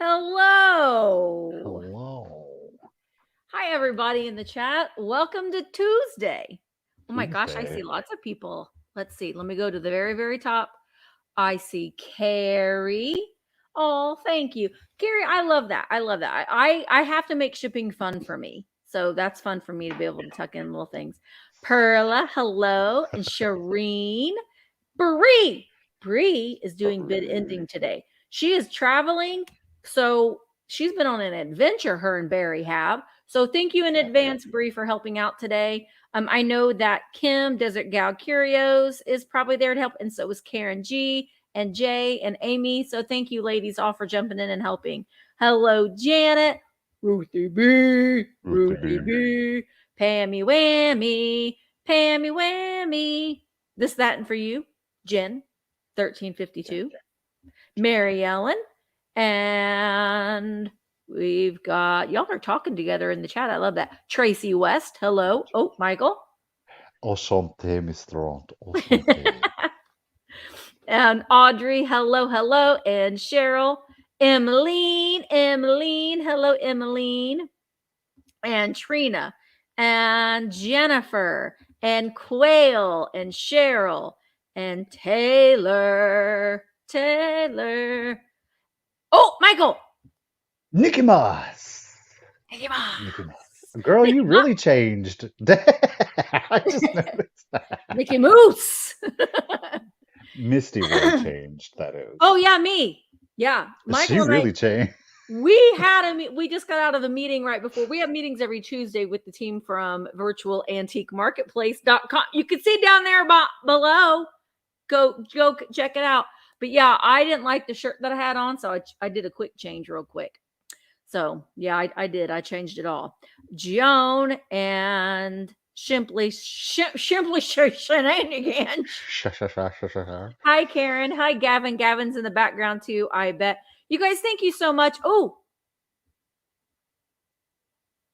Hello. Hello. Hi, everybody in the chat. Welcome to Tuesday. Oh my gosh, I see Tuesday. lots of people. Let's see. Let me go to the very, very top. I see Carrie. Oh, thank you. Carrie, I love that. I love that. I have to make shipping fun for me. So that's fun for me to be able to tuck in little things. Perla, hello. And Shireen. Bree is doing bid ending today. She is traveling, so she's been on an adventure, her and Barry have. So thank you in advance, Bree, for helping out today. I know that Kim, Desert Gal Curios, is probably there to help, and so is Karen G and Jay and Amy. So thank you, ladies, all for jumping in and helping. Hello, Janet, Ruthie B, Pammy Whammy, Pammy Whammy. This, that, and for you. Jen, 1352, Mary Ellen, and we've got, y'all are talking together in the chat. I love that. Tracy West, hello. Oh, Michael. Enchanté, Mr. Enchanté. And Audrey, hello. And Cheryl, Emmeline, hello, Emmeline. And Trina, and Jennifer, and Quail, and Cheryl, and Taylor. Oh, Michael. Nicky Moss. Nicky Moss. Girl, you really changed. I just noticed that. Mickey Moose. Misty really changed, that is. Oh, yeah, me. Yeah. Michael, she really changed. We just got out of the meeting right before. We have meetings every Tuesday with the team from virtualantiquemarketplace.com. You can see down there below. Go check it out. But yeah, I didn't like the shirt that I had on, so I did a quick change real quick. So yeah, I did. I changed it all. Joan and Simply Shenanigans. Hi, Karen. Hi, Gavin. Gavin's in the background too, I bet. You guys, thank you so much. Oh,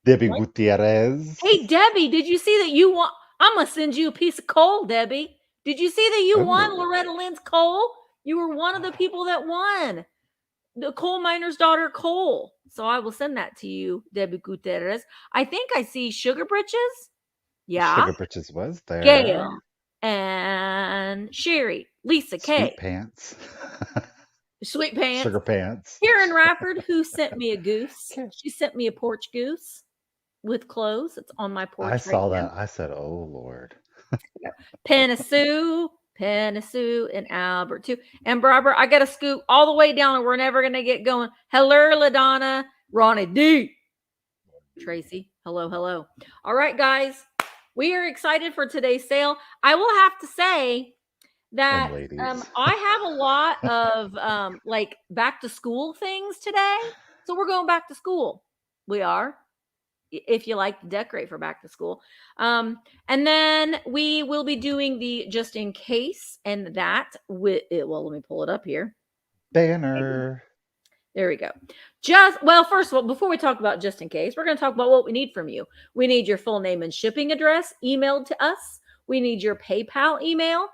Debbie Gutierrez. Hey, Debbie, did you see that you won? I'm going to send you a piece of coal, Debbie. Did you see that you won Loretta Lynn's coal? You were one of the people that won. The coal miner's daughter, coal. So I will send that to you, Debbie Gutierrez. I think I see Sugar Britches. Yeah. Sugar Britches was there. Gail and Sherry, Lisa K. Sweet Pants. Sweet Pants. Sugar Pants. Karen Rafford, who sent me a goose. She sent me a porch goose with clothes. It's on my porch. I saw that. I said, oh, Lord. Penasue, and Albert too. And Barbara, I got to scoot all the way down and we're never going to get going. Hello, LaDonna, Ronnie D. Tracy, hello. All right, guys. We are excited for today's sale. I will have to say that I have a lot of like back to school things today. So we're going back to school. We are. If you like to decorate for back to school. And then we will be doing the just in case, and that with it. Well, let me pull it up here. Banner. There we go. First of all, before we talk about just in case, we're going to talk about what we need from you. We need your full name and shipping address emailed to us. We need your PayPal email.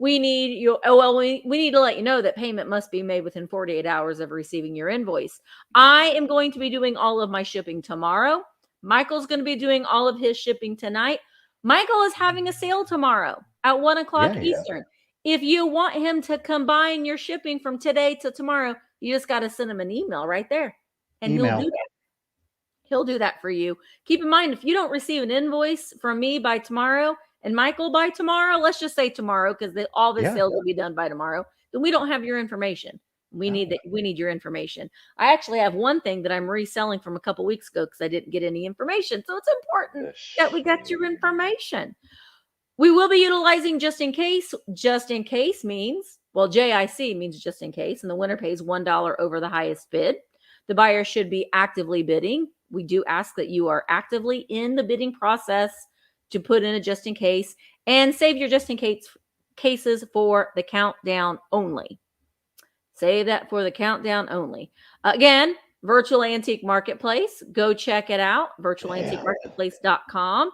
We need we need to let you know that payment must be made within 48 hours of receiving your invoice. I am going to be doing all of my shipping tomorrow. Michael's going to be doing all of his shipping tonight. Michael is having a sale tomorrow at 1:00 Eastern. If you want him to combine your shipping from today to tomorrow, you just got to send him an email right there. And he'll do that. He'll do that for you. Keep in mind, if you don't receive an invoice from me by tomorrow, and Michael by tomorrow, let's just say tomorrow, because all the sales will be done by tomorrow, then we don't have your information. We need your information. I actually have one thing that I'm reselling from a couple weeks ago because I didn't get any information. So it's important that we got your information. We will be utilizing just in case. Just in case means, well, JIC means just in case, and the winner pays $1 over the highest bid. The buyer should be actively bidding. We do ask that you are actively in the bidding process to put in a just in case, and save your just in case cases for the countdown only. Save that for the countdown only. Again, Virtual Antique Marketplace. Go check it out, virtualantiquemarketplace.com.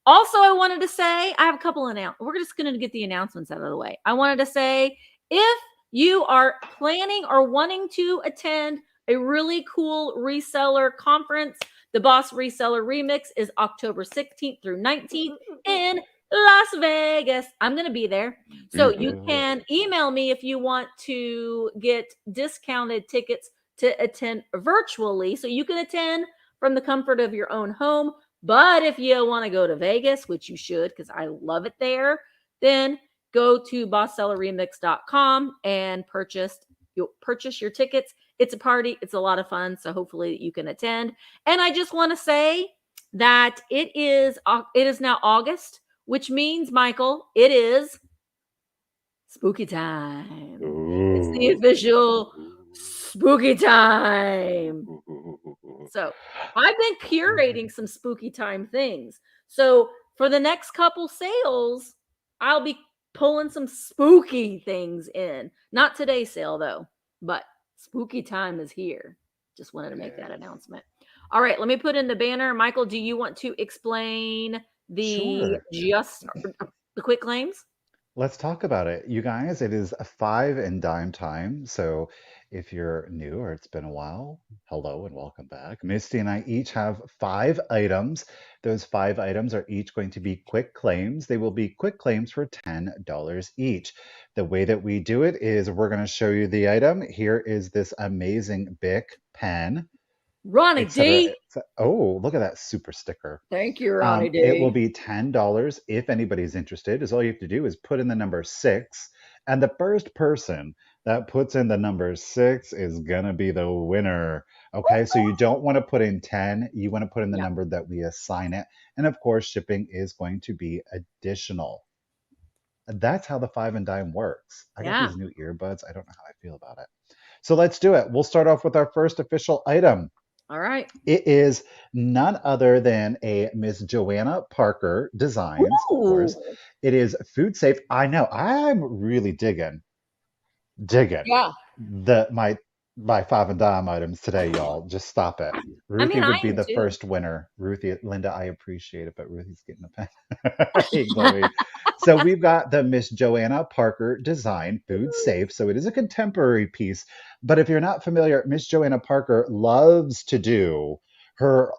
Also, I wanted to say, I have a couple announcements. We're just going to get the announcements out of the way. I wanted to say, if you are planning or wanting to attend a really cool reseller conference. The Boss Reseller Remix is October 16th through 19th in Las Vegas. I'm going to be there. So you can email me if you want to get discounted tickets to attend virtually. So you can attend from the comfort of your own home. But if you want to go to Vegas, which you should because I love it there, then go to bosssellerremix.com and you'll purchase your tickets. It's a party. It's a lot of fun. So hopefully you can attend. And I just want to say that it is now August, which means, Michael, it is spooky time. It's the official spooky time. So I've been curating some spooky time things. So for the next couple sales, I'll be pulling some spooky things in. Not today's sale though, but spooky time is here. Just wanted to make that announcement. All right, let me put in the banner. Michael, do you want to explain the quick claims? Let's talk about it. You guys, it is a 5 and dime time. So if you're new or it's been a while, hello and welcome back. Misty and I each have 5 items. Those 5 items are each going to be quick claims. They will be quick claims for $10 each. The way that we do it is we're going to show you the item. Here is this amazing Bic pen. Ronnie D. Oh, look at that super sticker. Thank you, Ronnie D. It will be $10 if anybody's interested. Is all you have to do is put in the number 6, and the first person that puts in the number 6 is gonna be the winner. Okay, so you don't want to put in 10. You want to put in the number that we assign it, and of course, shipping is going to be additional. That's how the 5 and dime works. I got these new earbuds. I don't know how I feel about it. So let's do it. We'll start off with our first official item. All right. It is none other than a Miss Joanna Parker Designs, of course. It is food safe. I know. I'm really digging my 5 and dime items today, y'all. Just stop it. Ruthie would be the first winner. Ruthie, Linda, I appreciate it, but Ruthie's getting a pen. Hey, Chloe. So we've got the Miss Joanna Parker Design Food Safe. So it is a contemporary piece. But if you're not familiar, Miss Joanna Parker loves to do her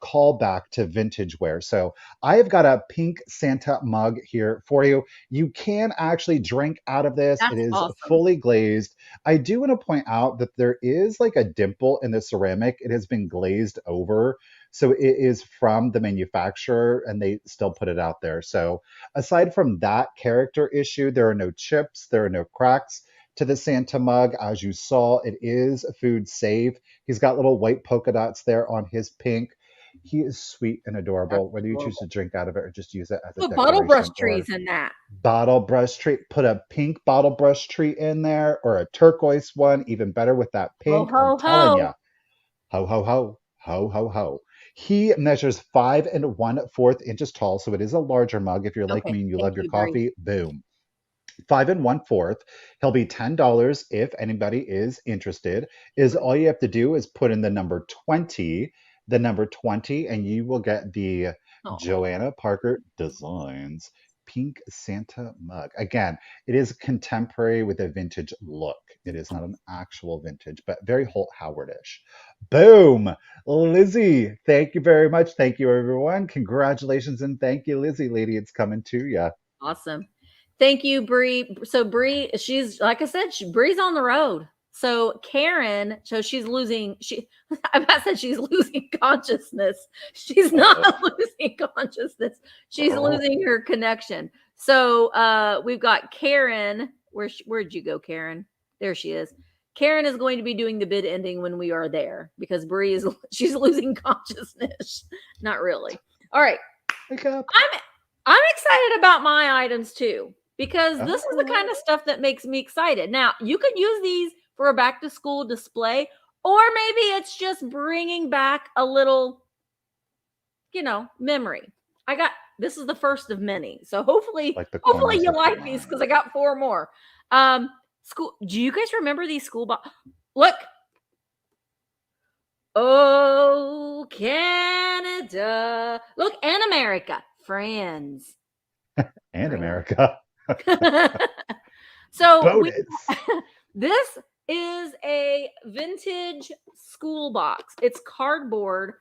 callback to vintage wear. So I have got a pink Santa mug here for you. You can actually drink out of this. It is fully glazed. I do want to point out that there is like a dimple in the ceramic. It has been glazed over. So it is from the manufacturer and they still put it out there. So aside from that character issue, there are no chips, there are no cracks to the Santa mug. As you saw, it is food safe. He's got little white polka dots there on his pink. He is sweet and adorable. Whether you choose to drink out of it or just use it as a decoration. Bottle brush trees in that. Bottle brush tree. Put a pink bottle brush tree in there or a turquoise one. Even better with that pink. I'm telling you. Ho, ho, ho. Ho, ho, ho. He measures 5 1/4 inches tall. So it is a larger mug. If you're like me and you love your coffee, boom. 5 1/4. He'll be $10 if anybody is interested. All you have to do is put in the number 20, and you will get the Joanna Parker Designs pink Santa mug. Again, it is contemporary with a vintage look. It is not an actual vintage, but very Holt Howard-ish. Boom! Lizzie, thank you very much. Thank you, everyone. Congratulations, and thank you, Lizzie, lady. It's coming to you. Awesome. Thank you, Bree. So Bree, she's like I said, Bree's on the road. So Karen, she's losing. I said she's losing consciousness. She's not losing consciousness. She's losing her connection. So we've got Karen. Where'd you go, Karen? There she is. Karen is going to be doing the bid ending when we are there because Bree she's losing consciousness. Not really. All right. I'm excited about my items too. Because this is the kind of stuff that makes me excited. Now, you could use these for a back to school display, or maybe it's just bringing back a little, memory. This is the first of many. So hopefully you like these because I got 4 more. Do you guys remember these school Look. Oh, Canada. Look, and America. Friends. And America. So this is a vintage school box. It's cardboard.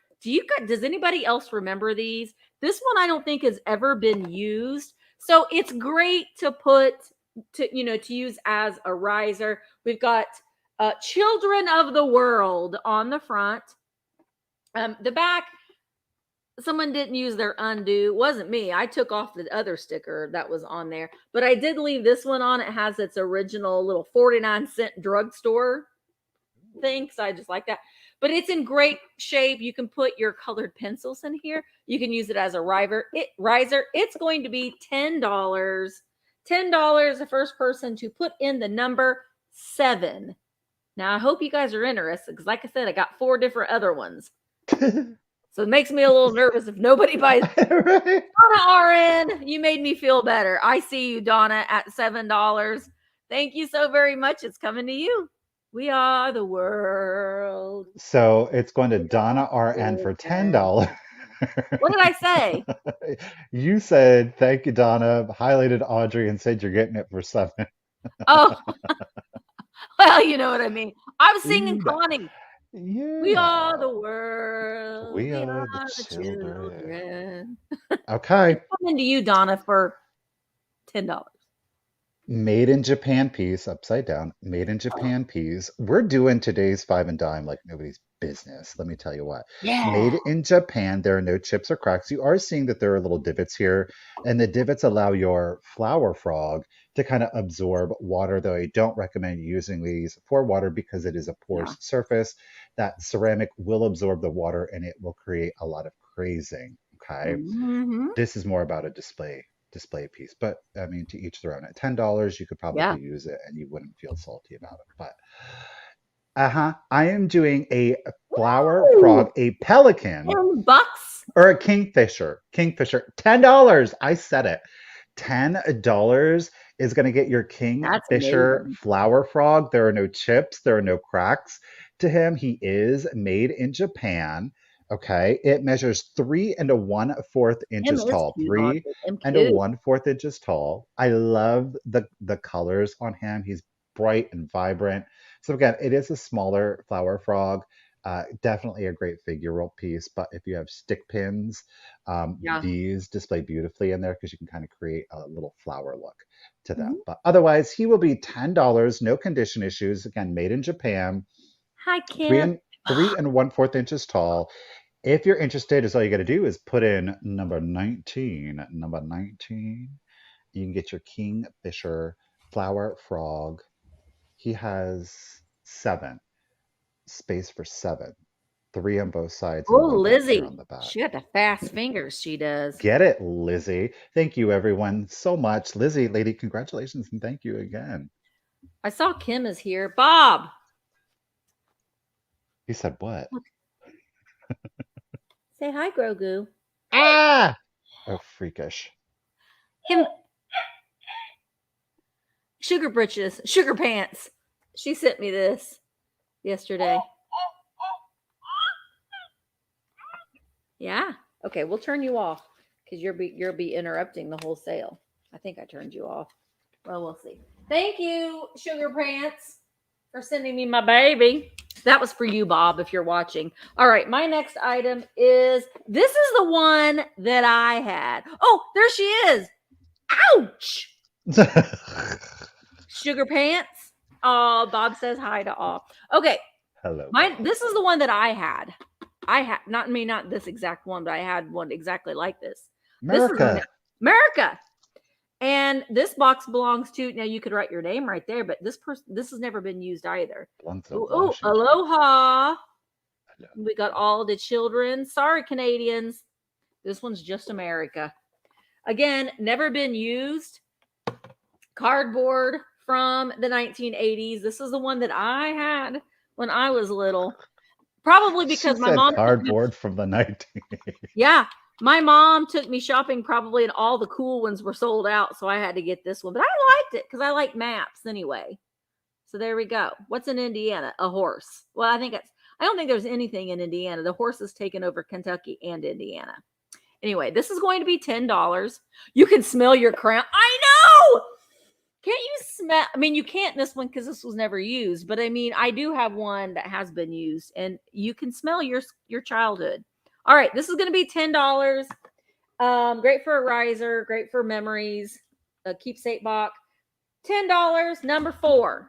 Does anybody else remember these? This one I don't think has ever been used. So it's great to put to use as a riser. We've got Children of the World on the front. The back, someone didn't use their undo. It wasn't me. I took off the other sticker that was on there, but I did leave this one on. It has its original little 49-cent drugstore thing, so I just like that. But it's in great shape. You can put your colored pencils in here. You can use it as a riser. It's going to be $10. $10, the first person to put in the number 7. Now, I hope you guys are interested because, like I said, I got 4 different other ones. So it makes me a little nervous if nobody buys. Right. Donna RN, you made me feel better. I see you, Donna, at $7. Thank you so very much. It's coming to you. We are the world. So it's going to Donna RN for $10. What did I say? You said, thank you, Donna, highlighted Audrey and said you're getting it for 7. Oh, well, you know what I mean. I was singing Connie. Yeah. We are the world. We are the children. Okay. It's coming to you, Donna, for $10. Made in Japan piece, upside down. Made in Japan piece. We're doing today's 5 and dime like nobody's business. Let me tell you what. Yeah. Made in Japan. There are no chips or cracks. You are seeing that there are little divots here, and the divots allow your flower frog to kind of absorb water, though I don't recommend using these for water because it is a porous surface. That ceramic will absorb the water and it will create a lot of crazing. Okay. Mm-hmm. This is more about a display piece, but I mean, to each their own. At $10 you could probably use it and you wouldn't feel salty about it. But I am doing a flower frog, a pelican, $10 or a kingfisher. $10. I said it. $10 is going to get your kingfisher flower frog. There are no chips, there are no cracks to him. He is made in Japan. Okay, it measures 3 1/4 inches tall. 3 1/4 inches tall. I love the colors on him. He's bright and vibrant. So again, it is a smaller flower frog. Definitely a great figure roll piece. But if you have stick pins, these display beautifully in there because you can kind of create a little flower look to them. But otherwise, he will be $10. No condition issues. Again, made in Japan. Hi, Kim. 3 1/4 inches tall. If you're interested, all you got to do is put in number 19. Number 19. You can get your kingfisher flower frog. He has 7. Space for 7. 3 on both sides. Oh, Lizzie. On the back. She got the fast fingers. She does. Get it, Lizzie. Thank you, everyone, so much. Lizzie, lady, congratulations and thank you again. I saw Kim is here. Bob. He said what? Say hi, Grogu. Ah! Oh, freakish. Him. Sugar britches. Sugar pants. She sent me this yesterday. Yeah. Okay, we'll turn you off because you'll be interrupting the whole sale. I think I turned you off. Well, we'll see. Thank you, Sugar Pants, for sending me my baby. That was for you, Bob, if you're watching. All right, my next item is, this is the one that I had. Oh, there she is. Ouch. Sugar Pants. Oh, Bob says hi to all. Okay. Hello. This is the one that I had. Not this exact one, but I had one exactly like this. America. America. And this box belongs to, now you could write your name right there, but this has never been used either. Oh, aloha. Hello. We got all the children. Sorry, Canadians. This one's just America. Again, never been used. Cardboard from the 1980s. This is the one that I had when I was little. Probably because my mom cardboard from the 1980s. Yeah. My mom took me shopping probably, and all the cool ones were sold out, so I had to get this one. But I liked it because I like maps anyway. So there we go. What's in Indiana? A horse. Well, I don't think there's anything in Indiana. The horse has taken over Kentucky and Indiana. Anyway, this is going to be $10. You can smell your crown. I know! Can't you smell? I mean, you can't in this one because this was never used. But I mean, I do have one that has been used, and you can smell your childhood. All right, this is going to be $10. Great for a riser, great for memories, a keepsake box. $10. Number 4.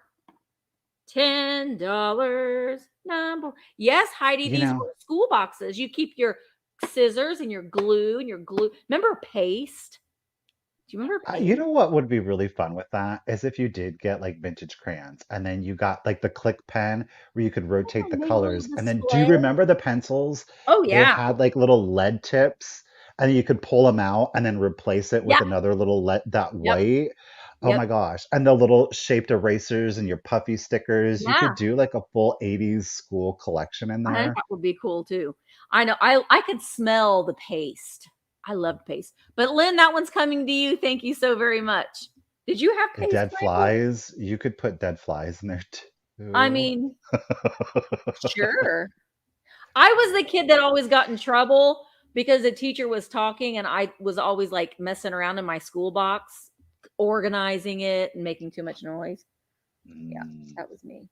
$10. Number. Yes, Heidi, You these know, were school boxes. You keep your scissors and your glue and your glue. Remember paste? Do you remember paste? you know what would be really fun with that is if you did get like vintage crayons and then you got like the click pen where you could rotate the And they will colors. And then do you display. remember the pencils? Oh They yeah. had like little lead tips and you could pull them out and then replace it with Yeah. another little lead that Yep. white. Oh Yep. my gosh. And the little shaped erasers and your puffy stickers. You Yeah. could do like a full 80s school collection in I think there. that would be cool too. I know. I could smell the paste. I love paste. But Lynn, that one's coming to you. Thank you so very much. Did you have paste, Dead Michael? flies. You could put dead flies in there I too. mean, sure. I was the kid that always got in trouble because the teacher was talking and I was always like messing around in my school box, organizing it and making too much noise. Yeah, Mm. that was me.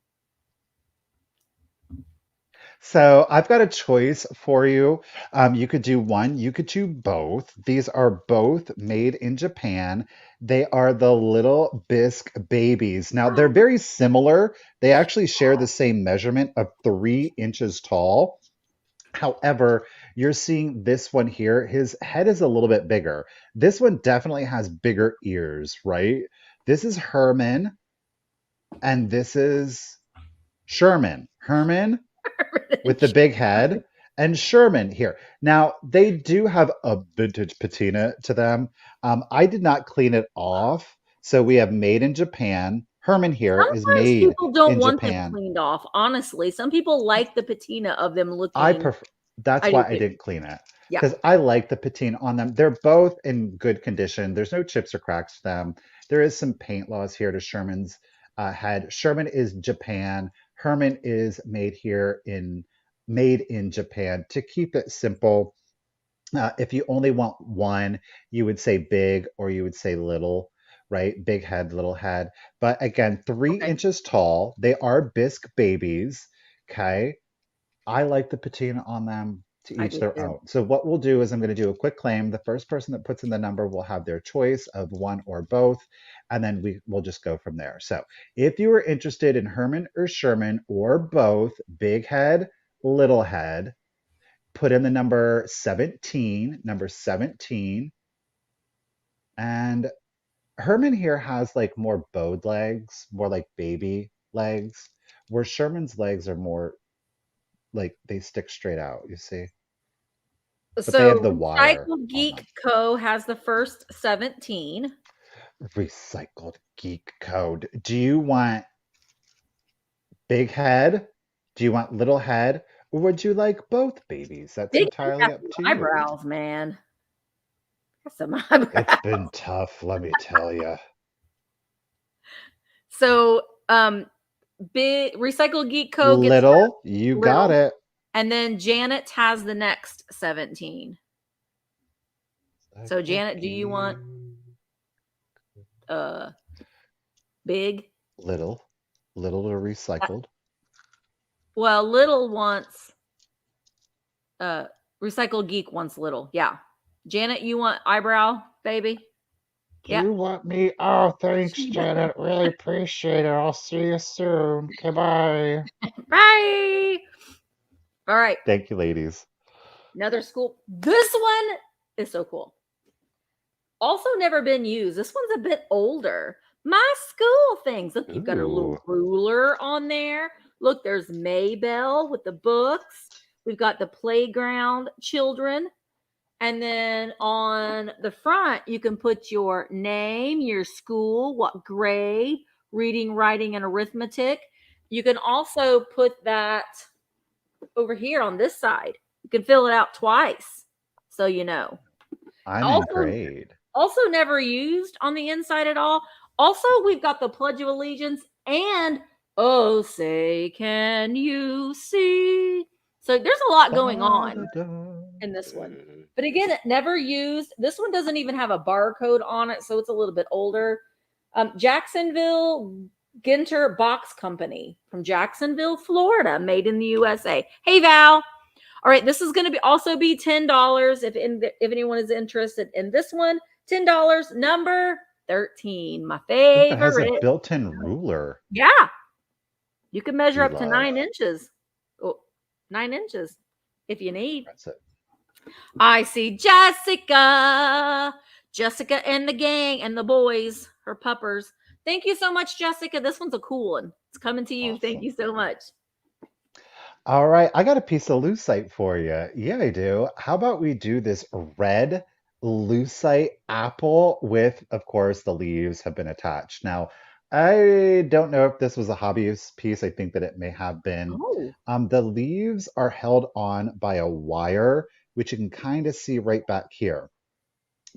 So I've got a choice for you. You could do one, you could do both. These are both made in Japan. They are the little bisque babies. Now, they're very similar. They actually share the same measurement of 3 inches tall. However, you're seeing this one here. His head is a little bit bigger. This one definitely has bigger ears, right? This is Herman, and this is Sherman. Herman with the big head, and Sherman here. Now, they do have a vintage patina to them. I did not clean it off. So we have made in Japan. Herman here is Sometimes made people don't in want them Japan. cleaned off. Honestly, some people like the patina of them I looking. prefer, that's I do why I too. didn't clean it Yeah. because I like the patina on them. They're both in good condition. There's no chips or cracks to them. There is some paint loss here to Sherman's head. Sherman is Japan. Herman is made in Japan. To keep it simple, if you only want one, you would say big or you would say little, right? Big head, little head. But again, three Okay. inches tall. They are bisque babies. Okay. I like the patina on them, to I each do their too. own. So what we'll do is I'm going to do a quick claim. The first person that puts in the number will have their choice of one or both, and then we'll just go from there. So if you are interested in Herman or Sherman or both, big head, little head, put in the number 17, and Herman here has like more bowed legs, more like baby legs, where Sherman's legs are more like they stick straight out, you see? But they have the So wire Recycle on Geek them. Co. has the first 17. Recycled geek code. Do you want big head? Do you want little head? Or would you like both babies? That's Big has entirely got up some to you. eyebrows, man. Got some It's eyebrows. been tough, let me tell you. So big Recycle Geek Co. gets Little, you got little. it. And then Janet has the next 17. So Recycled Janet, do you want geek. uh big? Little, little or Uh, recycled. Well, little wants Recycle Geek wants little. Yeah. Janet, you want eyebrow, baby? Do Yeah. you want me? Oh, thanks, She does. Janet. Really appreciate it. I'll see you soon. Okay, bye. Bye. All right. Thank you, ladies. Another school. This one is so cool. Also never been used. This one's a bit older. My school things. Look, you've got a little Ooh. ruler on there. Look, there's Maybell with the books. We've got the playground children. And then on the front, you can put your name, your school, what grade, reading, writing, and arithmetic. You can also put that over here on this side. You can fill it out twice, so you know. I'm in Also, grade. also never used on the inside at all. Also, we've got the Pledge of Allegiance and oh, say, can you see? So there's a lot going Da, da, on da. in this one. But again, never used. This one doesn't even have a barcode on it, so it's a little bit older. Jacksonville Ginter Box Company from Jacksonville, Florida, made in the USA. Hey, Val. All right, this is going to be also be $10 if anyone is interested in this one. $10, number 13, my Ooh, it has a favorite. built-in ruler. Yeah, you can measure We up to love. 9 inches. Oh, 9 inches if you need. That's it. I see Jessica. Jessica and the gang and the boys, her puppers. Thank you so much, Jessica. This one's a cool one. It's coming to you. Thank Awesome. you so much. All right, I got a piece of lucite for you. Yeah, I do. How about we do this red lucite apple with, of course, the leaves have been attached. Now, I don't know if this was a hobbyist piece. I think that it may have been. Oh, The leaves are held on by a wire, which you can kind of see right back here.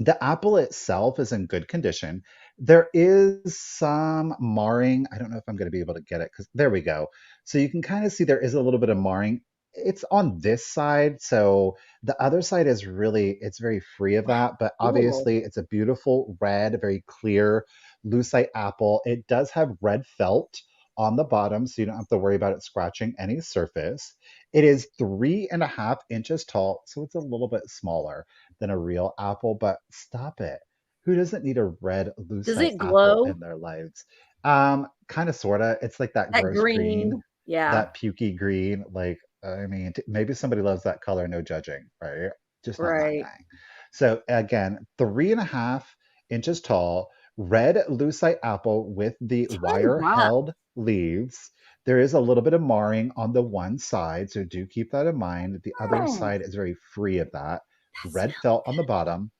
The apple itself is in good condition. There is some marring. I don't know if I'm going to be able to get it because there we go. So you can kind of see there is a little bit of marring. It's on this side, so the other side is really, it's very free of that. But cool. obviously, it's a beautiful red, very clear lucite apple. It does have red felt on the bottom, so you don't have to worry about it scratching any surface. It is 3.5 inches tall, so it's a little bit smaller than a real apple, but stop it. Who doesn't need a red Does lucite it apple glow? in their lives? Kind of, sorta. It's like that That gross green, green. Yeah, that pukey green. Like, I mean, maybe somebody loves that color, no judging, right? Just not my right. thing. So again, 3.5 inches tall, red lucite apple with the wire $10. held leaves. There is a little bit of marring on the one side, so do keep that in mind. The other Mm, side is very free of that. that Red smells felt on the bottom.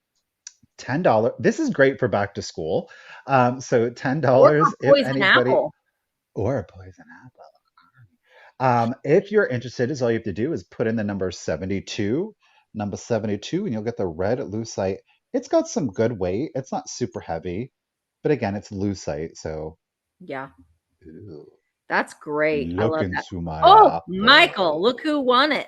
$10. This is great for back to school. So or for $10 if poison anybody, apple. or a poison apple. If you're interested, is all you have to do is put in the number 72, and you'll get the red lucite. It's got some good weight. It's not super heavy, but again, it's lucite, so Yeah, ooh, that's great. I look love that. into my Oh, Michael, apple. look who won it.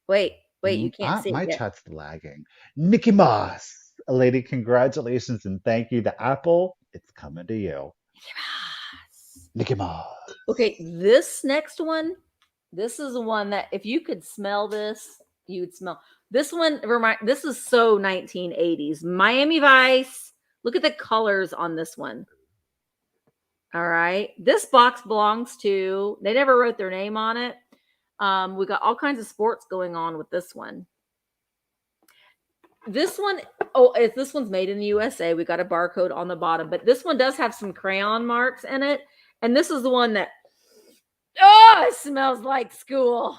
Wait, you can't see it My yet. chat's lagging. Mickey Mouse, lady, congratulations and thank you. The apple, it's coming to you. Yes. Mickey Mouse. Okay, this next one, this is the one that if you could smell this, you would smell. This one this is so 1980s. Miami Vice. Look at the colors on this one. All right. This box belongs to, they never wrote their name on it. We got all kinds of sports going on with this one. This one, this one's made in the USA. We got a barcode on the bottom, but this one does have some crayon marks in it. And this is the one that, it smells like school.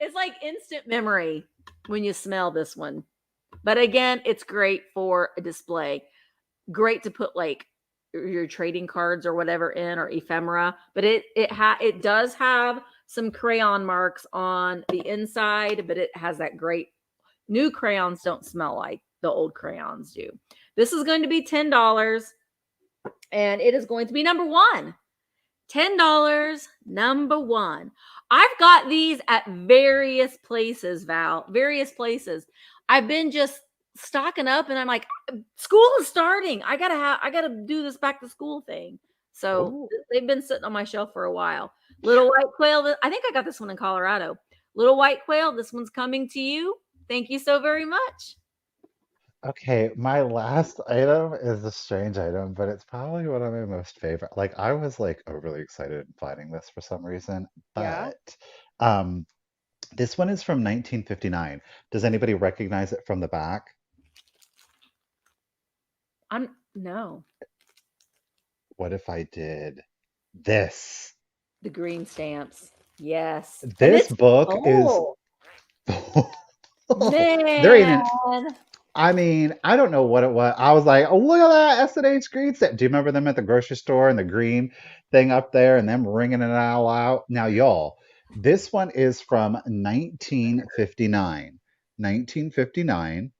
It's like instant memory when you smell this one. But again, it's great for a display. Great to put like your trading cards or whatever in, or ephemera. But it does have some crayon marks on the inside, but it has that great. New crayons don't smell like the old crayons do. This is going to be $10, and it is going to be number one. $10, number one. I've got these at various places, Val. Various places. I've been just stocking up, and I'm like, school is starting. I gotta do this back to school thing. So Oh, they've been sitting on my shelf for a while. Little white quail. I think I got this one in Colorado. Little white quail. This one's coming to you. Thank you so very much. okay. My last item is a strange item, but it's probably one of my most favorite. Like I was like overly excited finding this for some reason, Yeah. but um, this one is from 1959. Does anybody recognize it from the back? I'm no What if I did this? the green stamps. Yes, and This it's book is full. there ain't an Man, I mean, I don't know what it was. I was like, oh, look at that S&H green set. Do you remember them at the grocery store and the green thing up there and them ringing it all out? Now, y'all, this one is from 1959. 1959.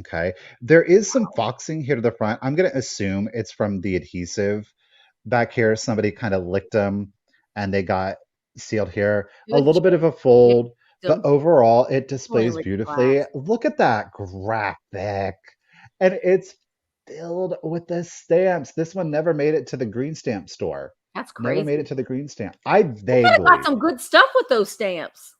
Okay. There is some foxing here to the front. I'm going to assume it's from the adhesive back here. Somebody kind of licked them and they got sealed here. A good little job. bit of a fold, but Them overall it only displays like beautifully. glass. Look at that graphic. And it's filled with the stamps. This one never made it to the green stamp store. That's Never made crazy. it to the green stamp. I We could have got vaguely, some good stuff with those stamps.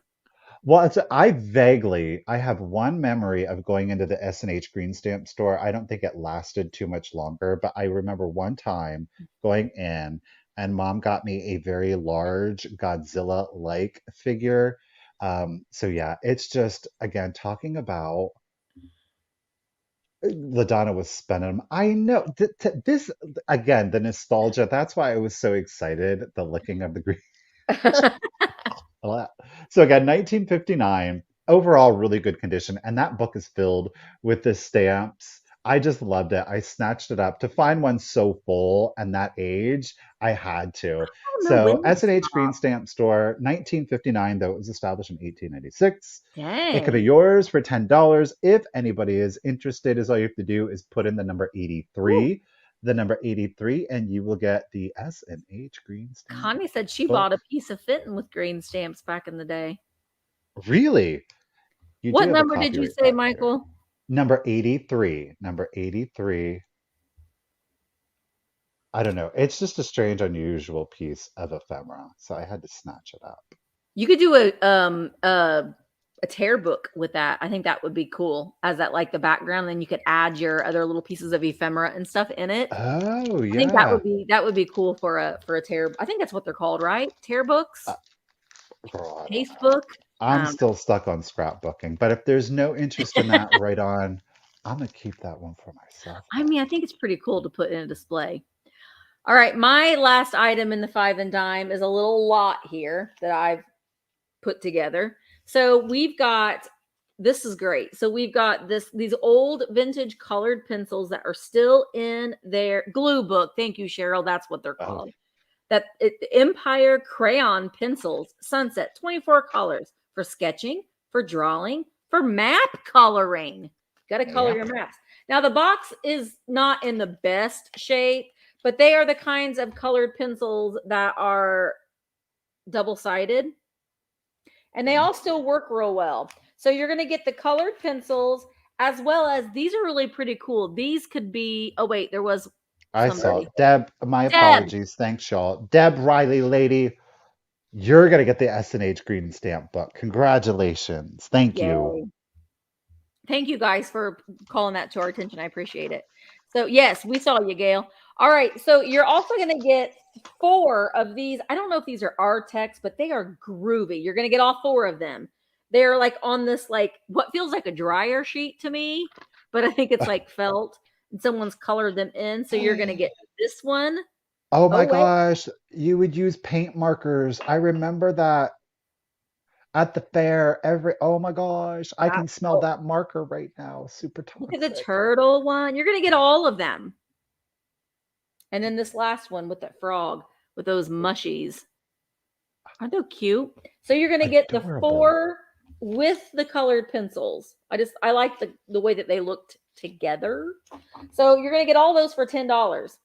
well, I have one memory of going into the S&H green stamp store. I don't think it lasted too much longer, but I remember one time going in and mom got me a very large Godzilla-like figure. So yeah, it's just, again, talking about LaDonna was spending them. I know this, again, the nostalgia. That's why I was so excited. The licking of the green. So again, 1959, overall really good condition, and that book is filled with the stamps. I just loved it. I snatched it up to find one so full and that age. I had to. I don't know when So this S&H Green stopped. Stamp Store, 1959, though it was established in 1896. It could be Dang. yours for $10. If anybody is interested, is all you have to do is put in the number Ooh, 83, and you will get the S&H Green Stamp Connie said she bought a book. piece of Fenton with green stamps back in the day. Really? You do What have a number did you copyright say, violator. Michael? Number 83. Number 83. I don't know. It's just a strange, unusual piece of ephemera, so I had to snatch it up. You could do a tear book with that. I think that would be cool as that like the background. Then you could add your other little pieces of ephemera and stuff in it. Oh, I think that yeah. would be cool for a tear. I think that's what they're called, right? Tear Uh, books, Girl, I don't case know. book. I'm still stuck on scrapbooking, but if there's no interest in that, right on. I'm gonna keep that one for myself, I though. mean, I think it's pretty cool to put in a display. All right, my last item in the five and dime is a little lot here that I've put together. So we've got this is great. So we've got these old vintage colored pencils that are still in their glue book. Thank you, Cheryl. That's what they're Oh, called. Empire crayon pencils, sunset, 24 colors for sketching, for drawing, for map coloring. Got to color your yep. maps. Now the box is not in the best shape, but they are the kinds of colored pencils that are double-sided and they all still work real well. So you're going to get the colored pencils as well as these are really pretty cool. These could be, oh wait, there was I saw somebody. it. Deb, my Deb. apologies. Thanks, y'all. Deb Riley, lady, you're gonna get the S&H Green Stamp book. Congratulations. Thank you. Yay. Thank you guys for calling that to our attention. I appreciate it. So yes, we saw you, Gail. All right. So you're also going to get 4 of these. I don't know if these are Artex, but they are groovy. You're going to get all 4 of them. They're like on this, like what feels like a dryer sheet to me, but I think it's like felt and someone's colored them in. So you're going to get this one. Oh my Oh, wait. gosh, you would use paint markers. I remember that at the fair oh my gosh, I can smell Oh, that marker right now. Super look at the toxic. turtle one. You're going to get all of them. And then this last one with that frog with those mushies. Aren't they cute? So you're going to get the Adorable. 4 with the colored pencils. I like the way that they looked together. So you're going to get all those for $10.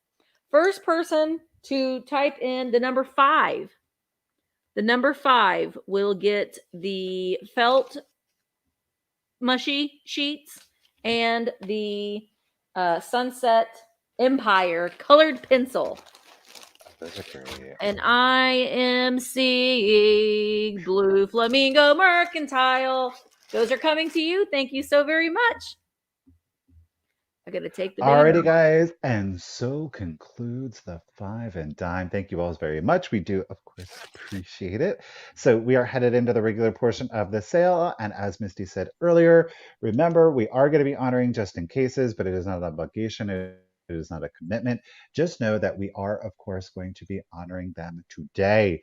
First person to type in the number 5. The number 5 will get the felt mushy sheets and the Sunset Empire colored pencil. Those are great. And I am seeing Blue Flamingo Mercantile. Those are coming to you. Thank you so very much. I got to take the banner Alrighty, off. guys, and so concludes the five and dime. Thank you all very much. We do, of course, appreciate it. So we are headed into the regular portion of the sale, and as Misty said earlier, remember we are going to be honoring just in cases, but it is not an obligation. It is not a commitment. Just know that we are, of course, going to be honoring them today.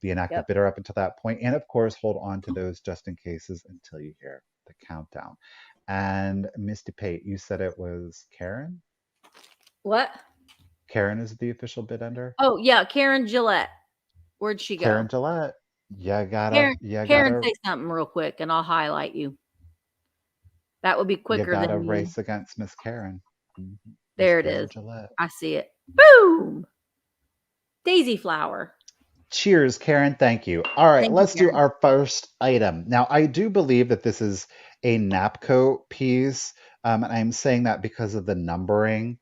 Be an active Yep. bidder up until that point, and of course, hold on to those just in cases until you hear the countdown. And Misty Pate, you said it was Karen? What? Karen is the official bid ender? Oh, yeah. Karen Gillette. Where'd she Karen go? Gillette. You Karen, gotta, say something real quick and I'll highlight you. That would be you quicker gotta than me. race against Miss Karen. Miss There it Karen is. Gillette. I see it. Boom. Daisy flower. Cheers, Karen. Thank you. All right, Thank you, let's do Karen. our first item. Now, I do believe that this is a Napco piece, and I'm saying that because of the numbering.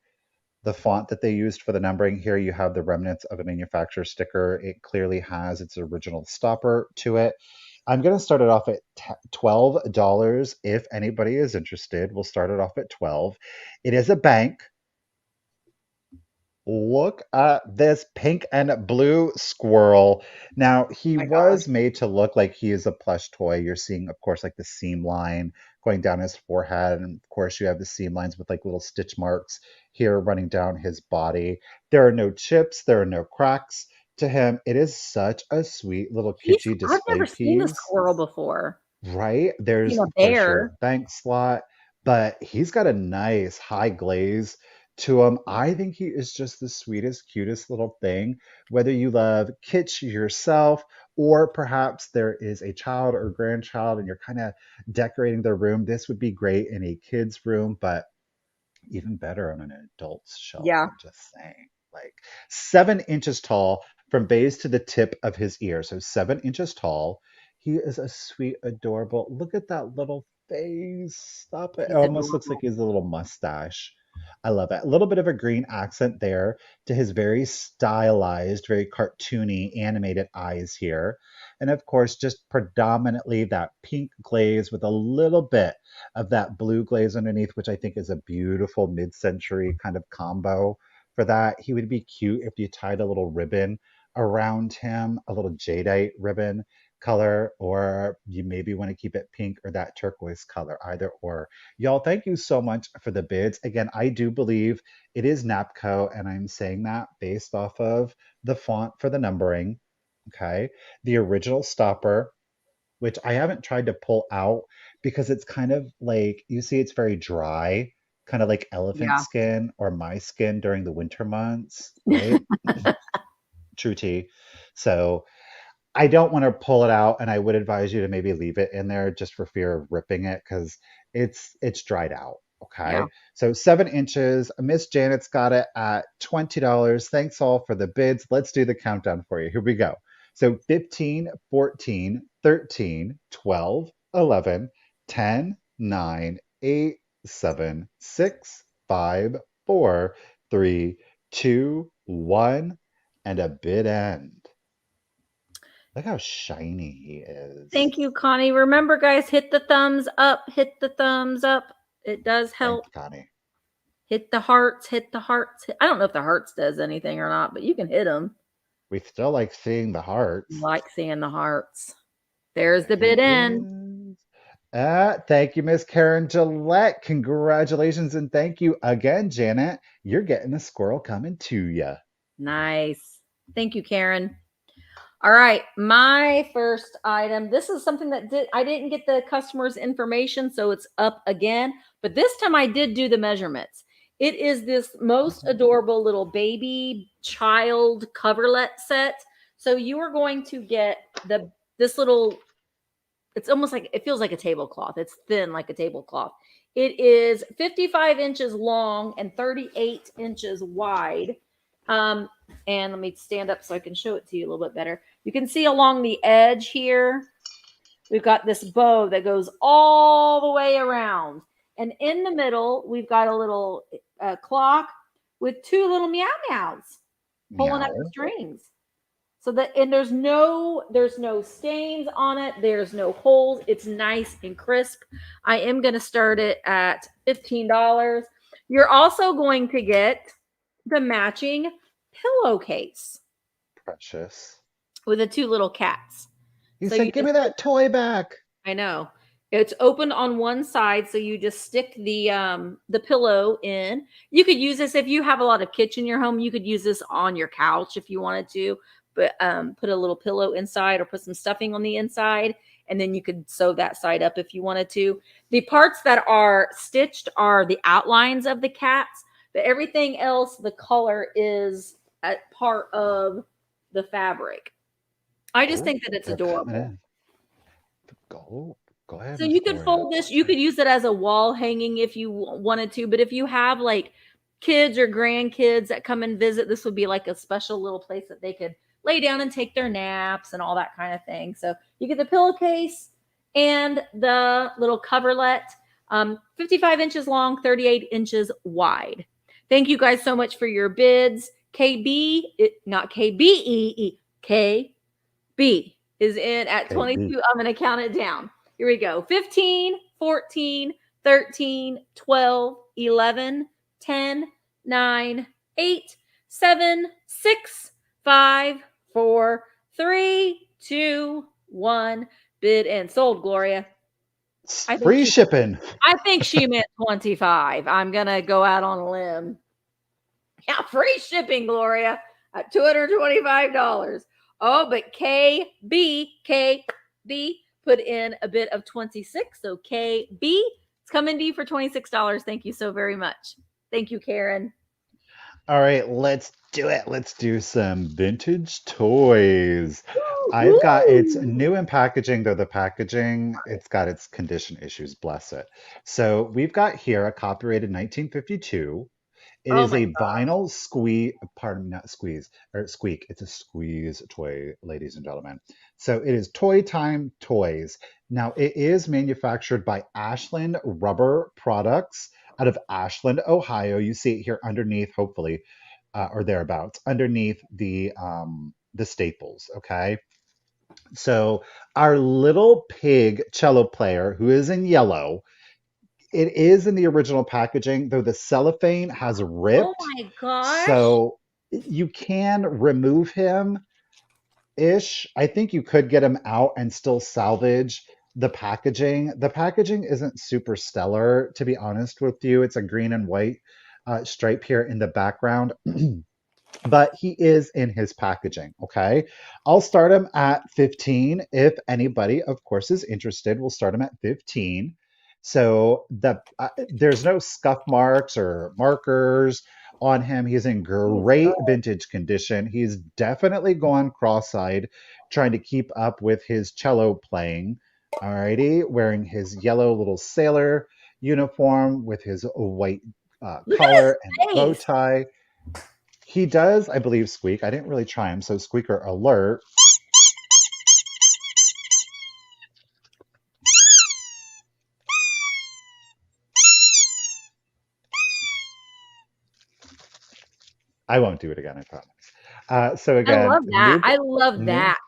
the font that they used for the numbering. Here you have the remnants of a manufacturer sticker. It clearly has its original stopper to it. I'm going to start it off at $12 if anybody is interested. We'll start it off at 12. It is a bank. Look at this pink and blue squirrel. Now, he My gosh. was made to look like he is a plush toy. You're seeing, of course, like the seam line going down his forehead. And of course, you have the seam lines with like little stitch marks here running down his body. There are no chips, there are no cracks to him. It is such a sweet little kitschy I've display never seen a piece. squirrel before. Right? Seen There's a for sure a bear. bank slot, but he's got a nice high glaze to him. I think he is just the sweetest, cutest little thing. Whether you love kitsch yourself, or perhaps there is a child or grandchild and you're kind of decorating their room, this would be great in a kid's room, but even better on an adult's shelf. Yeah. I'm just saying. Like 7 inches tall from base to the tip of his ear. So 7 inches tall. He is a sweet, adorable. Look at that little face. Stop it. It He's almost looks like adorable. he has a little mustache. I love it. A little bit of a green accent there to his very stylized, very cartoony, animated eyes here. And of course, just predominantly that pink glaze with a little bit of that blue glaze underneath, which I think is a beautiful mid-century kind of combo for that. He would be cute if you tied a little ribbon around him, a little jadeite ribbon color, or you maybe want to keep it pink or that turquoise color, either or. Y'all, thank you so much for the bids. Again, I do believe it is Napco, and I'm saying that based off of the font for the numbering. Okay. The original stopper, which I haven't tried to pull out because it's kind of like, you see, it's very dry, kind of like elephant Yeah. skin or my skin during the winter months, right? True tea. So I don't want to pull it out, and I would advise you to maybe leave it in there just for fear of ripping it because it's dried out. Yeah. Okay. So 7 inches. Miss Janet's got it at $20. Thanks all for the bids. Let's do the countdown for you. Here we go. So 15, 14, 13, 12, 11, 10, 9, 8, 7, 6, 5, 4, 3, 2, 1, and a bid end. Look how shiny he is. Thank you, Connie. Remember, guys, hit the thumbs up. Hit the thumbs up. It does Thank help. you, Connie. Hit the hearts. Hit the hearts. I don't know if the hearts does anything or not, but you can hit them. We still like seeing the hearts. Like seeing the hearts. There's There the he bid end. is. Thank you, Miss Karen Gillette. Congratulations and thank you again, Janet. You're getting a squirrel coming to you. Nice. Thank you, Karen. All right, my first item. This is something that I didn't get the customer's information, so it's up again. But this time I did do the measurements. It is this most adorable little baby child coverlet set. So you are going to get this little. It's almost like it feels like a tablecloth. It's thin like a tablecloth. It is 55 inches long and 38 inches wide. And let me stand up so I can show it to you a little bit better. You can see along the edge here, we've got this bow that goes all the way around. And in the middle, we've got a little clock with two little meow meows pulling at the strings. So that, and there's no stains on it. There's no holes. It's nice and crisp. I am going to start it at $15. You're also going to get the matching pillowcase Precious. with the two little cats. He So said, you give just, me that toy back. I know. It's opened on one side, so you just stick the pillow in. You could use this if you have a lot of kitchen in your home. You could use this on your couch if you wanted to, but put a little pillow inside or put some stuffing on the inside, and then you could sew that side up if you wanted to. The parts that are stitched are the outlines of the cats, but everything else, the color is a part of the fabric. I just think that it's adorable. Go ahead, So Miss you could Gloria. fold this. You could use it as a wall hanging if you wanted to. But if you have like kids or grandkids that come and visit, this would be like a special little place that they could lay down and take their naps and all that kind of thing. So you get the pillowcase and the little coverlet, 55 inches long, 38 inches wide. Thank you guys so much for your bids. Not KBEE, KB is in at 22. I'm going to count it down. Here we go. 15, 14, 13, 12, 11, 10, 9, 8, 7, 6, 5, 4, 3, 2, 1. Bid and sold, Gloria. Free shipping. I think she meant 25. I'm going to go out on a limb. Yeah, free shipping, Gloria, at $225. Oh, but KB put in a bid of 26. So KB, it's coming to you for $26. Thank you so very much. Thank you, Karen. All right, let's do it. Let's do some vintage toys. I've got it's new in packaging, though the packaging, it's got its condition issues, bless it. So we've got here a copyrighted 1952. It is a vinyl squeeze, pardon me, not squeeze, or squeak. It's a squeeze toy, ladies and gentlemen. So it is Toy Time Toys. Now, it is manufactured by Ashland Rubber Products out of Ashland, Ohio. You see it here underneath, hopefully, or thereabouts, underneath the staples, okay? So our little pig cello player, who is in yellow, it is in the original packaging, though the cellophane has ripped. Oh my gosh. So you can remove him-ish. I think you could get him out and still salvage the packaging. The packaging isn't super stellar, to be honest with you. It's a green and white stripe here in the background. But he is in his packaging, okay? I'll start him at 15. If anybody, of course, is interested, we'll start him at 15. So there's no scuff marks or markers on him. He's in great vintage condition. He's definitely gone cross-eyed, trying to keep up with his cello playing. Alrighty, wearing his yellow little sailor uniform with his white collar and bow tie. He does, I believe, squeak. I didn't really try him, so squeaker alert. I won't do it again, I promise. So again, I love that. I love that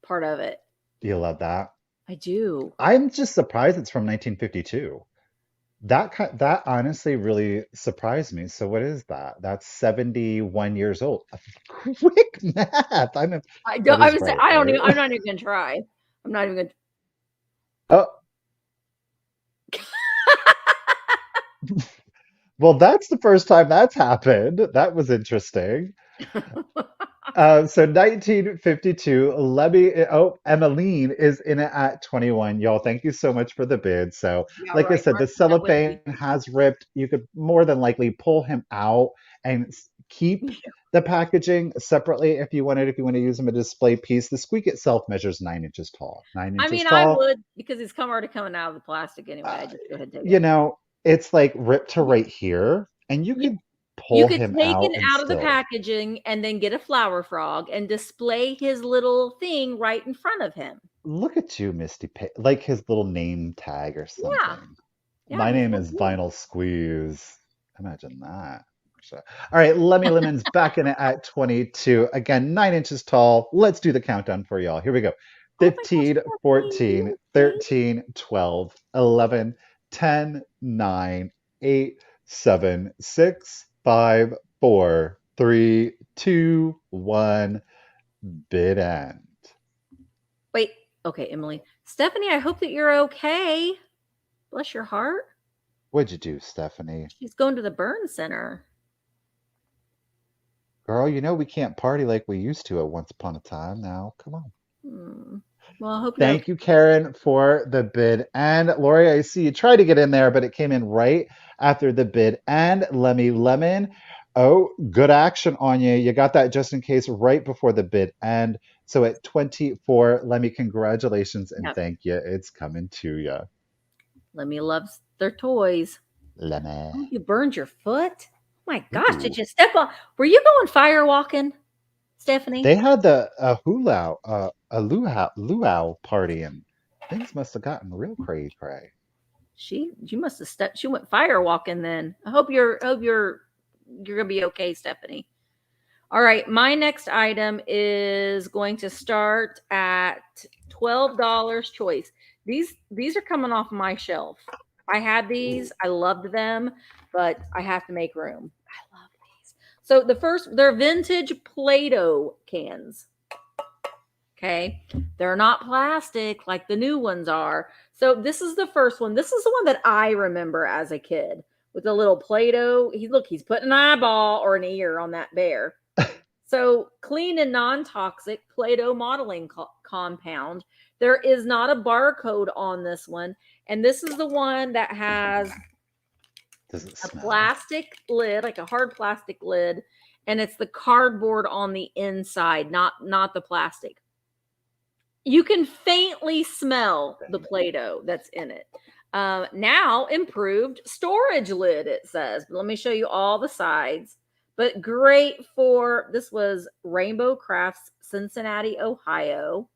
part of it. You love that? I do. I'm just surprised it's from 1952. That honestly really surprised me. So what is that? That's 71 years old. Quick math. I'm not even gonna try. I'm not even gonna. Oh. Well, that's the first time that's happened. That was interesting. So 1952, Emmeline is in it at 21. Y'all, thank you so much for the bid. So, like I said, the cellophane has ripped. You could more than likely pull him out and keep the packaging separately if you wanted. If you want to use him as a display piece, the squeak itself measures 9 inches tall. 9 inches tall. I would, because it's already coming out of the plastic anyway. I just go ahead and take it. You know, it's like ripped to right here, and you could pull him out. You could take it out of the packaging and then get a flower frog and display his little thing right in front of him. Look at you, Misty. Like his little name tag or something. Yeah, my name is Vinyl Squeeze. Imagine that. All right, Lemmy Lemon's back in it at 22. Again, 9 inches tall. Let's do the countdown for y'all. Here we go. 15, 14, 13, 12, 11, 10, 9, 8, 7, 6, 5, 4, 3, 2, 1. Bid end. Wait. Okay, Emily. Stephanie, I hope that you're okay. Bless your heart. What'd you do, Stephanie? She's going to the burn center. Girl, you know we can't party like we used to at once upon a time now. Come on. Well, I hope Thank you, Karen, for the bid. And Lori, I see you tried to get in there, but it came in right after the bid. And Lemmy Lemon, oh, good action on you. You got that just in case right before the bid. And so at 24, Lemmy, congratulations and thank you. It's coming to you. Lemmy loves their toys. Lemmy. Oh, you burned your foot? Oh my gosh, did you step on? Were you going fire walking, Stephanie? They had the luau party, and things must have gotten real cray. You must have stepped. She went fire walking then. I hope your you're going to be okay, Stephanie. All right, my next item is going to start at $12 choice. These are coming off my shelf. I had these, I loved them, but I have to make room. I love these. So the first, they're vintage Play-Doh cans. Okay, they're not plastic like the new ones are. So this is the first one. This is the one that I remember as a kid with the little Play-Doh. He's putting an eyeball or an ear on that bear. So clean and non-toxic Play-Doh modeling compound. There is not a barcode on this one. And this is the one that has a plastic lid, like a hard plastic lid. And it's the cardboard on the inside, not the plastic. You can faintly smell the Play-Doh that's in it. Now improved storage lid, it says. Let me show you all the sides. But great for, this was Rainbow Crafts, Cincinnati, Ohio.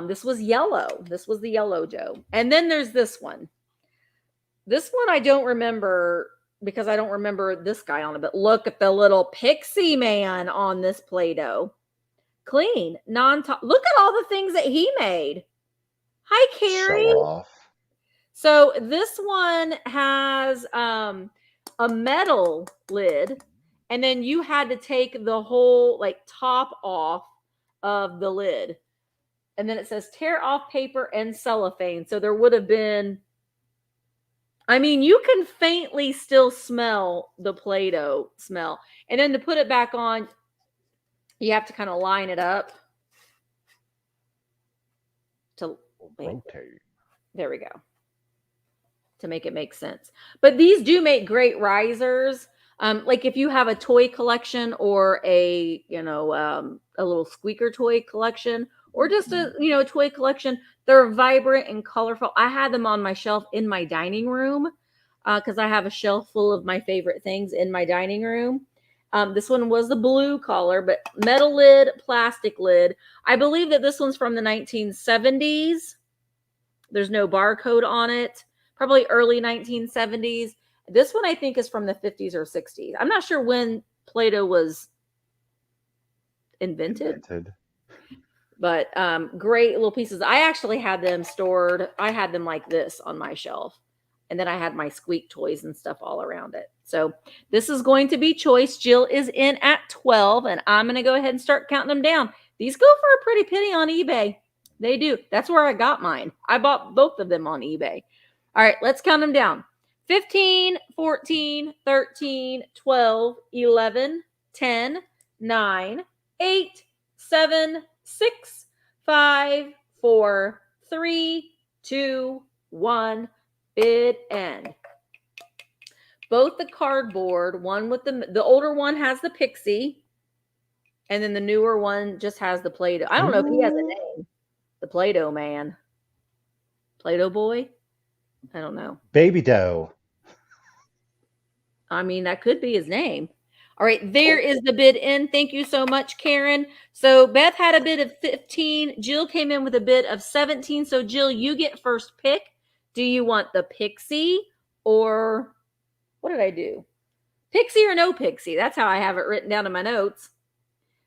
This was yellow. This was the yellow Joe. And then there's this one. This one I don't remember because I don't remember this guy on it. But look at the little pixie man on this Play-Doh. Clean, look at all the things that he made. Hi, Carrie. Show off. So this one has a metal lid, and then you had to take the whole like top off of the lid. And then it says tear off paper and cellophane. So there would have been, I mean, you can faintly still smell the Play-Doh smell. And then to put it back on, you have to kind of line it up to rotate. There we go. To make it make sense. But these do make great risers. Like if you have a toy collection or a little squeaker toy collection or just a toy collection, they're vibrant and colorful. I had them on my shelf in my dining room because I have a shelf full of my favorite things in my dining room. This one was the blue color, but metal lid, plastic lid. I believe that this one's from the 1970s. There's no barcode on it. Probably early 1970s. This one I think is from the 50s or 60s. I'm not sure when Play-Doh was invented. But great little pieces. I actually had them stored. I had them like this on my shelf. And then I had my squeak toys and stuff all around it. So this is going to be choice. Jill is in at 12. And I'm going to go ahead and start counting them down. These go for a pretty penny on eBay. They do. That's where I got mine. I bought both of them on eBay. All right, let's count them down. 15, 14, 13, 12, 11, 10, 9, 8, 7, 6, 5, 4, 3, 2, 1. Bid end. Both the cardboard, one with the older one has the pixie, and then the newer one just has the Play-Doh. I don't know if he has a name. The Play-Doh man. Play-Doh boy? I don't know. Baby Dough. I mean, that could be his name. All right, there is the bid in. Thank you so much, Karen. So Beth had a bid of 15. Jill came in with a bid of 17. So Jill, you get first pick. Do you want the pixie or what did I do? Pixie or no pixie? That's how I have it written down in my notes.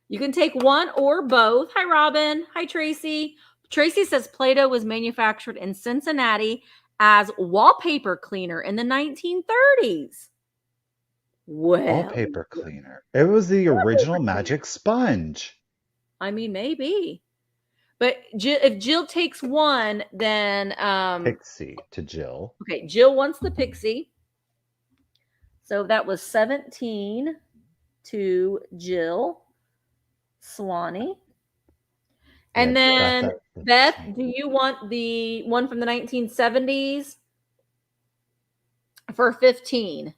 You can take one or both. Hi, Robin. Hi, Tracy. Tracy says Play-Doh was manufactured in Cincinnati as wallpaper cleaner in the 1930s. Well, wallpaper cleaner. It was the original magic sponge. I mean, maybe. But if Jill takes one, then pixie to Jill. Okay, Jill wants the pixie. So that was 17 to Jill. Swanee. And then Beth, do you want the one from the 1970s for 15?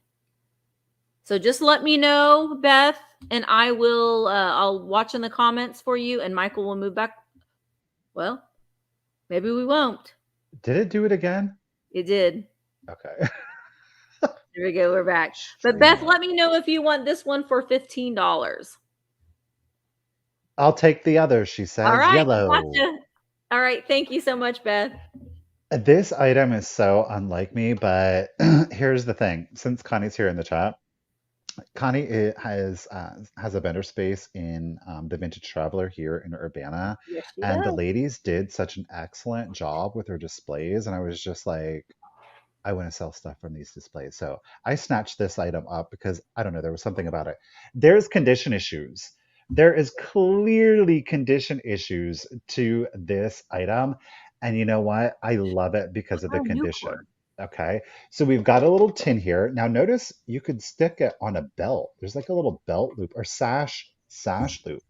So just let me know, Beth, and I will I'll watch in the comments for you, and Michael will move back. Well, maybe we won't. Did it do it again? It did. Okay. There we go. We're back. But Beth, let me know if you want this one for $15. I'll take the other, she says. All right. Yellow. Gotcha. All right. Thank you so much, Beth. This item is so unlike me, but here's the thing. Since Connie's here in the chat, Connie has a vendor space in the Vintage Traveler here in Urbana, Yes, she and the does. ladies did such an excellent job with her displays, and I was just like, I want to sell stuff from these displays. So I snatched this item up because I don't know, there was something about it. There's condition issues. There is clearly condition issues to this item. And you know what? I love it because of the Oh, condition. Newport. Okay. So we've got a little tin here. Now notice you could stick it on a belt. There's like a little belt loop or sash loop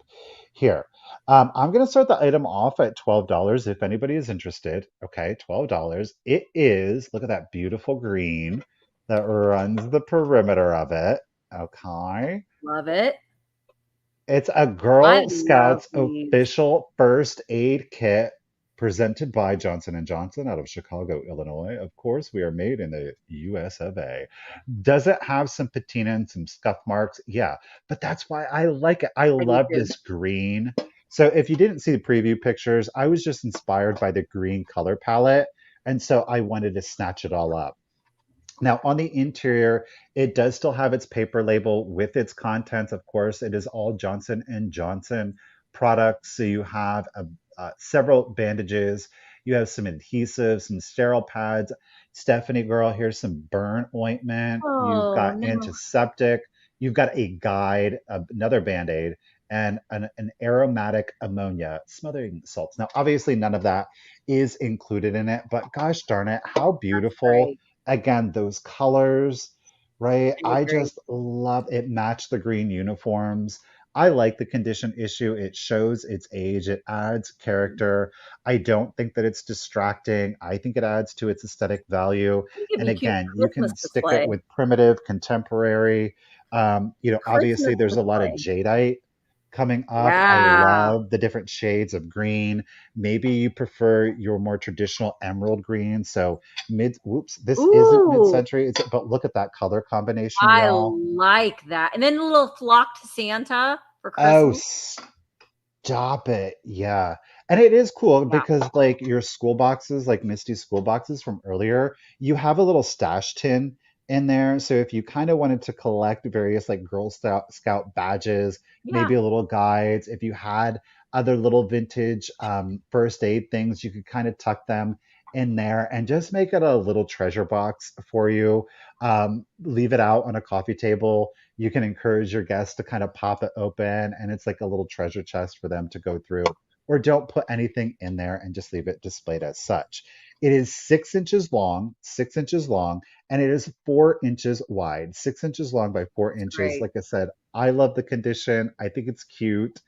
here. I'm going to start the item off at $12 if anybody is interested. Okay, $12. It is, look at that beautiful green that runs the perimeter of it. Okay. Love it. It's a I Girl love Scouts these. official first aid kit presented by Johnson & Johnson out of Chicago, Illinois. Of course, we are made in the US of A. Does it have some patina and some scuff marks? Yeah, but that's why I like it. I I do love too. this green. So if you didn't see the preview pictures, I was just inspired by the green color palette, and so I wanted to snatch it all up. Now, on the interior, it does still have its paper label with its contents. Of course, it is all Johnson and Johnson products. So you have several bandages, you have some adhesives, some sterile pads. Stephanie girl, here's some burn ointment. You've Oh, got no. antiseptic. You've got a guide, another Band-Aid, and an aromatic ammonia smothering salts. Now, obviously, none of that is included in it, but gosh darn it, how That's beautiful. great. Again, those colors, right? I I agree. just love it. Matched the green uniforms. I like the condition issue. It shows its age, it adds character. I don't think that it's distracting. I think it adds to its aesthetic value. I think it'd And be cute again, you Christmas can stick it display. with primitive, contemporary. Christmas Obviously, there's a lot of display. jadeite coming up. I Yeah. love the different shades of green. Maybe you prefer your more traditional emerald green. So whoops, this isn't Ooh, mid-century. But look at that color combination, I y'all. like that. And then a little flocked Santa for Oh, Christmas. stop it. Yeah. And it is cool Yeah. because like your school boxes, like Misty's school boxes from earlier, you have a little stash tin in there. So if you kind of wanted to collect various like Girl Scout badges, Yeah. maybe a little guides, if you had other little vintage first aid things, you could kind of tuck them in there and just make it a little treasure box for you. Leave it out on a coffee table. You can encourage your guests to kind of pop it open, and it's like a little treasure chest for them to go through. Or don't put anything in there and just leave it displayed as such. It is 6 inches long, 6 inches long, and it is 4 inches wide. 6 inches long by four It's inches. great. Like I said, I love the condition. I think it's cute,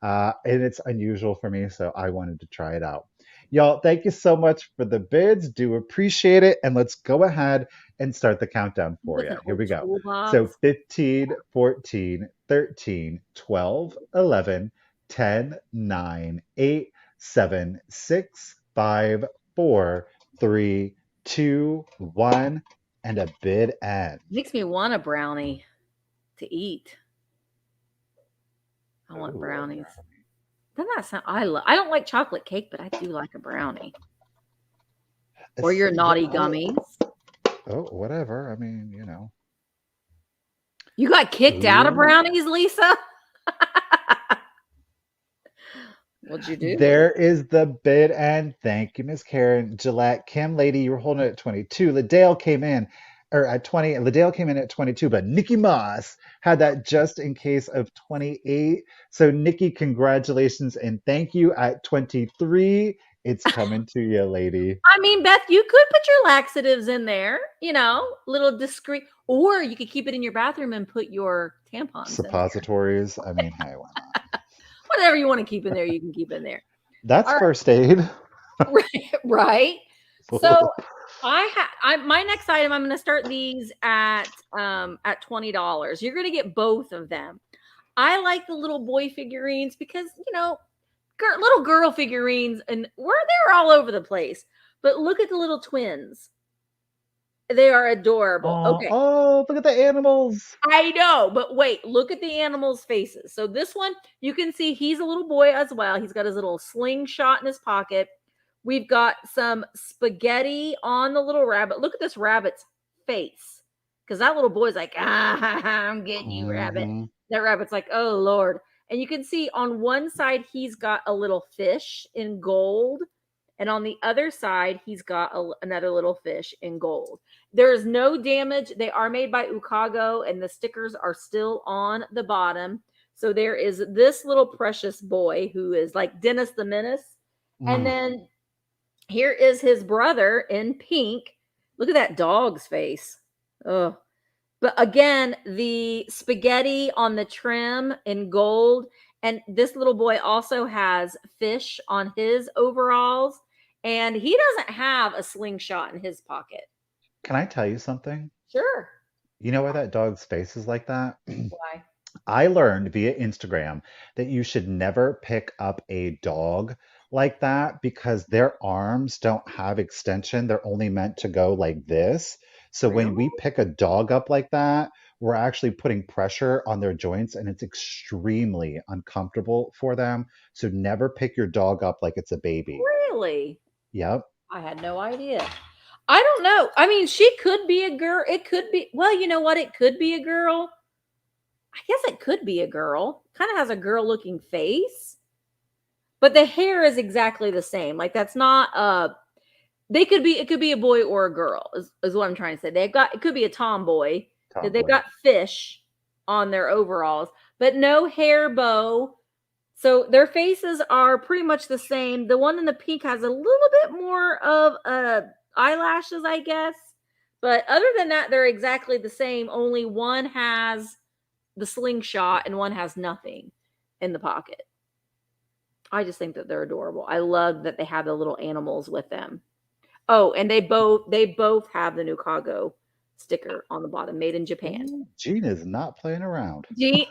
and it's unusual for me, so I wanted to try it out. Y'all, thank you so much for the bids. Do appreciate it. And let's go ahead and start the countdown for With you. an Here old we go. school So box. 15, 14, 13, 12, 11, 10, 9, 8, 7, 6, 5, 4, 3, 2, 1, and a bid end. Makes me want a brownie to eat. I want Ooh, a brownies. brownie. Doesn't that sound? I don't like chocolate cake, but I do like a brownie. Or your Yeah, naughty gummies. oh, whatever. I mean, You got kicked out of Ooh. brownies, Lisa? What'd you do? There is the bid and thank you, Miss Karen. Gillette, Kim Lady, you were holding it at 22. Liddell came in or at 20. Liddell came in at 22, but Nikki Moss had that just in case of 28. So Nikki, congratulations and thank you at 23. It's coming to you, lady. I mean, Beth, you could put your laxatives in there, little discreet, or you could keep it in your bathroom and put your tampons in there. Suppositories. I mean, hey, why not? Whatever you want to keep in there, you can keep in there. That's All right, first aid. right. So my next item, I'm going to start these at $20. You're going to get both of them. I like the little boy figurines because little girl figurines, and they're all over the place. But look at the little twins. They are adorable. Oh, Okay. oh, look at the animals. I know, but wait, look at the animals' faces. So this one, you can see he's a little boy as well. He's got his little slingshot in his pocket. We've got some spaghetti on the little rabbit. Look at this rabbit's face. because that little boy's like, I'm getting you, rabbit. Mm-hmm. That rabbit's like, oh Lord. And you can see on one side, he's got a little fish in gold. And on the other side, he's got another little fish in gold. There is no damage. They are made by Ukago, and the stickers are still on the bottom. So there is this little precious boy who is like Dennis the Menace. And Mm. then here is his brother in pink. Look at that dog's face. Oh, but again, the spaghetti on the trim in gold. And this little boy also has fish on his overalls. And he doesn't have a slingshot in his pocket. Can I tell you something? Sure. You know why that dog's face is like that? Why? I learned via Instagram that you should never pick up a dog like that because their arms don't have extension. They're only meant to go like this. So Really? when we pick a dog up like that, we're actually putting pressure on their joints and it's extremely uncomfortable for them. So never pick your dog up like it's a baby. Really? Yep. I had no idea. I don't know. I mean, she could be a girl. It could be, well, you know what? It could be a girl. I guess it could be a girl. Kind of has a girl looking face, but the hair is exactly the same. Like that's not it could be a boy or a girl is what I'm trying to say. It could be a tomboy because they've Tomboy. got fish on their overalls, but no hair bow. So their faces are pretty much the same. The one in the pink has a little bit more of eyelashes, I guess. But other than that, they're exactly the same. Only one has the slingshot and one has nothing in the pocket. I just think that they're adorable. I love that they have the little animals with them. Oh, and they both have the Nukago sticker on the bottom, made in Japan. Ooh, Gene is not playing around. Jean,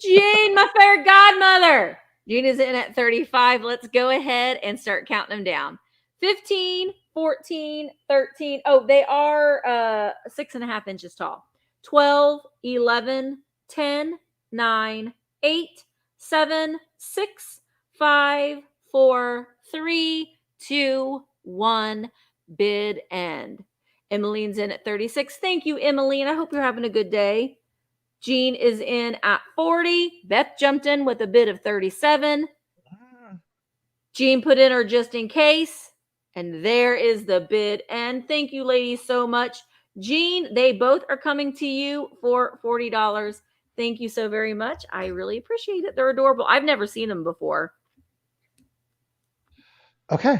Jean, my fair godmother. Jean is in at 35. Let's go ahead and start counting them down. 15, 14, 13. Oh, they are 6.5 inches tall. 12, 11, 10, 9, 8, 7, 6, 5, 4, 3, 2, 1. Bid end. Emmeline's in at 36. Thank you, Emmeline. I hope you're having a good day. Jean is in at 40. Beth jumped in with a bid of 37. Jean put in her just in case. And there is the bid. And thank you, ladies, so much. Jean, they both are coming to you for $40. Thank you so very much. I really appreciate it. They're adorable. I've never seen them before. Okay.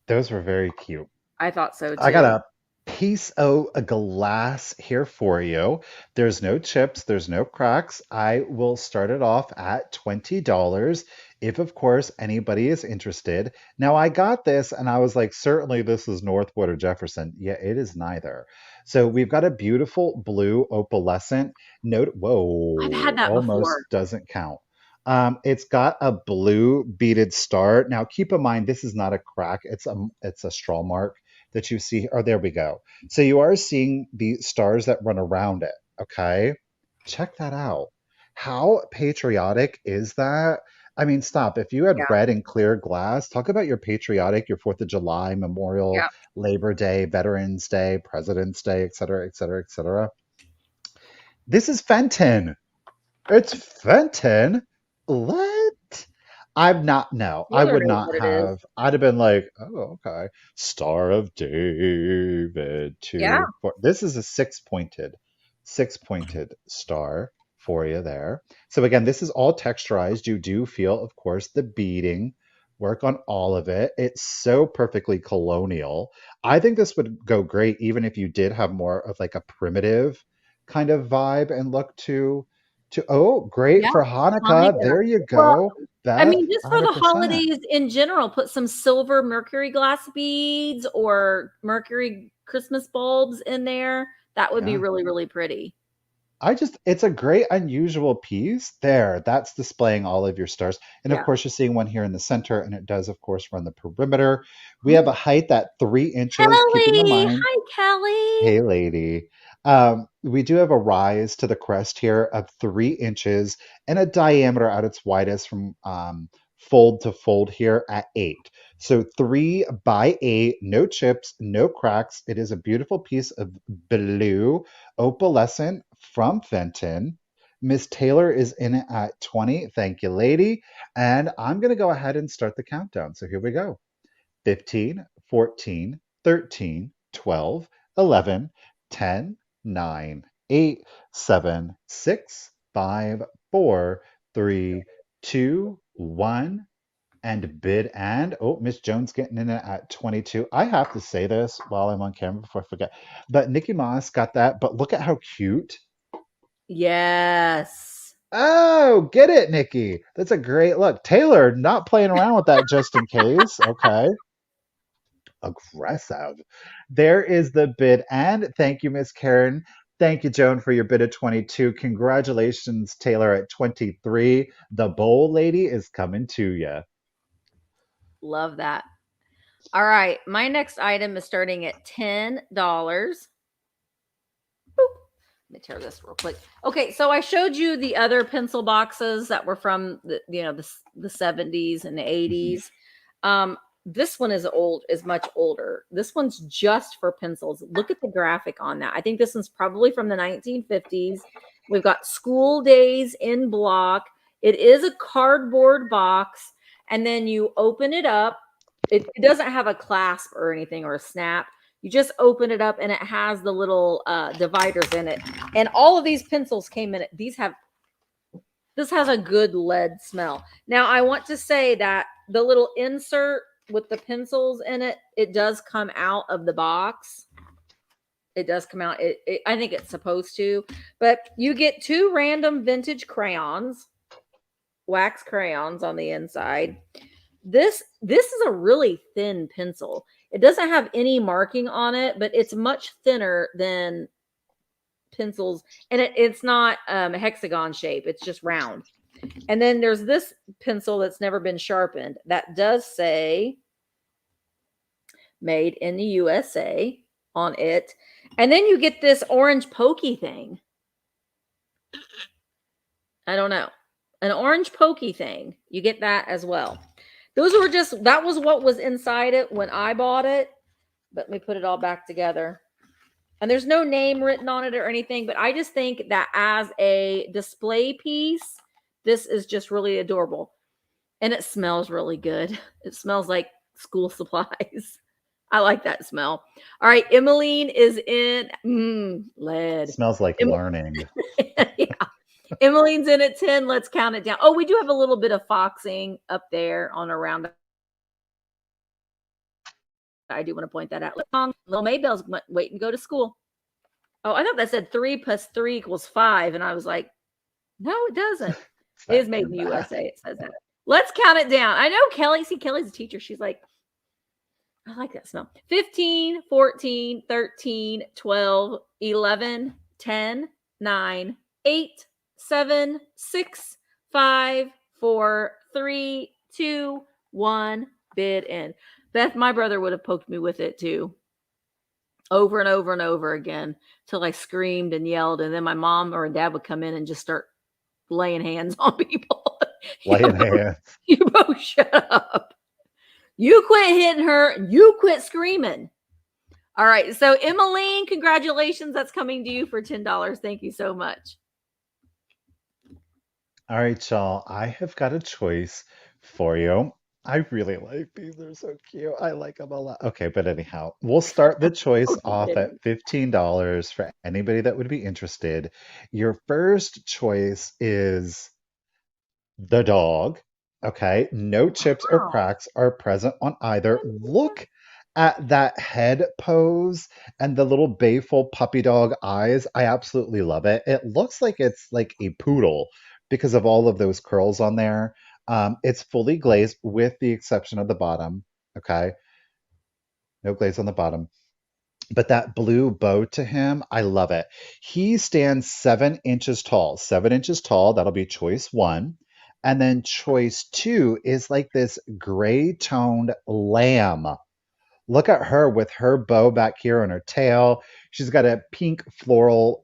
Those were very cute. I thought so too. I got a piece of a glass here for you. There's no chips, there's no cracks. I will start it off at $20 if, of course, anybody is interested. Now, I got this and I was like, certainly this is Northwood or Jefferson. Yeah, it is neither. So we've got a beautiful blue opalescent note. I've Whoa, had that before. almost doesn't count. It's got a blue beaded star. Now, keep in mind, this is not a crack. It's a straw mark that you see. Oh, there we go. So you are seeing the stars that run around it. Okay. Check that out. How patriotic is that? I mean, stop. If you had Yeah. red and clear glass, talk about your patriotic, your 4th of July, Memorial, Yeah. Labor Day, Veterans Day, President's Day, et cetera, et cetera, et cetera. This is Fenton. It's Fenton. What? I'm not, no, I Taylor would knows not what it is. have. I'd have been like, oh, okay. Star of David, Yeah. 2, 4. This is a six pointed star for you there. So again, this is all texturized. You do feel, of course, the beading work on all of it. It's so perfectly colonial. I think this would go great even if you did have more of like a primitive kind of vibe and look to oh, great Yeah. for Hanukkah. Hanukkah. There you Well, go, I Beth. mean, just for the 100%. holidays in general, put some silver mercury glass beads or mercury Christmas bulbs in there. That would be Yeah. really, really pretty. It's a great unusual piece there. That's displaying all of your stars. And of Yeah. course, you're seeing one here in the center, and it does, of course, run the perimeter. We have Oh, a height at 3 inches, keeping in Kelly. mind, Hi, Kelly. hey, lady. We do have a rise to the crest here of 3 inches and a diameter at its widest from fold to fold here at 8. So 3 by 8, no chips, no cracks. It is a beautiful piece of blue opalescent from Fenton. Miss Taylor is in it at 20. Thank you, lady. And I'm going to go ahead and start the countdown. So here we go. 15, 14, 13, 12, 11, 10, 9, 8, 7, 6, 5, 4, 3, 2, 1. And bid and oh, Miss Jones getting in it at 22. I have to say this while I'm on camera before I forget. But Nikki Moss got that. But look at how cute. Yes. Oh, get it, Nikki. That's a great look. Taylor, not playing around with that just in case. Okay. Aggressive. There is the bid. And thank you, Miss Karen. Thank you, Joan, for your bid of 22. Congratulations, Taylor, at 23. The bowl lady is coming to you. Love that. All right. My next item is starting at $10. Boop. Let me tear this real quick. Okay, so I showed you the other pencil boxes that were from the the 70s and the 80s. This one is much older. This one's just for pencils. Look at the graphic on that. I think this one's probably from the 1950s. We've got school days in block. It is a cardboard box, and then you open it up. It doesn't have a clasp or anything or a snap. You just open it up and it has the little dividers in it. And all of these pencils came in it. This has a good lead smell. Now, I want to say that the little insert with the pencils in it, it does come out of the box. It does come out. I think it's supposed to. But you get 2 random vintage crayons, wax crayons on the inside. This is a really thin pencil. It doesn't have any marking on it, but it's much thinner than pencils, and it's not a hexagon shape. It's just round. And then there's this pencil that's never been sharpened that does say made in the USA on it. And then you get this orange pokey thing. I don't know. An orange pokey thing. You get that as well. That was what was inside it when I bought it. Let me put it all back together. And there's no name written on it or anything, but I just think that as a display piece, this is just really adorable. And it smells really good. It smells like school supplies. I like that smell. All right, Emmeline is in lead. Smells like learning. Yeah. Emmeline's in at 10. Let's count it down. Oh, we do have a little bit of foxing up there on around. I do want to point that out. Little Maybell's waiting to go to school. Oh, I thought that said 3 + 3 = 5. And I was like, no, it doesn't. It is made in the USA. It says that. Let's count it down. I know Kelly. See, Kelly's a teacher. She's like, I like that smell. 15, 14, 13, 12, 11, 10, 9, 8, 7, 6, 5, 4, 3, 2, 1. Bid in. Beth, my brother would have poked me with it too. Over and over and over again till I screamed and yelled. And then my mom or dad would come in and just start laying hands on people. Laying hands. You both shut up. You quit hitting her. And you quit screaming. All right. So, Emmeline, congratulations. That's coming to you for $10. Thank you so much. All right, y'all. I have got a choice for you. I really like these. They're so cute. I like them a lot. Okay, but anyhow, we'll start the choice off at $15 for anybody that would be interested. Your first choice is the dog. Okay, no chips or cracks are present on either. Look at that head pose and the little bayful puppy dog eyes. I absolutely love it. It looks like it's like a poodle because of all of those curls on there. It's fully glazed with the exception of the bottom. Okay, no glaze on the bottom. But that blue bow to him, I love it. He stands 7 inches tall. 7 inches tall, that'll be choice 1. And then choice 2 is like this gray toned lamb. Look at her with her bow back here on her tail. She's got a pink floral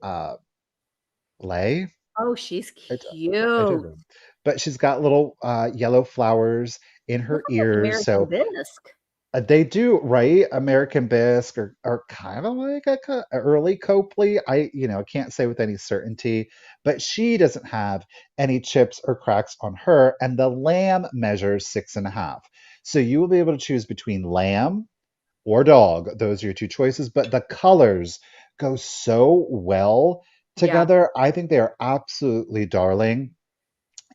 lay. Oh, she's cute. but she's got little yellow flowers in her Looks like ears. American So bisque. they do, right? American bisque are kind of like a early Copley. I can't say with any certainty, but she doesn't have any chips or cracks on her, and the lamb measures 6.5. So you will be able to choose between lamb or dog. Those are your two choices, but the colors go so well Yeah. together. I think they are absolutely darling.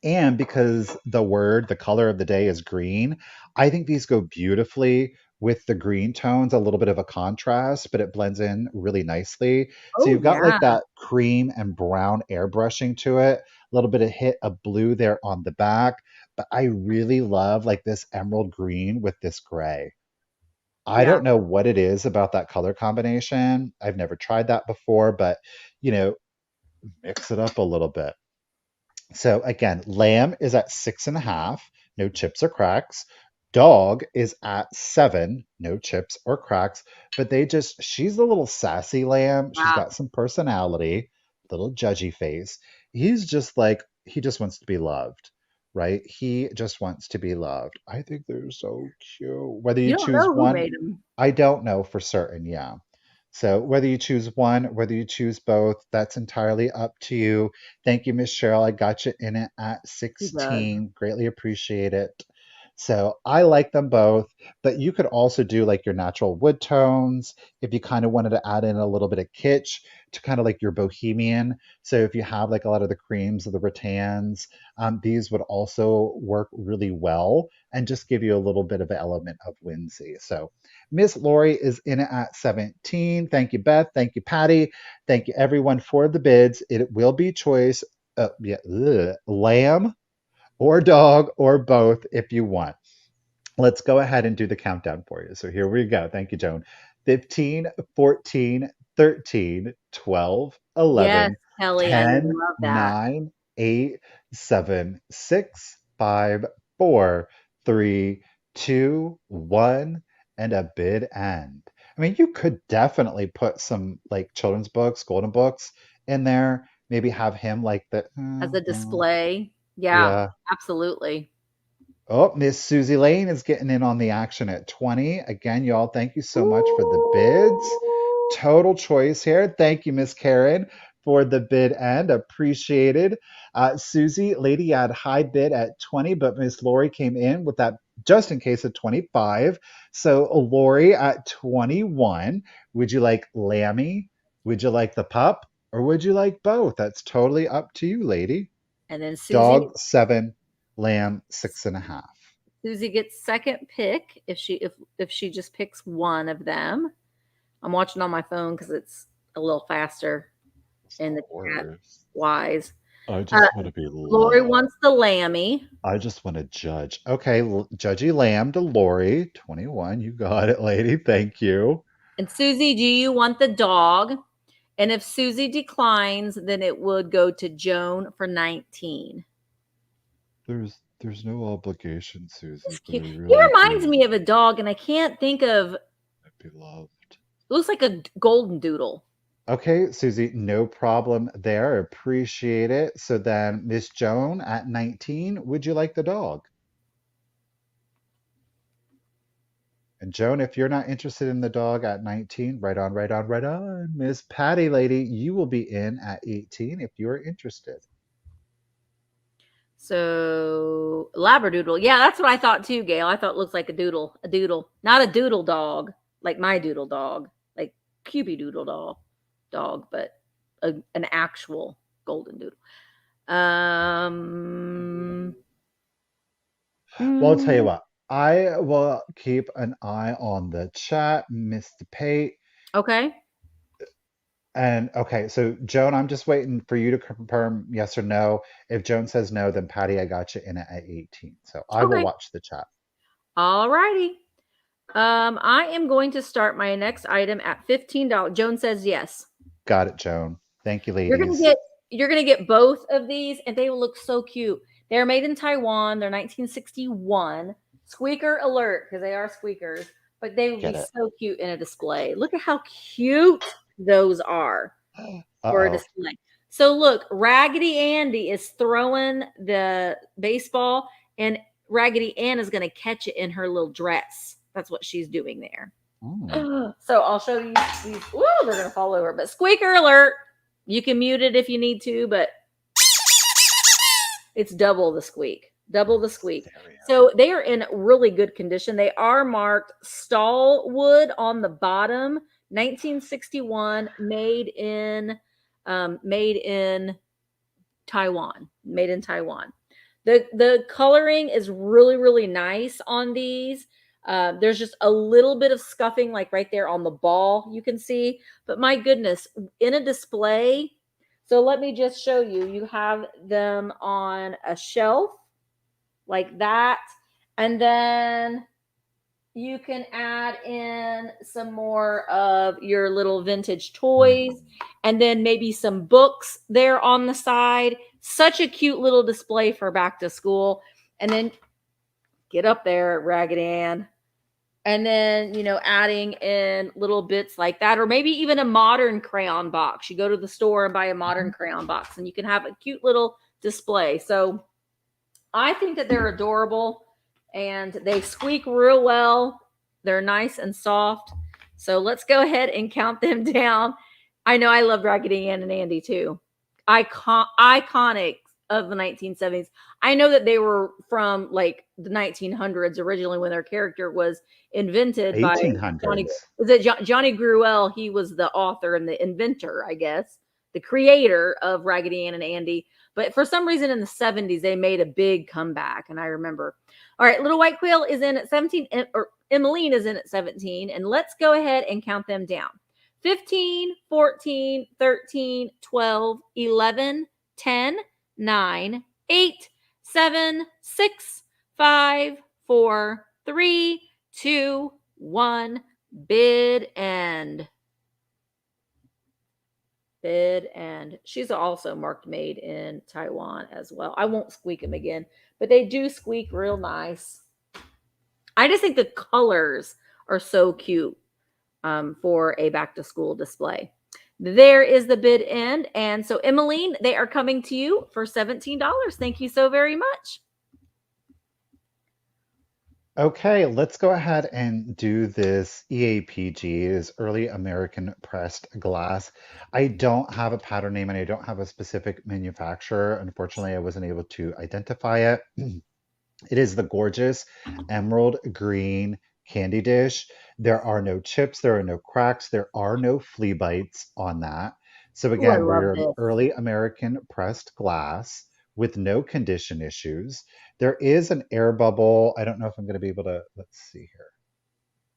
And because the color of the day is green, I think these go beautifully with the green tones, a little bit of a contrast, but it blends in really nicely. So Oh you've got yeah. like that cream and brown airbrushing to it, a little bit of hit of blue there on the back. But I really love like this emerald green with this gray. I Yeah. don't know what it is about that color combination. I've never tried that before, but you know, mix it up a little bit. So again, lamb is at 6.5, no chips or cracks. Dog is at 7, no chips or cracks. But she's a little sassy lamb. She's Wow. got some personality, little judgy face. He just wants to be loved, right? He just wants to be loved. I think they're so cute. Whether you You don't choose know who one, made them. I don't know for certain. Yeah. So whether you choose one, whether you choose both, that's entirely up to you. Thank you, Miss Cheryl. I got you in it at He does. 16. Greatly appreciate it. So I like them both, but you could also do like your natural wood tones if you kind of wanted to add in a little bit of kitsch to kind of like your bohemian. So if you have like a lot of the creams or the rattans, these would also work really well and just give you a little bit of an element of whimsy. So Miss Lori is in it at 17. Thank you, Beth. Thank you, Patty. Thank you, everyone, for the bids. It will be choice, lamb or dog or both if you want. Let's go ahead and do the countdown for you. So here we go. Thank you, Joan. 15, 14, 13, 12, Yes, 11, Kelly, I 10, love that. 9, 8, 7, 6, 5, 4, 3, 2, 1, and a bid end. I mean, you could definitely put some like children's books, golden books in there. Maybe have him like the, As a display. Yeah, yeah. absolutely. Oh, Miss Susie Lane is getting in on the action at 20. Again, y'all, thank you so much for the bids. Ooh. Total choice here. Thank you, Miss Karen, for the bid and appreciated. Susie, lady had high bid at 20, but Miss Lori came in with that just in case of 25. So Lori at 21. Would you like Lammy? Would you like the pup? Or would you like both? That's totally up to you, lady. And then Susie Dog 7, lamb 6.5. Susie gets second pick if she just picks one of them. I'm watching on my phone because it's a little faster in the Of chat course. wise. I Uh, just want to be Lori loved. wants the Lammy. I just want to judge. Okay, Judgy Lamb to Lori, 21. You got it, lady. Thank you. And Susie, do you want the dog? And if Susie declines, then it would go to Joan for 19. There's no obligation, Susie, It's but cute. I He really reminds do me of a dog, and I can't think of. It be loved. looks like a golden doodle. Okay, Susie, no problem there. Appreciate it. So then, Miss Joan at 19, would you like the dog? And Joan, if you're not interested in the dog at 19, right on, right on, right on. Miss Patty, lady, you will be in at 18 if you're interested. So Labradoodle. Yeah, that's what I thought too, Gail. I thought it looks like a doodle, not a doodle dog, like my doodle dog, like Cubie doodle dog, but an actual golden doodle. Um, Well, I'll tell you mm, what, I will keep an eye on the chat, Mr. Pate. okay. And okay, so Joan, I'm just waiting for you to confirm yes or no. If Joan says no, then Patty, I got you in it at 18. So I will Okay. watch the chat. All righty. I am going to start my next item at $15. Joan says yes. Got it, Joan. Thank you, You're gonna ladies. get you're gonna get both of these, and they will look so cute. They're made in Taiwan. They're 1961. Squeaker alert, because they are squeakers, but they would be Get it. so cute in a display. Look at how cute those are for a Uh-oh. display. So look, Raggedy Andy is throwing the baseball, and Raggedy Ann is going to catch it in her little dress. That's what she's doing there. Oh. So I'll show you these. Ooh, they're going to fall over. But squeaker alert. You can mute it if you need to, but it's double the squeak. Double the squeak. So they are in really good condition. They are marked stall wood on the bottom, 1961, made in Taiwan. Made in Taiwan. The coloring is really nice on these. There's just a little bit of scuffing, like right there on the ball, you can see. But my goodness, in a display. So let me just show you. You have them on a shelf like that. And then you can add in some more of your little vintage toys and then maybe some books there on the side. Such a cute little display for back to school. And then get up there, Ragged Ann. And then, adding in little bits like that, or maybe even a modern crayon box. You go to the store and buy a modern crayon box and you can have a cute little display. So I think that they're adorable and they squeak real well. They're nice and soft. So let's go ahead and count them down. I know I love Raggedy Ann and Andy too. Iconic of the 1970s. I know that they were from like the 1900s originally when their character was invented by 1800s. Johnny Gruelle. He was the author and the inventor, I guess, the creator of Raggedy Ann and Andy. But for some reason in the 70s, they made a big comeback. And I remember. All right, Little White Quail is in at 17, or Emmeline is in at 17. And let's go ahead and count them down. 15, 14, 13, 12, 11, 10, 9, 8, 7, 6, 5, 4, 3, 2, 1. Bid end. Bid end. She's also marked made in Taiwan as well. I won't squeak them again, but they do squeak real nice. I just think the colors are so cute for a back to school display. There is the bid end. And so, Emmeline, they are coming to you for $17. Thank you so very much. Okay, let's go ahead and do this EAPG. It is Early American Pressed Glass. I don't have a pattern name and I don't have a specific manufacturer. Unfortunately, I wasn't able to identify it. It is the gorgeous emerald green candy dish. There are no chips, there are no cracks, there are no flea bites on that. So Ooh, I again, love we're this. Early American pressed glass with no condition issues. There is an air bubble. I don't know if I'm going to be able to, let's see here.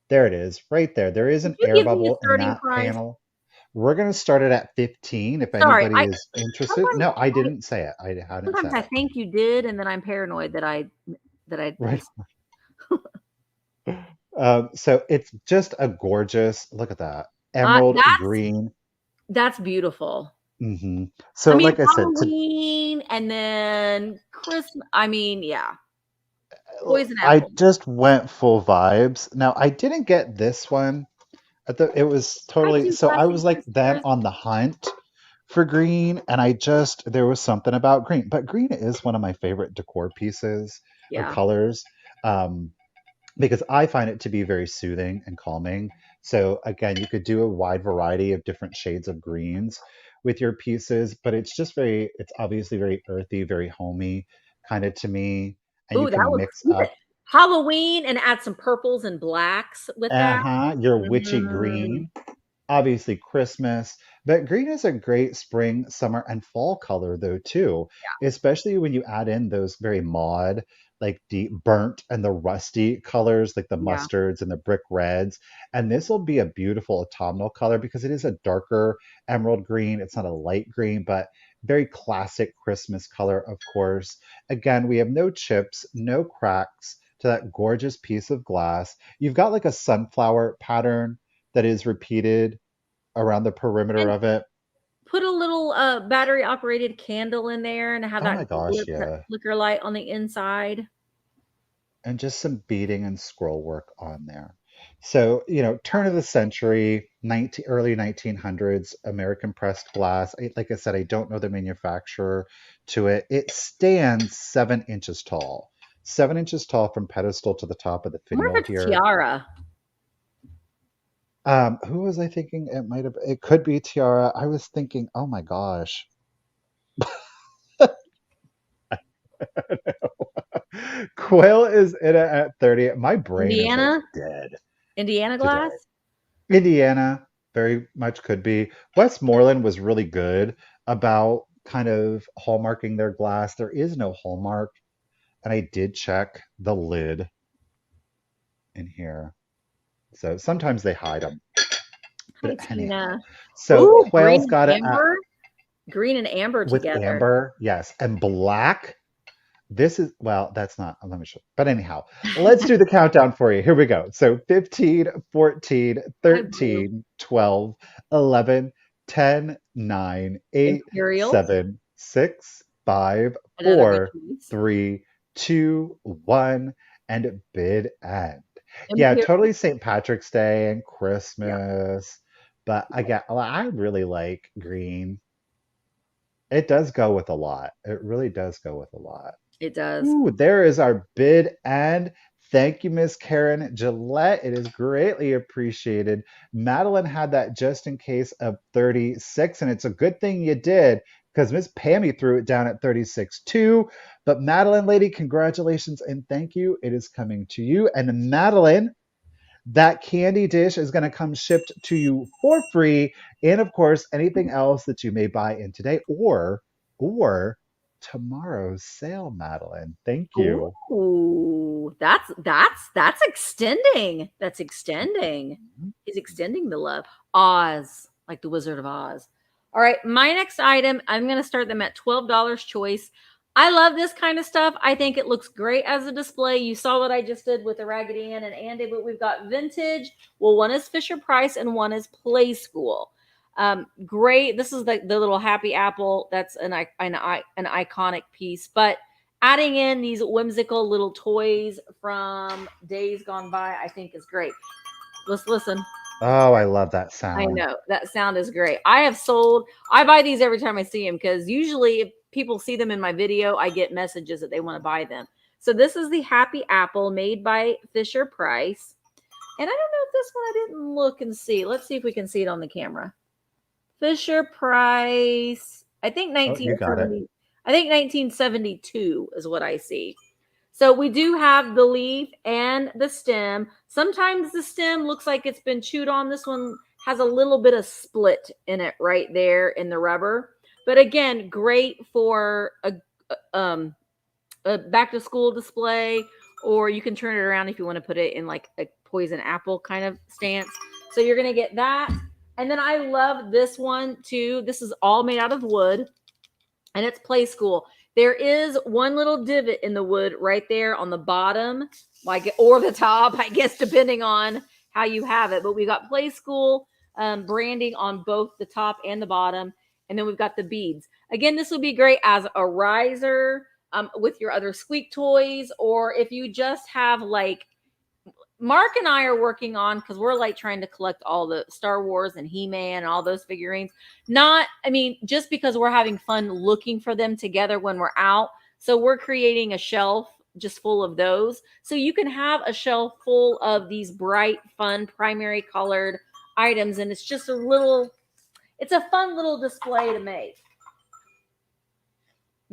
There it is, right there. There is Did an you air give me a bubble in starting that price? panel. We're going to start it at 15 if Sorry, anybody is interested. No, I didn't say it. I hadn't sometimes said I it. think you did, and then I'm paranoid that I Right. missed. So it's just a gorgeous, look at that, emerald green. That's beautiful. hmm I So, mean, like I said, Halloween and then Christmas. I mean, yeah, poison I apple. just went full vibes. Now, I didn't get this one. I thought it was I totally, do so I was like classic then Christmas. on the hunt for green, and there was something about green, but green is one of my favorite decor pieces or Yeah. colors. Um, because I find it to be very soothing and calming. So again, you could do a wide variety of different shades of greens with your pieces, but it's obviously very earthy, very homey kind of to me. And you Ooh, that can was mix cute. up, Halloween and add some purples and blacks with that. your witchy Mm, green, obviously Christmas, but green is a great spring, summer, and fall color though too, especially when you add in those very mod, like the burnt and the rusty colors, like the yeah. mustards and the brick reds. And this will be a beautiful autumnal color because it is a darker emerald green. It's not a light green, but very classic Christmas color, of course. Again, we have no chips, no cracks to that gorgeous piece of glass. You've got like a sunflower pattern that is repeated around the perimeter And of it. put a little battery operated candle in there and have Oh my that gosh, yeah. flicker light on the inside. And just some beading and scroll work on there. So, turn of the century, early 1900s, American pressed glass. Like I said, I don't know the manufacturer to it. It stands 7 inches tall. 7 inches tall from pedestal to the top of the I wonder finial if it's here. tiara. Who was I thinking? It could be tiara. I was thinking, oh my gosh. Quill is in it at 30. My brain is like Indiana? dead Indiana today. glass? Indiana very much could be. Westmoreland was really good about kind of hallmarking their glass. There is no hallmark, and I did check the lid in here. So sometimes they hide them. Hi, But anyhow, Tina. so Ooh, Quail's got it at, green and amber with together. amber, yes, and black. This is, well, that's not, let me show. But anyhow, let's do the countdown for you. Here we go. So 15, 14, Hi, blue. 13, 12, 11, 10, 9, 8, Imperial. 7, 6, 5, Another good 4, choice. 3, 2, 1, and bid end. Yeah, Imperial. totally St. Patrick's Day and Yeah, Christmas. But I really like green. It does go with a lot. It really does go with a lot. it does. Ooh, there is our bid and thank you, Miss Karen Gillette. It is greatly appreciated. Madeline had that just in case of 36, and it's a good thing you did because Miss Pammy threw it down at 36 too. But Madeline, lady, congratulations and thank you. It is coming to you. And Madeline, that candy dish is going to come shipped to you for free. And of course, anything else that you may buy in today or tomorrow's sale, Madeline. Thank you. Ooh, that's extending. That's extending. Mhm. He's extending the love. Oz, like the Wizard of Oz. All right, my next item, I'm going to start them at $12 choice. I love this kind of stuff. I think it looks great as a display. You saw what I just did with the Raggedy Ann and Andy, but we've got vintage. Well, one is Fisher Price and one is Play School. Great. This is the little happy apple. That's an iconic piece. But adding in these whimsical little toys from days gone by, I think is great. Let's listen. Oh, I love that I sound. know that sound is great. I buy these every time I see them because usually if people see them in my video, I get messages that they want to buy them. So this is the Happy Apple made by Fisher Price. And I don't know if this one I didn't look and see. Let's see if we can see it on the camera. Fisher Price. Oh, you got it. I think 1972 is what I see. So we do have the leaf and the stem. Sometimes the stem looks like it's been chewed on. This one has a little bit of split in it right there in the rubber. But again, great for a back to school display, or you can turn it around if you want to put it in like a poison apple kind of stance. So you're going to get that. And then I love this one too. This is all made out of wood and it's Play School. There is one little divot in the wood right there on the bottom, like, or the top, I guess, depending on how you have it. But we got Play School branding on both the top and the bottom. And then we've got the beads. Again, this would be great as a riser with your other squeak toys, or if you just have like Mark and I are working on, because we're like trying to collect all the Star Wars and He-Man and all those figurines. Just because we're having fun looking for them together when we're out. So we're creating a shelf just full of those. So you can have a shelf full of these bright, fun, primary colored items. And it's just it's a fun little display to make.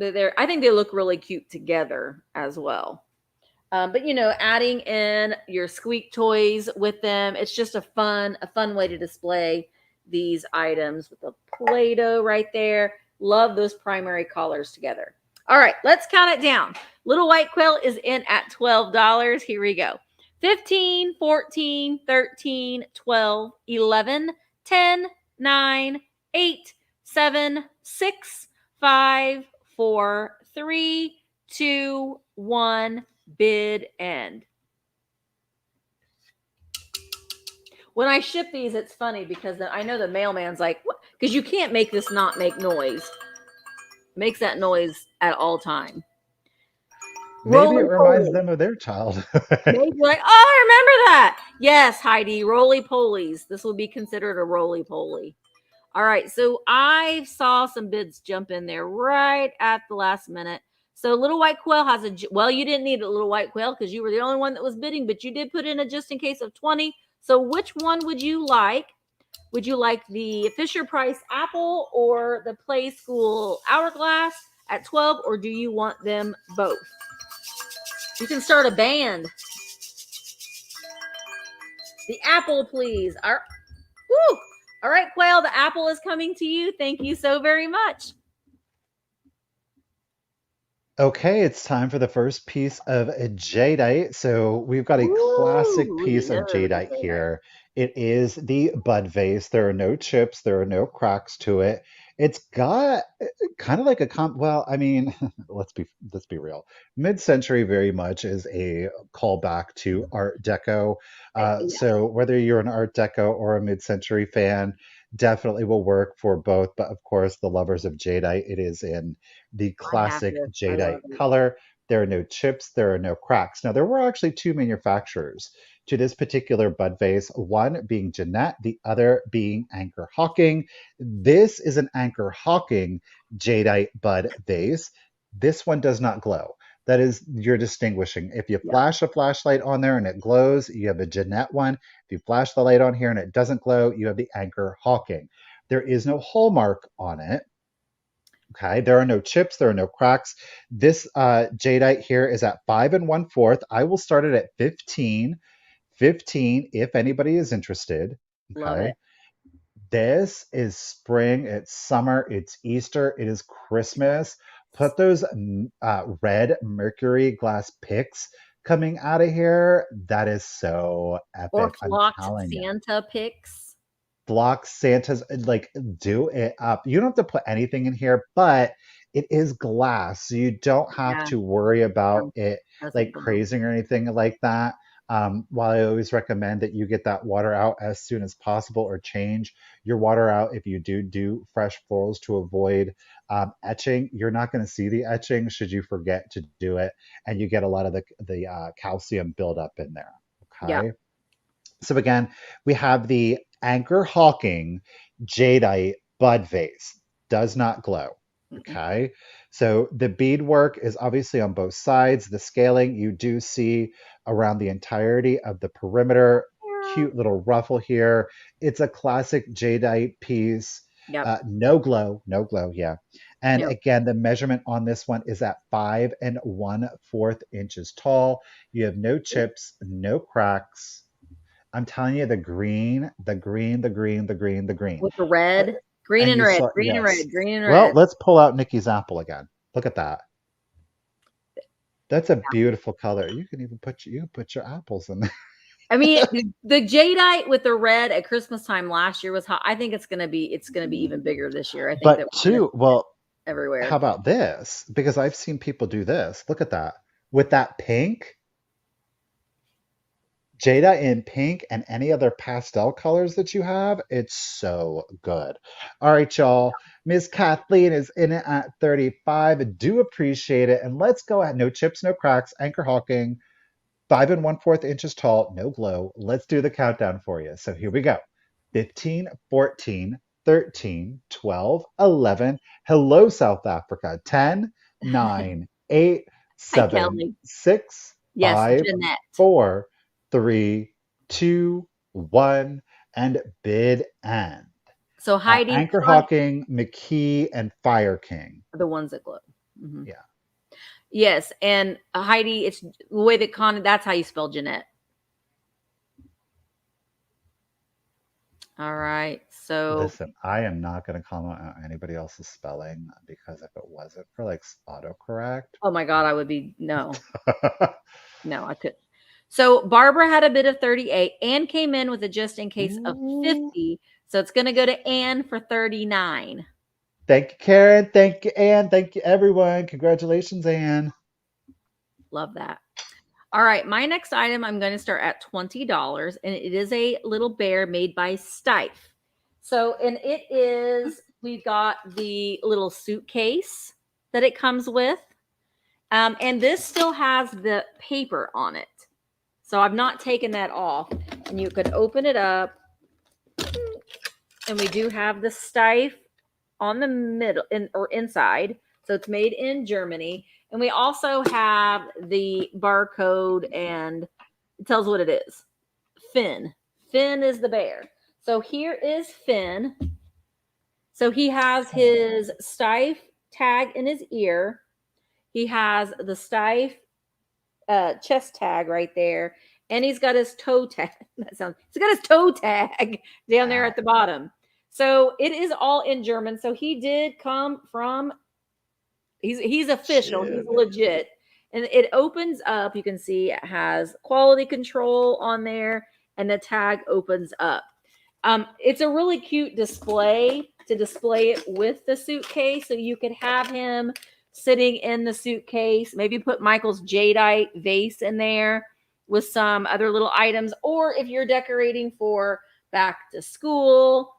I think they look really cute together as well. But adding in your squeak toys with them, it's just a fun way to display these items with the Play-Doh right there. Love those primary colors together. All right, let's count it down. Little White Quill is in at $12. Here we go. 15, 14, 13, 12, 11, 10, 9, 8, 7, 6, 5, 4, 3, 2, 1. Bid end. When I ship these, it's funny because I know the mailman's like, what? Because you can't make this not make noise. It makes that noise at all time. Maybe it Roly reminds poly. them of their childhood. Maybe like, oh, I remember that. Yes, Heidi, roly polies. This will be considered a roly poly. All right, so I saw some bids jump in there right at the last minute. So Little White Quail has well, you didn't need a Little White Quail because you were the only one that was bidding, but you did put in a just in case of 20. So which one would you like? Would you like the Fisher Price Apple or the Play School Hourglass at 12, or do you want them both? You can start a band. The apple, please. Woo! All right, Quail, the apple is coming to you. Thank you so very much. Okay, it's time for the first piece of jadeite. So we've got a classic Ooh, we piece of love jadeite jadeite. here. It is the bud vase. There are no chips, there are no cracks to it. It's got kind of like well, I mean, let's be real. Mid-century very much is a callback to Art Deco. Yeah, So whether you're an Art Deco or a mid-century fan, definitely will work for both. But of course, the lovers of jadeite, it is in the I have classic this. I jadeite love it. color. There are no chips, there are no cracks. Now, there were actually two manufacturers to this particular bud vase, one being Jeanette, the other being Anchor Hawking. This is an Anchor Hawking jadeite bud vase. This one does not glow. That is, you're distinguishing. If you Yeah, flash a flashlight on there and it glows, you have a Jeanette one. If you flash the light on here and it doesn't glow, you have the Anchor Hawking. There is no hallmark on it. Okay, there are no chips, there are no cracks. This jadeite here is at 5 1/4. I will start it at 15. 15 if anybody is interested. love it. Okay. This is spring, it's summer, it's Easter, it is Christmas. Put those red mercury glass picks coming out of here. That is so Or epic. I'm flocked telling you. Santa picks. Block Santa's, like, do it up. You don't have to put anything in here, but it is glass, so you don't have Yeah, to worry about it doesn't like glow. crazing or anything like that. While I always recommend that you get that water out as soon as possible or change your water out if you do fresh florals to avoid etching. You're not going to see the etching should you forget to do it, and you get a lot of the calcium buildup in there. Yeah. Okay. So again, we have the Anchor Hawking jadeite bud vase. Does not glow. Mm-mm. Okay. So the beadwork is obviously on both sides. The scaling you do see around the entirety of the perimeter. Cute little ruffle here. It's a classic jadeite piece. Yep. No glow, no glow. Yeah. And No. again, the measurement on this one is at 5 1/4 inches tall. You have no chips, no cracks. I'm telling you, the green, the green, the green, the green, the green. With the Uh, red, green and and you red, saw, green and yes. red, green and Well, red. let's pull out Nikki's apple again. Look at that. That's a beautiful color. You can put your apples in there. I mean, the jadeite with the red at Christmas time last year was hot. I think it's gonna be even bigger this year. I think that But we're gonna too, well, see it how everywhere. about this? Because I've seen people do this. Look at that. With that pink, Jada in pink and any other pastel colors that you have, it's so good. All right, y'all. Miss Kathleen is in it at 35. I do appreciate it. And let's go ahead. No chips, no cracks. Anchor Hawking, 5 1/4 inches tall, no glow. Let's do the countdown for you. So here we go. 15, 14, 13, 12, 11. Hello, South Africa. 10, 9, 8, Hi, 7, Kelly. 6, Yes, 5, Jeanette. 4, 3, 2, 1, and bid end. So Heidi, Anchor Hawking, McKee, and Fire King. the ones that glow. Mm-hmm. Yeah. Yes, and Heidi, it's the way that that's how you spell Jeanette. All right. So Listen, I am not going to comment on anybody else's spelling because if it wasn't for like autocorrect. oh my God, I would be no, I couldn't. So Barbara had a bid of 38. Anne came in with a just in case of Ooh. 50. So it's gonna go to Anne for 39. Thank you, Karen. Thank you, Anne. Thank you, everyone. Congratulations, Anne. Love that. All right, my next item, I'm going to start at $20, and it is a little bear made by Stife. So, and it is, we've got the little suitcase that it comes with, And this still has the paper on it. So I've not taken that off. And you could open it up. And we do have the stife on the middle or inside. So it's made in Germany. And we also have the barcode and it tells what it is. Finn. Finn is the bear. So here is Finn. So he has his stife tag in his ear. He has the stife chest tag right there. And he's got his toe tag. He's got his toe tag down there at the bottom. So it is all in German. So he did come from, he's official. He's legit. And it opens up. You can see it has quality control on there. And the tag opens up. It's a really cute display to display it with the suitcase. So you could have him sitting in the suitcase, maybe put Michael's jadeite vase in there with some other little items. Or if you're decorating for back to school,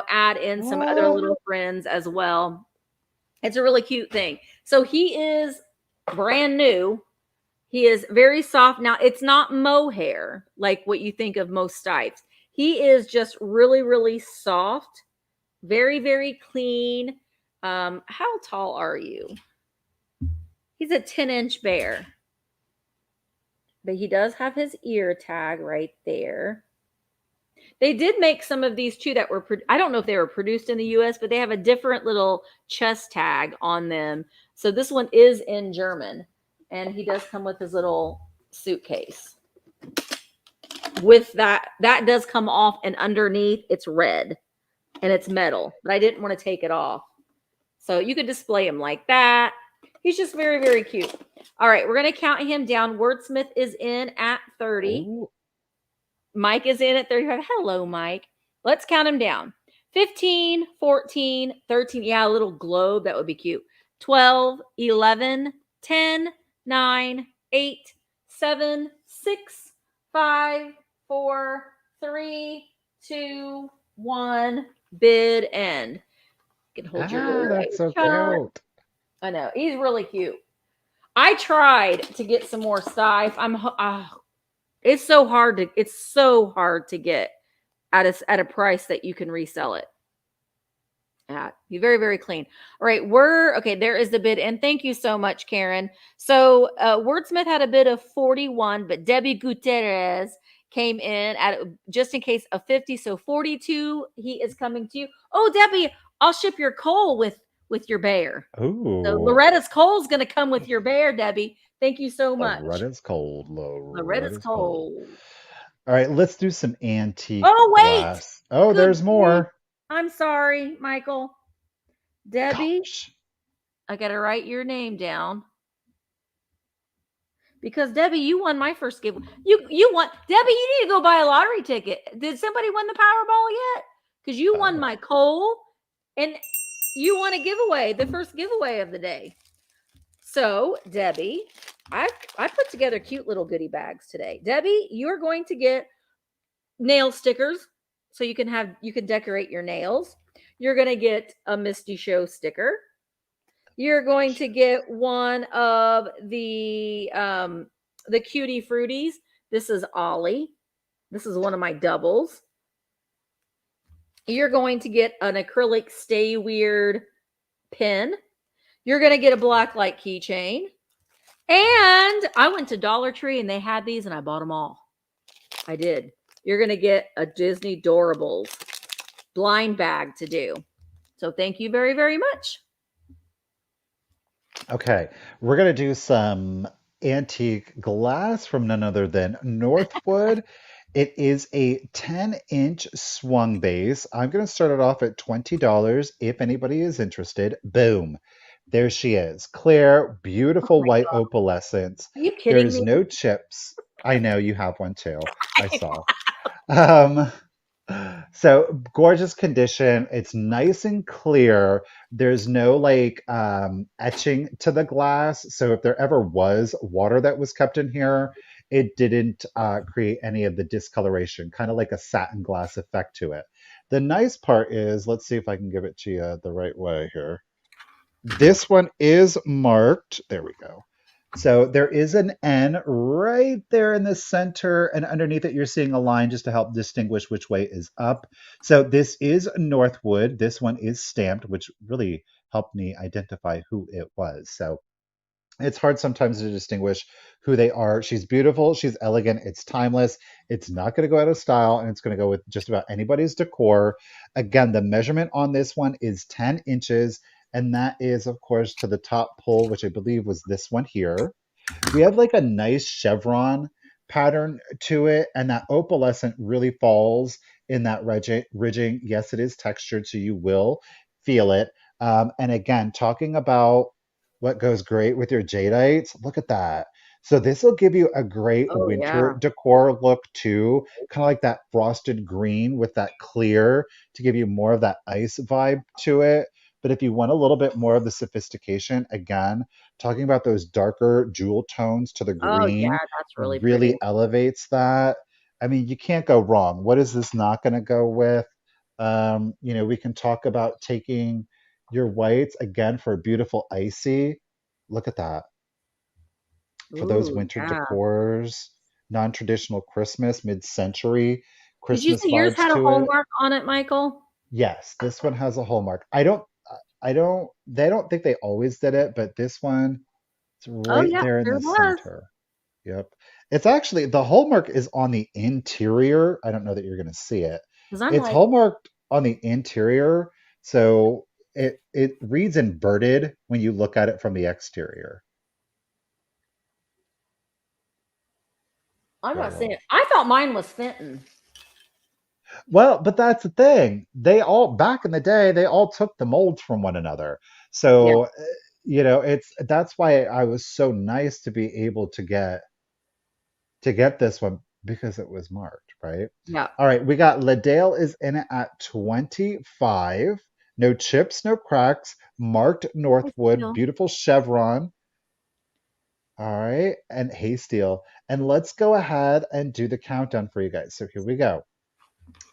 add in some other little friends as well. It's a really cute thing. So he is brand new. He is very soft. Now, it's not mohair like what you think of most stipes. He is just really, really soft, very, very clean. How tall are you? He's a 10-inch bear. But he does have his ear tag right there. They did make some of these too that were, I don't know if they were produced in the US, but they have a different little chest tag on them. So this one is in German. And he does come with his little suitcase. With that does come off, and underneath it's red and it's metal, but I didn't want to take it off. So you could display him like that. He's just very, very cute. All right, we're going to count him down. Wordsmith is in at 30. Ooh. Mike is in at 35. Hello, Mike. Let's count him down. 15, 14, 13. Yeah, a little globe. That would be cute. 12, 11, 10, 9, 8, 7, 6, 5, 4, 3, 2, 1. Bid end. You can hold your that's so cute. I know. He's really cute. I tried to get some more stife. It's so hard to get at a price that you can resell it. Be very, very clean. All right, okay. There is the bid, and thank you so much, Karen. So Wordsmith had a bid of 41, but Debbie Gutierrez came in at, just in case, a 50. So 42. He is coming to you. Oh, Debbie, I'll ship your coal with your bear. Ooh. So Loretta's coal is going to come with your bear, Debbie. Thank you so much. Loretta's cold. Loretta's cold. All right, let's do some antique. Oh, wait. Glass. Oh, there's more. I'm sorry, Michael. Debbie, Gosh. I got to write your name down. Because Debbie, you won my first giveaway. You won. Debbie, you need to go buy a lottery ticket. Did somebody win the Powerball yet? Because you won my coal and you won a giveaway, the first giveaway of the day. So, Debbie, I put together cute little goodie bags today. Debbie, you're going to get nail stickers. So you can decorate your nails. You're going to get a Misty Show sticker. You're going to get one of the Cutie Fruities. This is Ollie. This is one of my doubles. You're going to get an acrylic Stay Weird pin. You're going to get a blacklight keychain. And I went to Dollar Tree and they had these and I bought them all. I did. You're going to get a Disney Doorables blind bag to do. So thank you very, very much. Okay, we're going to do some antique glass from none other than Northwood. It is a 10-inch swung base. I'm going to start it off at $20 if anybody is interested. Boom. There she is. Clear, beautiful white opalescence. Are you kidding There's me? no chips. I know you have one too. I saw. So gorgeous condition. It's nice and clear. There's no etching to the glass. So if there ever was water that was kept in here, it didn't create any of the discoloration, kind of like a satin glass effect to it. The nice part is, let's see if I can give it to you the right way here. This one is marked. There we go. So there is an N right there in the center, and underneath it, you're seeing a line just to help distinguish which way is up. So this is Northwood. This one is stamped, which really helped me identify who it was. So it's hard sometimes to distinguish who they are. She's beautiful, she's elegant, it's timeless, it's not going to go out of style, and it's going to go with just about anybody's decor. Again, the measurement on this one is 10 inches, and that is, of course, to the top pull, which I believe was this one here. We have like a nice chevron pattern to it, and that opalescent really falls in that ridging. Yes, it is textured, so you will feel it. And again, talking about what goes great with your jadites, look at that. So this will give you a great Oh winter yeah. decor look too, kind of like that frosted green with that clear to give you more of that ice vibe to it. But if you want a little bit more of the sophistication, again, talking about those darker jewel tones to the Oh green yeah, that's really really pretty. elevates that. I mean, you can't go wrong. What is this not going to go with? We can talk about taking your whites again for a beautiful icy. Look at that for those Ooh, winter yeah. decors, non-traditional Christmas, mid-century Did you Christmas say yours vibes had a to it. hallmark on it, Michael? Yes, this one has a hallmark. They don't think they always did it, but this one, it's Oh right yeah, there in sure the was. center. Yep. It's actually the hallmark is on the interior. I don't know that you're going to see it. Because I'm It's like, hallmarked on the interior, so it reads inverted when you look at it from the exterior. I'm Very not seeing it. well. I thought mine was Fenton. Well, but that's the thing. They all back in the day, they all took the molds from one another. Yeah, So, it's that's why I was so nice to be able to get this one because it was marked, right? yeah. All right, we got Ladale is in it at 25. No chips, no cracks. Marked I Northwood, feel. beautiful chevron. All right, and Haysteel. And let's go ahead and do the countdown for you guys. So here we go.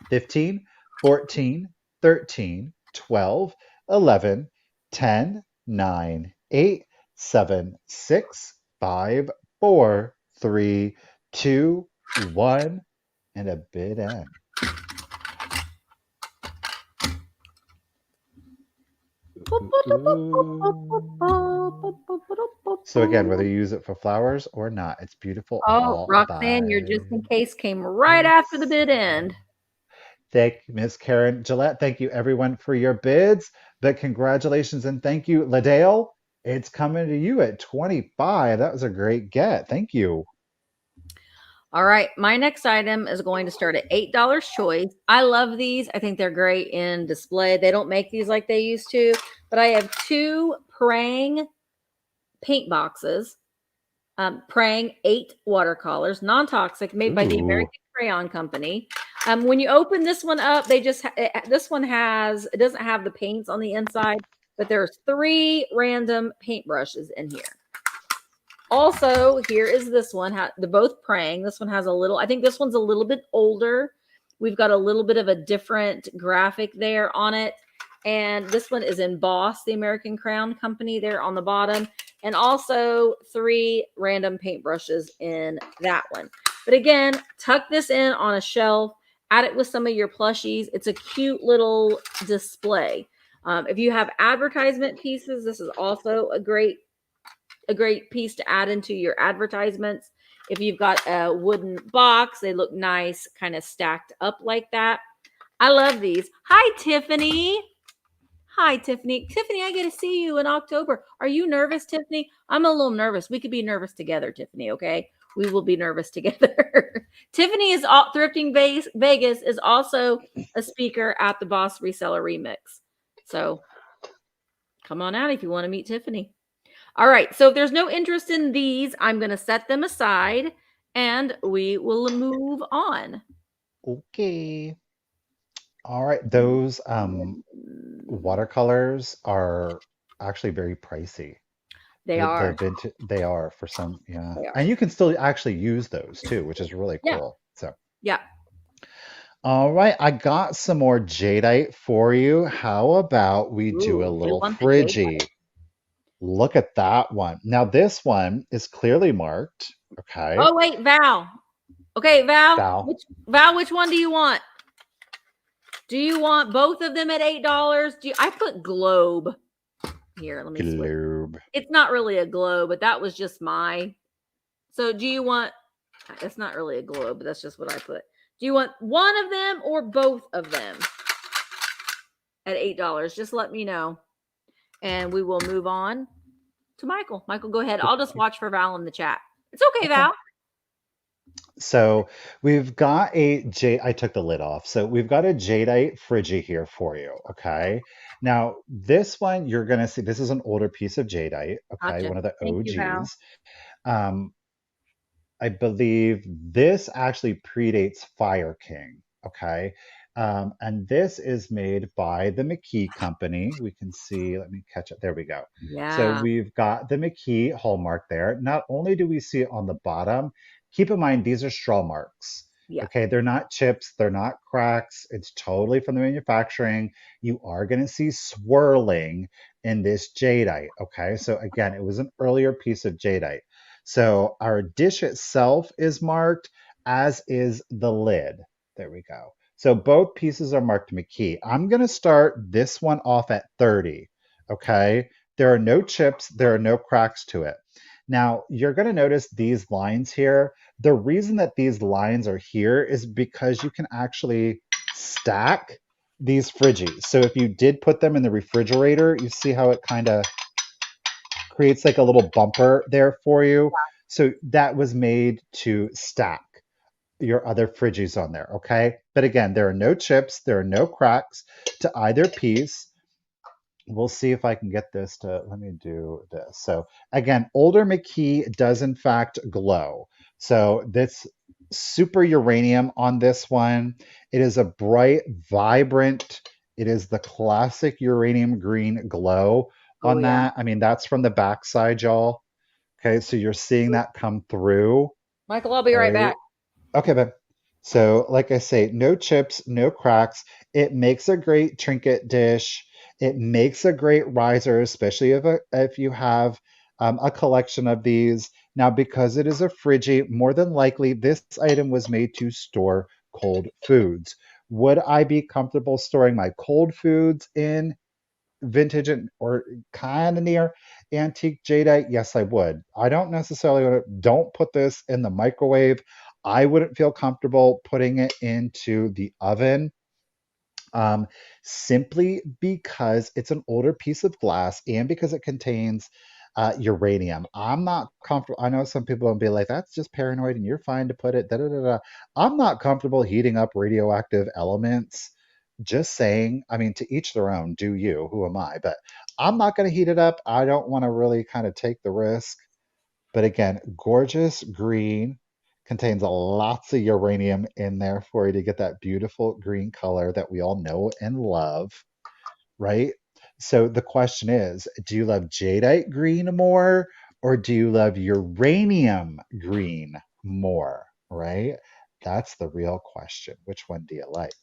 15, 14, 13, 12, 11, 10, 9, 8, 7, 6, 5, 4, 3, 2, 1, and a bid end. So again, whether you use it for flowers or not, it's beautiful Oh, all Roxanne, your just in vibes. case came right after the bid end. Thank you, Miss Karen Gillette. Thank you, everyone, for your bids. But congratulations and thank you, Ladale. It's coming to you at 25. That was a great get. Thank you. All right, my next item is going to start at $8 choice. I love these. I think they're great in display. They don't make these like they used to, but I have two Prang paint boxes. Prang 8 watercolors, non-toxic, made by the Ooh. American Crayon Company. When you open this one up, this one has, it doesn't have the paints on the inside, but there's 3 random paintbrushes in here. Also, here is this one. They're both Prang. This one has a little, I think this one's a little bit older. We've got a little bit of a different graphic there on it. And this one is embossed, the American Crown Company there on the bottom. And also 3 random paintbrushes in that one. But again, tuck this in on a shelf. Add it with some of your plushies. It's a cute little display. If you have advertisement pieces, this is also a great piece to add into your advertisements. If you've got a wooden box, they look nice, kind of stacked up like that. I love these. Hi, Tiffany. Hi, Tiffany. Tiffany, I get to see you in October. Are you nervous, Tiffany? I'm a little nervous. We could be nervous together, Tiffany, okay? We will be nervous together. Tiffany is Thrifting Vegas is also a speaker at the Boss Reseller Remix. So come on out if you want to meet Tiffany. All right. So if there's no interest in these, I'm going to set them aside and we will move on. Okay. All right. Those watercolors are actually very pricey. They The are. vintage they are for some, yeah. They are. And you can still actually use those too, which is really Yeah. cool. So Yeah. all right, I got some more jadeite for you. How about we do a Ooh, they little want the J. Phrygie? Look at that one. Now this one is clearly marked. Okay. Oh wait, Val. Okay, Val. Val. Which one do you want? Do you want both of them at $8? I put globe. Here, let me switch. Globe. It's not really a globe, but that was just my. So do you want, it's not really a globe, but that's just what I put. Do you want one of them or both of them at $8? Just let me know. And we will move on to Michael. Michael, go ahead. I'll just watch for Val in the chat. It's okay, Val. So we've got I took the lid off. So we've got a jadeite Friggy here for you. Okay. Now this one, you're going to see, this is an older piece of jadeite. Okay. Gotcha. One of the Thank you, Val. OGs. I believe this actually predates Fire King. Okay. And this is made by the McKee Company. We can see, let me catch it. There we go. Yeah. So we've got the McKee hallmark there. Not only do we see it on the bottom, keep in mind, these are straw marks. Yeah. Okay, they're not chips, they're not cracks. It's totally from the manufacturing. You are going to see swirling in this jadeite. Okay, so again, it was an earlier piece of jadeite. So our dish itself is marked, as is the lid. There we go. So both pieces are marked McKee. I'm going to start this one off at 30. Okay, there are no chips, there are no cracks to it. Now, you're going to notice these lines here. The reason that these lines are here is because you can actually stack these Friggies. So if you did put them in the refrigerator, you see how it kind of creates like a little bumper there for you. So that was made to stack your other Friggies on there, okay? But again, there are no chips, there are no cracks to either piece. We'll see if I can get this to, let me do this. So again, older McKee does in fact glow. So this super uranium on this one, it is a bright, vibrant, it is the classic uranium green glow on that. I mean, that's from the backside, y'all. Okay, so you're seeing that come through. Michael, I'll be right back. Okay, babe. So, like I say, no chips, no cracks. It makes a great trinket dish. It makes a great riser, especially if you have a collection of these. Now, because it is a Friggy, more than likely this item was made to store cold foods. Would I be comfortable storing my cold foods in vintage or kind of near antique jadeite? Yes, I would. I don't necessarily don't put this in the microwave. I wouldn't feel comfortable putting it into the oven, simply because it's an older piece of glass and because it contains uranium. I'm not comfortable. I know some people will be like, that's just paranoid and you're fine to put it. Da, da, da, da. I'm not comfortable heating up radioactive elements. Just saying, I mean, to each their own, do you? Who am I? But I'm not going to heat it up. I don't want to really kind of take the risk. But again, gorgeous green, contains lots of uranium in there for you to get that beautiful green color that we all know and love, right? So the question is, do you love jadeite green more or do you love uranium green more, right? That's the real question. Which one do you like?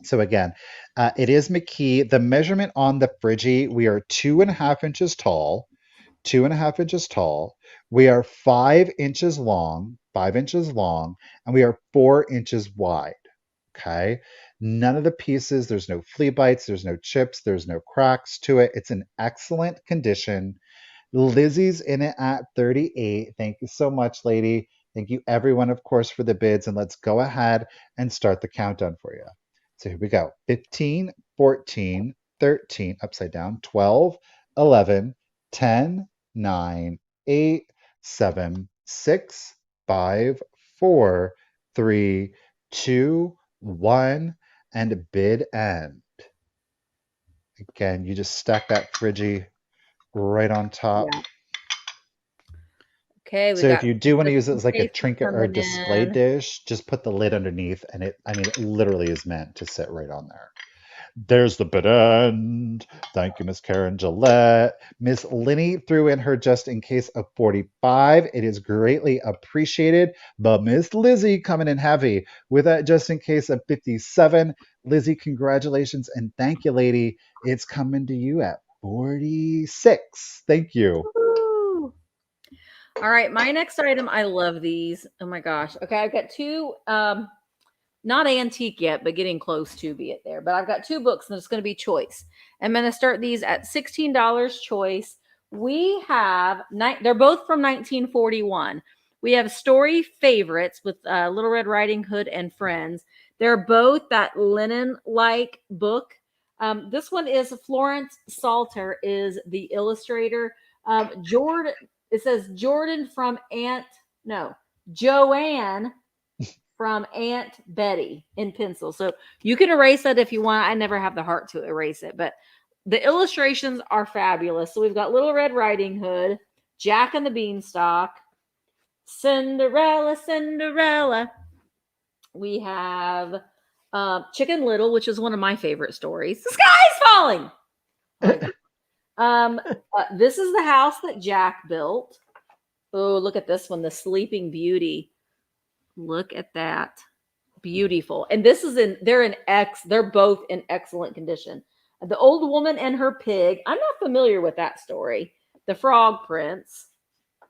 So again, it is McKee. The measurement on the Friggy, we are 2.5 inches tall. 2.5 inches tall. We are 5 inches long, 5 inches long, and we are 4 inches wide. Okay. None of the pieces, there's no flea bites, there's no chips, there's no cracks to it. It's in excellent condition. Lizzie's in it at 38. Thank you so much, lady. Thank you, everyone, of course, for the bids. And let's go ahead and start the countdown for you. So here we go 15, 14, 13, upside down, 12, 11, 10, 9, 8, 7, 6, 5, 4, 3, 2, 1, and bid end. Again, you just stack that Friggy right on top. Yeah. Okay. So if you do want to use it as like a trinket or a display dish, just put the lid underneath, and it literally is meant to sit right on there. There's the bid end. Thank you, Miss Karen Gillette. Miss Linny threw in her just in case of 45. It is greatly appreciated. But Miss Lizzie coming in heavy with that just in case of 57. Lizzie, congratulations and thank you, lady. It's coming to you at 46. Thank you. Woo! All right, my next item. I love these. Oh my gosh. Okay, I've got two. Not antique yet, but getting close to be it there. But I've got two books, and it's going to be choice. I'm going to start these at $16 choice. We have they're both from 1941. We have Story Favorites with Little Red Riding Hood and Friends. They're both that linen-like book. This one is Florence Salter is the illustrator. Jordan, it says Jordan from Joanne from Aunt Betty in pencil. So you can erase it if you want. I never have the heart to erase it, but the illustrations are fabulous. So we've got Little Red Riding Hood, Jack and the Beanstalk, Cinderella, Cinderella. We have Chicken Little, which is one of my favorite stories. The sky's falling. This is the house that Jack built. Oh, look at this one, the Sleeping Beauty. Look at that. Beautiful. And this is they're both in excellent condition. The Old Woman and Her Pig. I'm not familiar with that story. The Frog Prince.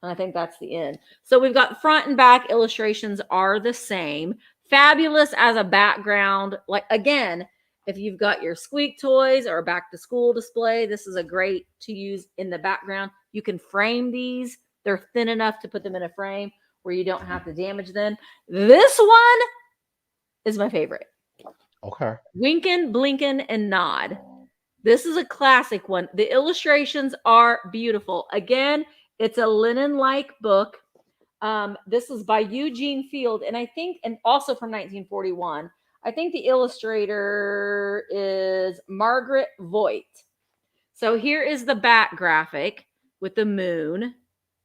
I think that's the end. So we've got front and back illustrations are the same. Fabulous as a background. Like, again, if you've got your squeak toys or a back to school display, this is a great to use in the background. You can frame these. They're thin enough to put them in a frame where you don't have to damage them. This one is my favorite. Okay. Winkin', Blinkin', and Nod. This is a classic one. The illustrations are beautiful. Again, it's a linen-like book. This is by Eugene Field, and also from 1941. I think the illustrator is Margaret Voigt. So here is the back graphic with the moon.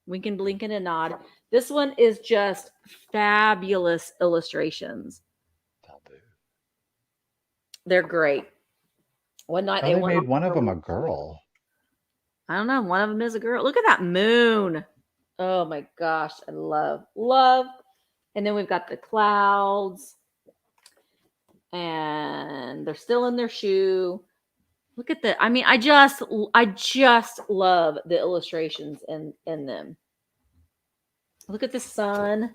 Winkin', Blinkin', and Nod. This one is just fabulous illustrations. They're great. One night they made one of them a girl. I don't know. One of them is a girl. Look at that moon. Oh my gosh. I love. And then we've got the clouds. And they're still in their shoe. Look at that. I mean, I just love the illustrations in them. Look at the sun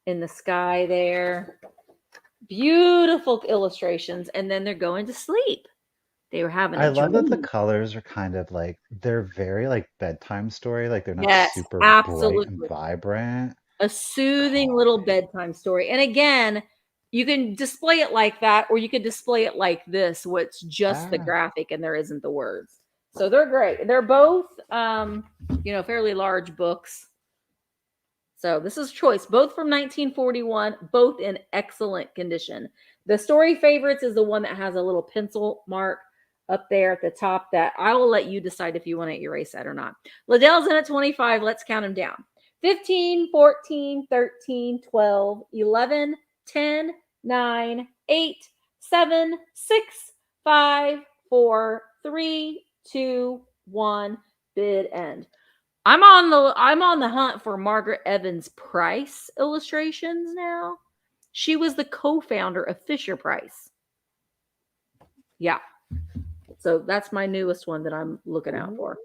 in the sky there. Beautiful illustrations. And then they're going to sleep. They were having I love that the colors are kind of like, they're very like bedtime story. Like they're not super bright and vibrant. A soothing little bedtime story. And again, you can display it like that, or you could display it like this, where it's just the graphic and there isn't the words. So they're great. They're both, fairly large books. So this is choice, both from 1941, both in excellent condition. The Story Favorites is the one that has a little pencil mark up there at the top that I will let you decide if you want to erase that or not. Liddell's in at 25. Let's count them down. 15, 14, 13, 12, 11, 10, 9, 8, 7, 6, 5, 4, 3, 2, 1. Bid end. I'm on the hunt for Margaret Evans Price illustrations now. She was the co-founder of Fisher-Price. Yeah. So that's my newest one that I'm looking out for.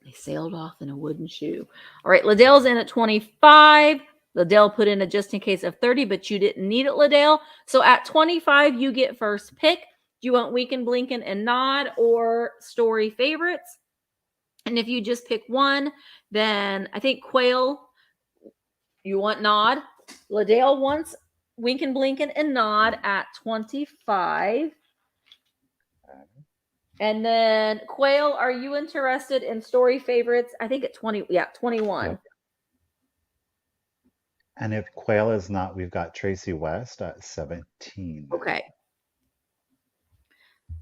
They sailed off in a wooden shoe. All right, Liddell's in at 25. Liddell put in a just in case of 30, but you didn't need it, Liddell. So at 25, you get first pick. Do you want Winkin', Blinkin', and Nod or Story Favorites? And if you just pick one, then I think Quail, you want Nod. Liddell wants Winkin', Blinkin', and Nod at 25. And then Quail, are you interested in Story Favorites? I think at 20. Yeah, 21. Yep. And if Quail is not, we've got Tracy West at 17. Okay.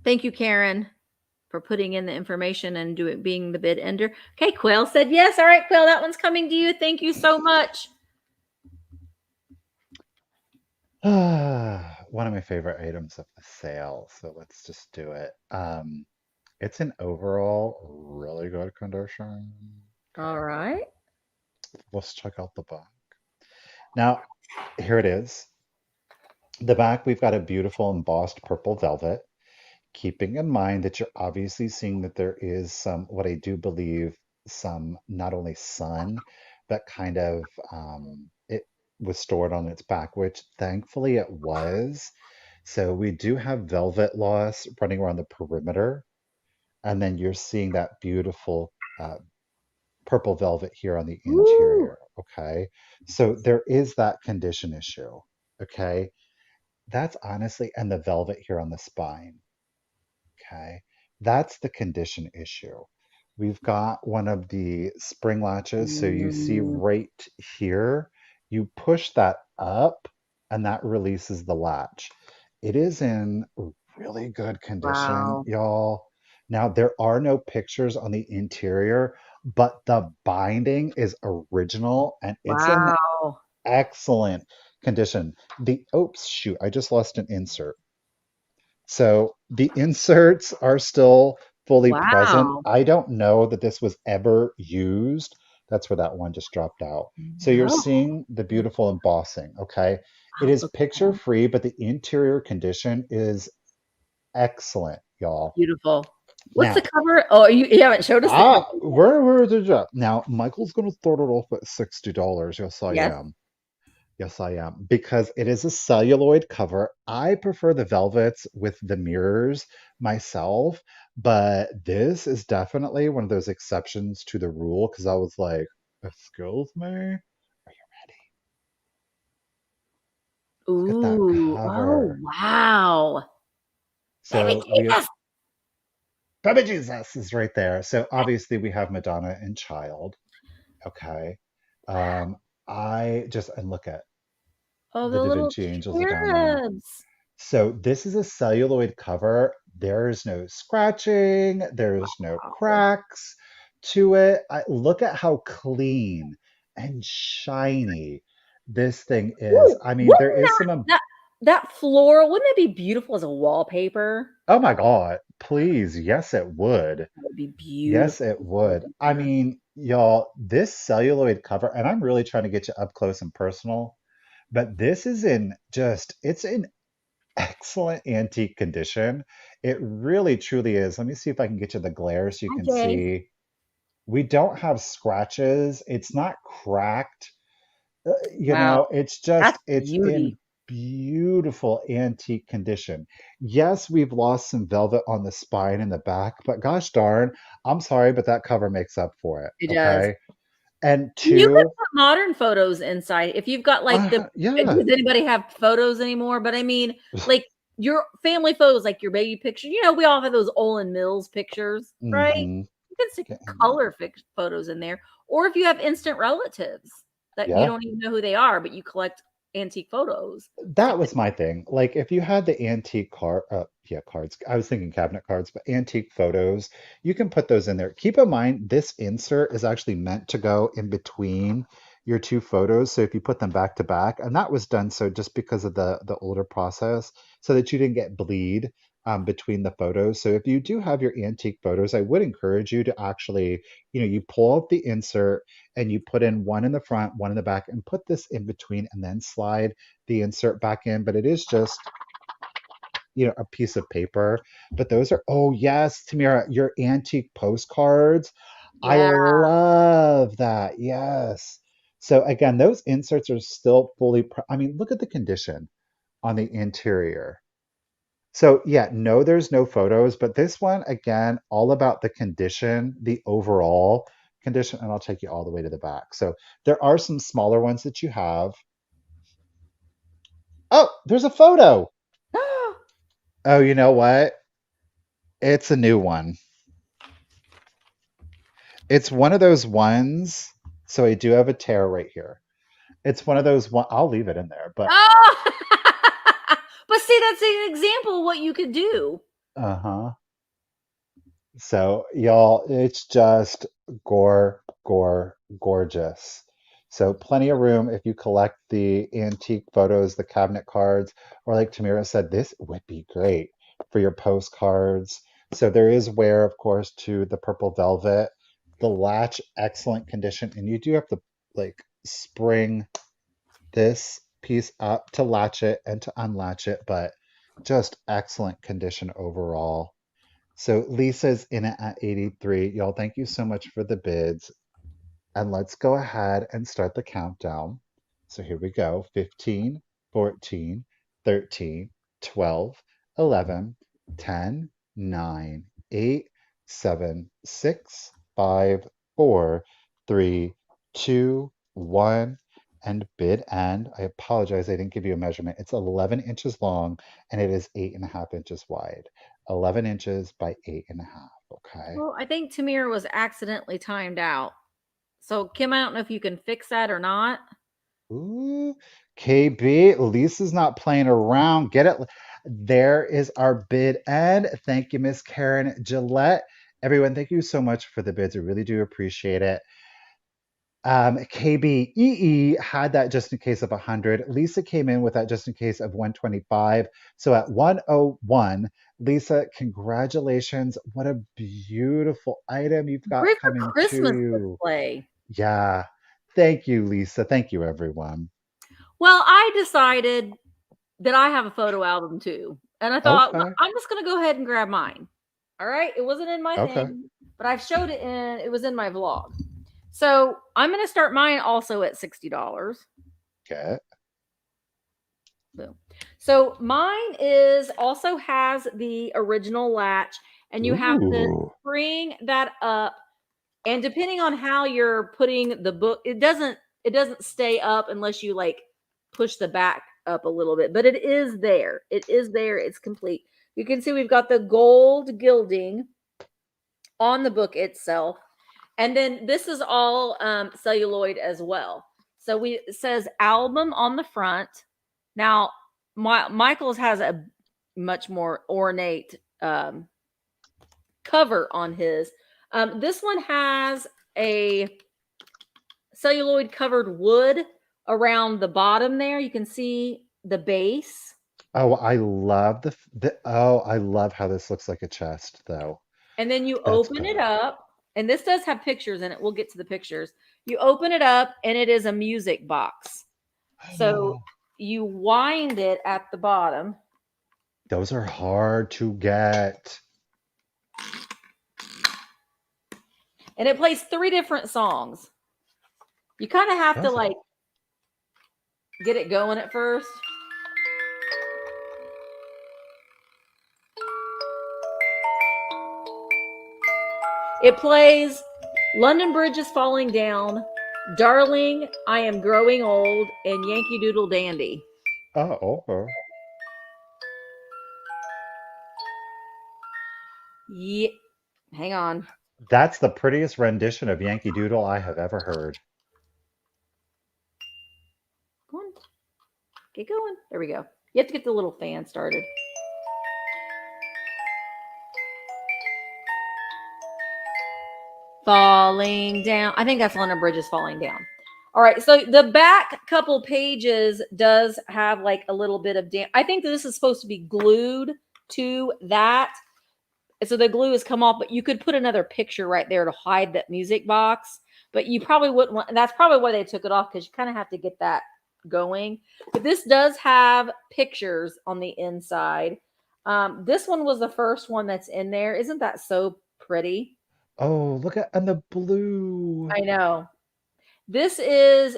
Thank you, Karen, for putting in the information and being the bid ender. Okay, Quail said yes. All right, Quail, that one's coming to you. Thank you so much. One of my favorite items of the sale, so let's just do it. It's an overall really good condition. All right. Let's check out the back. Now, here it is. The back, we've got a beautiful embossed purple velvet. keeping in mind that you're obviously seeing that there is some, what I do believe, some not only sun, but kind of it was stored on its back, which thankfully it was. So we do have velvet loss running around the perimeter, and then you're seeing that beautiful purple velvet here on the Ooh, interior. Okay, so there is that condition issue. Okay, that's honestly, and the velvet here on the spine. Okay, that's the condition issue. We've got one of the spring latches. So you see mm, right here, you push that up and that releases the latch. It is in really good condition, wow, y'all. Now, there are no pictures on the interior, but the binding is original and it's in wow, excellent condition. Oops, shoot, I just lost an insert. So the inserts are still fully present. wow. I don't know that this was ever used. That's where that one just dropped out. So you're No, seeing the beautiful embossing, okay? It wow, is look at picture that. free, but the interior condition is excellent, y'all. Beautiful. What's the Now, cover? Oh, you haven't showed us the cover yet. where the job? Now, Michael's going to start it off at $60. Yes, I Yes. am. Yes, I am. Because it is a celluloid cover. I prefer the velvets with the mirrors myself, but this is definitely one of those exceptions to the rule because I was like, excuse me? Are you ready? Look at that Ooh. Oh, cover. wow. Baby So we have Jesus. Baby Jesus is right there. So obviously we have Madonna and Child. Okay. Um, and look at Oh, the the Da little Vinci angels are down there. cherubs. So this is a celluloid cover. There's no scratching, there's no Wow. cracks to it. Look at how clean and shiny this thing is. Ooh, I mean, there wouldn't is some, that floral, wouldn't that be beautiful as a wallpaper? oh my God, please. Yes, it would. That would be Yes, beautiful it as would. I wallpaper. mean, y'all, this celluloid cover, and I'm really trying to get you up close and personal, but this is it's in excellent antique condition. It really truly is. Let me see if I can get you the glare so you Hi, can Jay. see. We don't have scratches. It's not cracked. Wow, that's It's in beauty. beautiful antique condition. Yes, we've lost some velvet on the spine and the back, but gosh darn, I'm sorry, but that cover makes up for it. It does. Okay. And You could two, put modern photos inside if you've got like yeah. does anybody have photos anymore? But I mean, like your family photos, like your baby picture. You know, we all have those Olin Mills pictures, right? Hmm. You can stick color photos in there, or if you have instant relatives that you Yeah. don't even know who they are, but you collect antique photos, That stick them. was my thing. Like if you had the antique cards. I was thinking cabinet cards, but antique photos, you can put those in there. Keep in mind, this insert is actually meant to go in between your two photos. So if you put them back to back, and that was done so just because of the older process, so that you didn't get bleed between the photos. So if you do have your antique photos, I would encourage you to actually, you pull out the insert and you put in one in the front, one in the back, and put this in between, and then slide the insert back in, but it is just, a piece of paper. But those are, oh yes, Tamira, your antique postcards. I Yeah. love that. Yes. So again, those inserts are still I mean, look at the condition on the interior. So yeah, no, there's no photos, but this one, again, all about the condition, the overall condition, and I'll take you all the way to the back. So there are some smaller ones that you have. Oh, there's a photo. Oh, you know what? It's a new one. It's one of those ones. So I do have a tear right here. It's one of those one. I'll leave it in there, but Oh, but see, that's an example of what you could do. uh-huh. So y'all, it's just gorgeous. So plenty of room if you collect the antique photos, the cabinet cards, or like Tamira said, this would be great for your postcards. So there is wear, of course, to the purple velvet. The latch, excellent condition, and you do have to like spring this piece up to latch it and to unlatch it, but Just excellent condition overall. So Lisa's in it at 83. Y'all, thank you so much for the bids. And let's go ahead and start the countdown. So here we go. 15, 14, 13, 12, 11, 10, 9, 8, 7, 6, 5, 4, 3, 2, 1. And bid end. I apologize, I didn't give you a measurement. It's 11 inches long and it is 8.5 inches wide. 11 inches by 8.5. Okay. Well, I think Tamir was accidentally timed out. So, Kim, I don't know if you can fix that or not. Ooh, KB, Lisa's not playing around. Get it? There is our bid end. Thank you, Miss Karen Gillette. Everyone, thank you so much for the bids. I really do appreciate it. KBEE had that just in case of 100. Lisa came in with that just in case of 125. So at 101, Lisa, congratulations. What a beautiful item you've got Great for coming Christmas too. display. Yeah. Thank you, Lisa. Thank you, everyone. Well, I decided that I have a photo album too. And I thought, Okay. I'm just going to go ahead and grab mine. All right. It wasn't in my Okay. thing, but I've showed it was in my vlog. So I'm going to start mine also at $60. Okay. Boom. So mine also has the original latch, and you have to Ooh. spring that up. And depending on how you're putting the book, it doesn't stay up unless you like push the back up a little bit, but it is there. It is there. It's complete. You can see we've got the gold gilding on the book itself. And then this is all celluloid as well. So it says album on the front. Now, Michael's has a much more ornate cover on his. This one has a celluloid covered wood around the bottom there. You can see the base. Oh, I love I love how this looks like a chest though. And then you That's open it good. up, and this does have pictures in it. We'll get to the pictures. You open it up, and it is a music box. So you wind it at the bottom. Those are hard to get. And it plays 3 different songs. You kind of have to Those are like get it going at first. It plays London Bridge is Falling Down, Darling, I Am Growing Old, and Yankee Doodle Dandy. okay. Yeah. Hang on. That's the prettiest rendition of Yankee Doodle I have ever heard. Go on. Get going. There we go. You have to get the little fan started. Falling down. I think that's London Bridge is Falling Down. All right. So the back couple pages does have like a little bit of damp. I think this is supposed to be glued to that. So the glue has come off, but you could put another picture right there to hide that music box. But you probably wouldn't want, and that's probably why they took it off, because you kind of have to get that going. But this does have pictures on the inside. This one was the first one that's in there. Isn't that so pretty? Oh, look at and the blue. I know. It says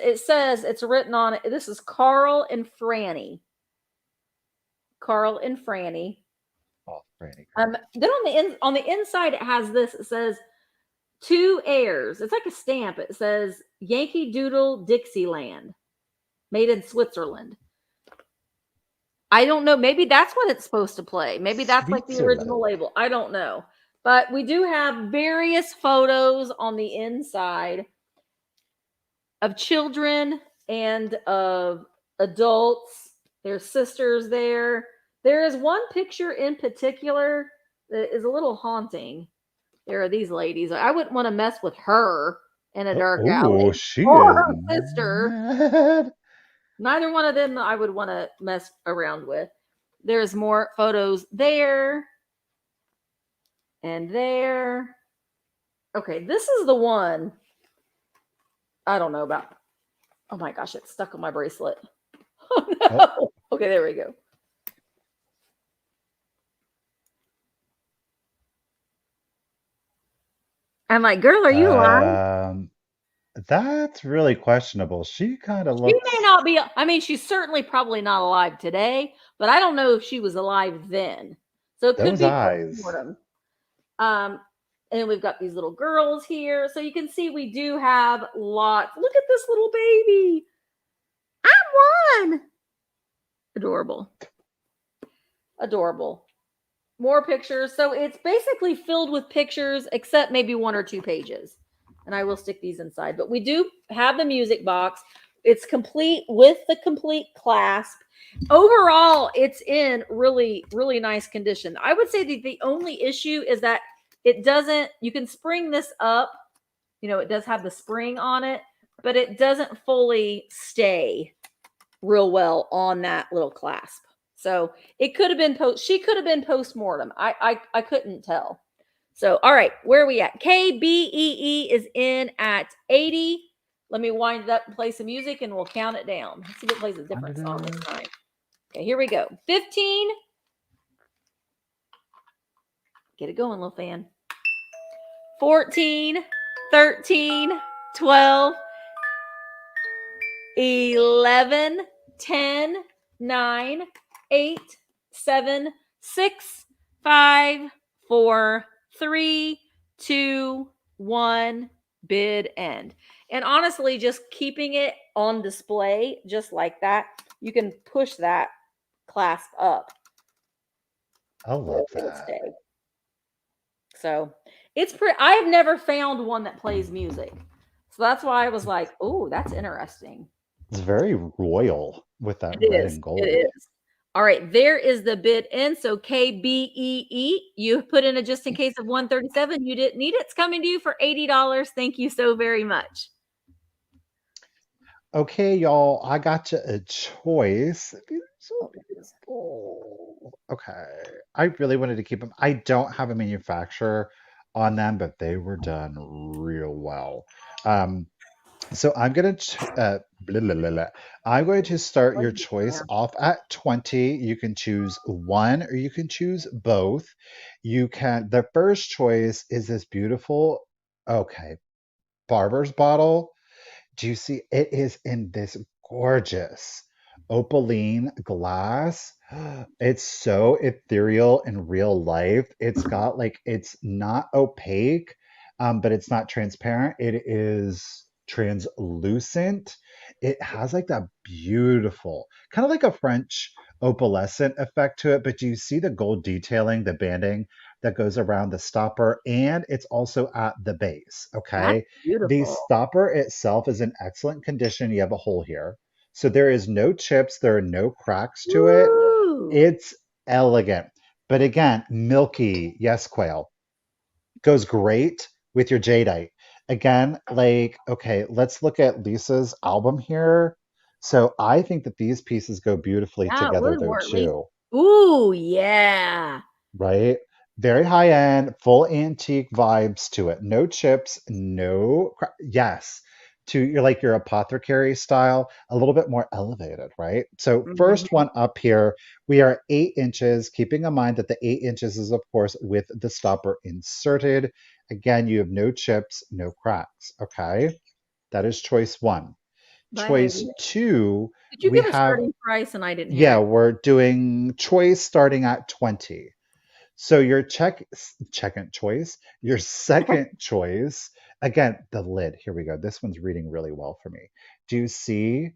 it's written on it. This is Carl and Franny. Carl and Franny. Oh, Franny. Then on the inside it has this. It says 2 airs. It's like a stamp. It says Yankee Doodle Dixieland, made in Switzerland. I don't know. Maybe that's what it's supposed to play. Maybe that's like the original label. I don't know. But we do have various photos on the inside of children and of adults. There's sisters there. There is one picture in particular that is a little haunting. There are these ladies. I wouldn't want to mess with her in a dark alley. She Or is her sister. mad. Neither one of them I would want to mess around with. There's more photos there and there. Okay, this is the one I don't know about. Oh my gosh, it's stuck on my bracelet. Oh no. Okay, there we go. I'm like, girl, are you alive? Um, that's really questionable. She kind of She may looks not be, I mean, she's certainly probably not alive today, but I don't know if she was alive then. So it could those be eyes. postmortem. Um, and we've got these little girls here. So you can see we do have lots. Look at this little baby. I'm one. Adorable. Adorable. More pictures. So it's basically filled with pictures, except maybe one or two pages. And I will stick these inside. But we do have the music box. It's complete with the complete clasp. Overall, it's in really, really nice condition. I would say that the only issue is that it doesn't, you can spring this up. You know, it does have the spring on it, but it doesn't fully stay real well on that little clasp. So it could have been she could have been post-mortem. I couldn't tell. So all right, where are we at? KBEE is in at 80. Let me wind it up and play some music and we'll count it down. Let's see if it plays a different song this time. Okay, here we go. 15. Get it going, little fan. 14, 13, 12, 11, 10, 9, 8, 7, 6, 5, 4, 3, 2, 1, bid end. And honestly, just keeping it on display just like that, you can push that clasp up. I love It'll that. stay. So it's pretty. I've never found one that plays music. So that's why I was like, oh, that's interesting. It's very royal with that It red is. and It gold. is. All right, there is the bid in. So KBEE, you put in a just in case of 137. You didn't need it. It's coming to you for $80. Thank you so very much. Okay, y'all, I got you a choice. These are so Oh, beautiful. Okay, I really wanted to keep them. I don't have a manufacturer on them, but they were done real well. Um, so I'm gonna blah, blah, blah, blah. I'm going to start your choice yeah. off at 20. You can choose one or you can choose both. The first choice is this beautiful, okay, barber's bottle. Do you see it is in this gorgeous opaline glass? It's so ethereal in real life. It's got like it's not opaque, but it's not transparent. It is translucent. It has like that beautiful, kind of like a French opalescent effect to it. But do you see the gold detailing, the banding that goes around the stopper, and it's also at the base. That's Okay. The beautiful. stopper itself is in excellent condition. You have a hole here. So there is no chips, there are no cracks to it. Woo! It's elegant. But again, milky, yes, quail. Goes great with your jadeite. Again, like, okay, let's look at Lisa's album here. So I think that these pieces go beautifully Yeah, it together would though work, Lisa. too, Ooh, yeah. right? Very high end, full antique vibes to it. No chips, yes, to your apothecary style, a little bit more elevated, right? So first Mhm. one up here, we are 8 inches, keeping in mind that the 8 inches is of course with the stopper inserted. Again, you have no chips, no cracks. Okay, that is choice one. Baby. Choice two, Did you we give a have, starting price and I didn't hear yeah, it? we're doing choice starting at 20. So your second choice, your second choice, again, the lid. Here we go. This one's reading really well for me. Do you see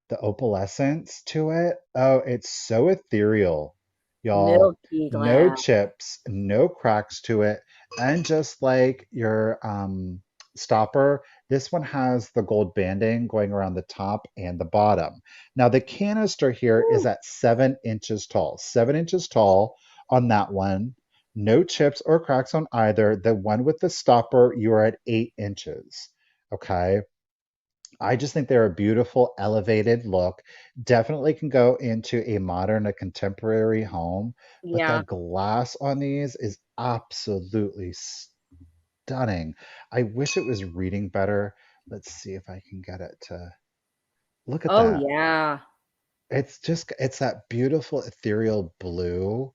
the opalescence to it? Oh, it's so ethereal, y'all. Milky No glass. chips, no cracks to it. And just like your stopper, this one has the gold banding going around the top and the bottom. Now, the canister here is Woo. at 7 inches tall. 7 inches tall on that one. No chips or cracks on either. The one with the stopper, you are at 8 inches. Okay. I just think they're a beautiful, elevated look. Definitely can go into a modern, a contemporary home, but the Yeah. glass on these is absolutely stunning. I wish it was reading better. Let's see if I can get it to look at Oh, that. yeah. It's that beautiful ethereal blue.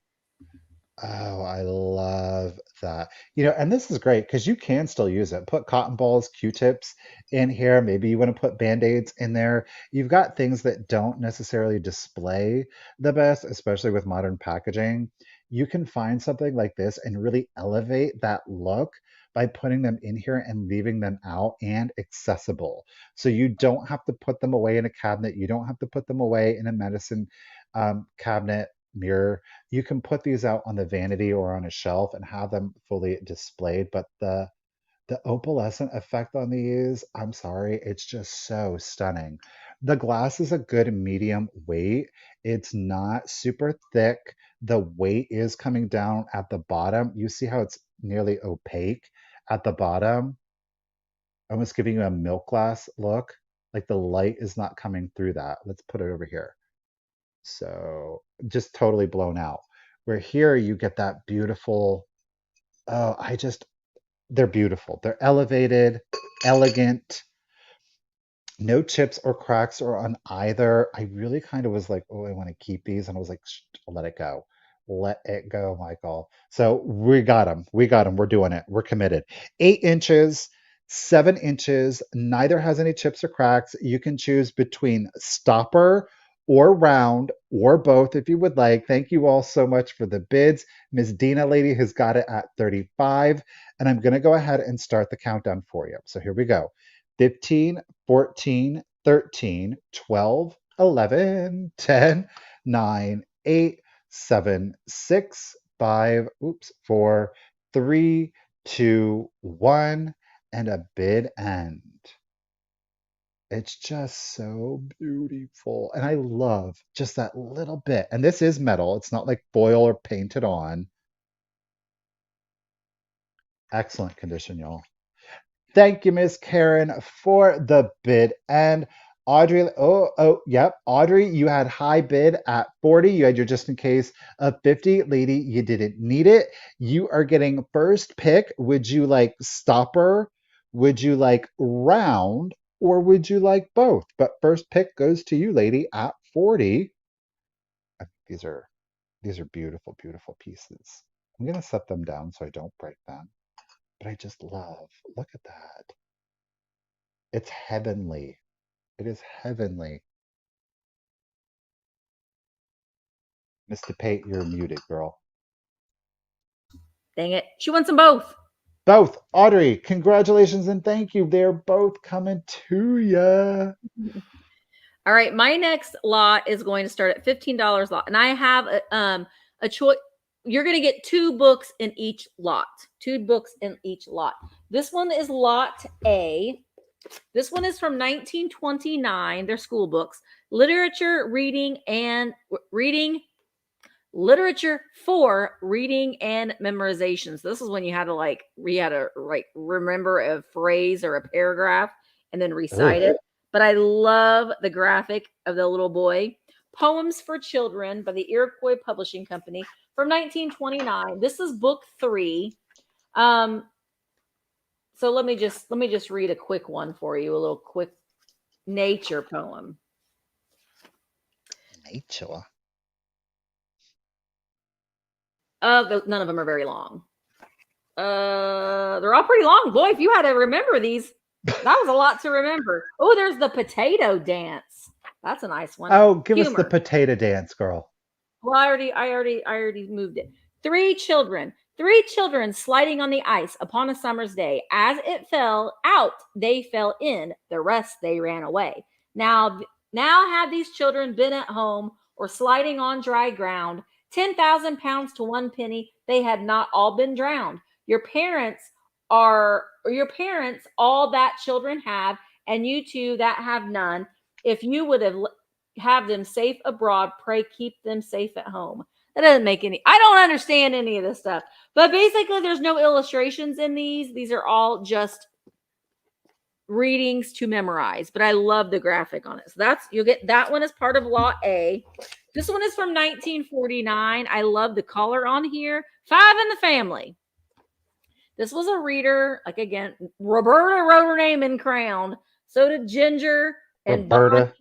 Oh, I love that. And this is great because you can still use it. Put cotton balls, Q-tips in here. Maybe you want to put Band-Aids in there. You've got things that don't necessarily display the best, especially with modern packaging. You can find something like this and really elevate that look by putting them in here and leaving them out and accessible. So you don't have to put them away in a cabinet. You don't have to put them away in a medicine cabinet mirror. You can put these out on the vanity or on a shelf and have them fully displayed. But the opalescent effect on these, I'm sorry, it's just so stunning. The glass is a good medium weight. It's not super thick. The weight is coming down at the bottom. You see how it's nearly opaque at the bottom, almost giving you a milk glass look. Like the light is not coming through that. Let's put it over here. So just totally blown out. Where here you get that beautiful, oh, they're beautiful. They're elevated, elegant, no chips or cracks or on either. I really kind of was like, oh, I want to keep these. And I was like, let it go. Let it go, Michael. So we got them. We got them. We're doing it. We're committed. 8 inches, 7 inches. Neither has any chips or cracks. You can choose between stopper or round or both if you would like. Thank you all so much for the bids. Ms. Dina Lady has got it at 35. And I'm going to go ahead and start the countdown for you. So here we go. 15, 14, 13, 12, 11, 10, 9, 8, 7, 6, 5, 4, 3, 2, 1, and a bid end. It's just so beautiful. And I love just that little bit. And this is metal. It's not like foil or painted on. Excellent condition, y'all. Thank you, Miss Karen, for the bid. And Audrey, yep. Audrey, you had high bid at 40. You had your just in case of 50. Lady, you didn't need it. You are getting first pick. Would you like stopper? Would you like round? Or would you like both? But first pick goes to you, lady, at 40. I think these are beautiful, beautiful pieces. I'm gonna set them down so I don't break them. But I just love, look at that. It's heavenly. It is heavenly. Mr. Pate, you're muted, girl. Dang it. She wants them both. Both. Audrey, congratulations and thank you. They're both coming to you. All right. My next lot is going to start at $15 lot. And I have a choice. You're going to get 2 books in each lot. 2 books in each lot. This one is lot A. This one is from 1929. They're school books. Literature for reading and memorizations. This is when you had to remember a phrase or a paragraph and then recite it. But I love the graphic of the little boy. Poems for Children by the Iroquois Publishing Company from 1929. This is book 3. So let me just read a quick one for you, a little quick nature poem. Nature. None of them are very long. They're all pretty long. Boy, if you had to remember these, that was a lot to remember. Oh, there's the potato dance. That's a nice one. Oh, give us the potato dance, girl. Well, I already moved it. 3 children sliding on the ice upon a summer's day. As it fell out, they fell in. The rest they ran away. Now have these children been at home or sliding on dry ground, 10,000 pounds to 1 penny, they had not all been drowned. Your parents, all that children have, and you too that have none. If you would have them safe abroad, pray keep them safe at home. That doesn't make any, I don't understand any of this stuff. But basically, there's no illustrations in these. These are all just readings to memorize. But I love the graphic on it. So you'll get that one as part of lot A. This one is from 1949. I love the color on here. 5 in the family. This was a reader. Like again, Roberta wrote her name in crayon. So did Ginger and Roberta Bonnie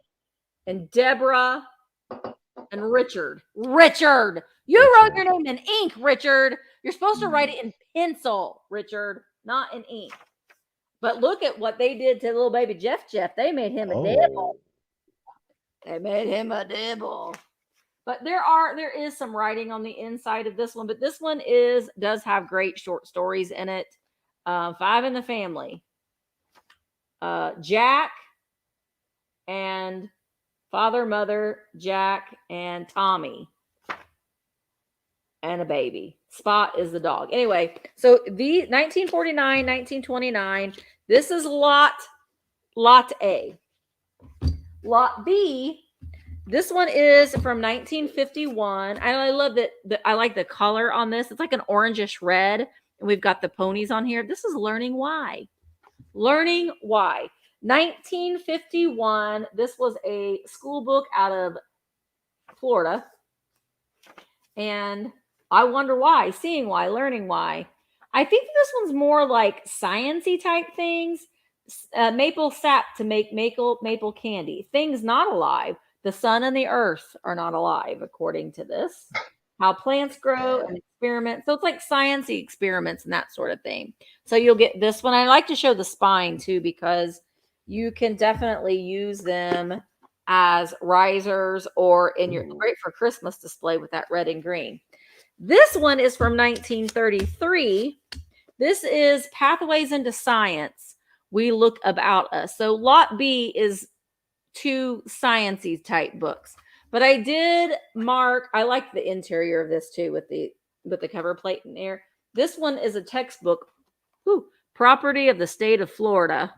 and Deborah. And Richard. Richard. You wrote your name in ink, Richard. You're supposed to write it in pencil, Richard, not in ink. But look at what they did to little baby Jeff. They made him a devil. They made him a devil. But there is some writing on the inside of this one, but this one does have great short stories in it. 5 in the family. Jack and father, mother, Jack and Tommy. And a baby. Spot is the dog. Anyway, so the 1949, 1929. This is lot A. Lot B. This one is from 1951. I love that. I like the color on this. It's like an orangish red, and we've got the ponies on here. This is Learning Why. Learning Why. 1951. This was a school book out of Florida, and I wonder why. Seeing why. Learning why. I think this one's more like science-y type things. Maple sap to make maple candy. Things not alive. The sun and the earth are not alive, according to this. How plants grow and experiment. So it's like science-y experiments and that sort of thing. So you'll get this one. I like to show the spine too, because you can definitely use them as risers or in your great for Christmas display with that red and green. This one is from 1933. This is Pathways into Science. We Look About Us. So lot B is 2 science-y type books. But I did mark, I like the interior of this too with the cover plate in there. This one is a textbook, property of the state of Florida.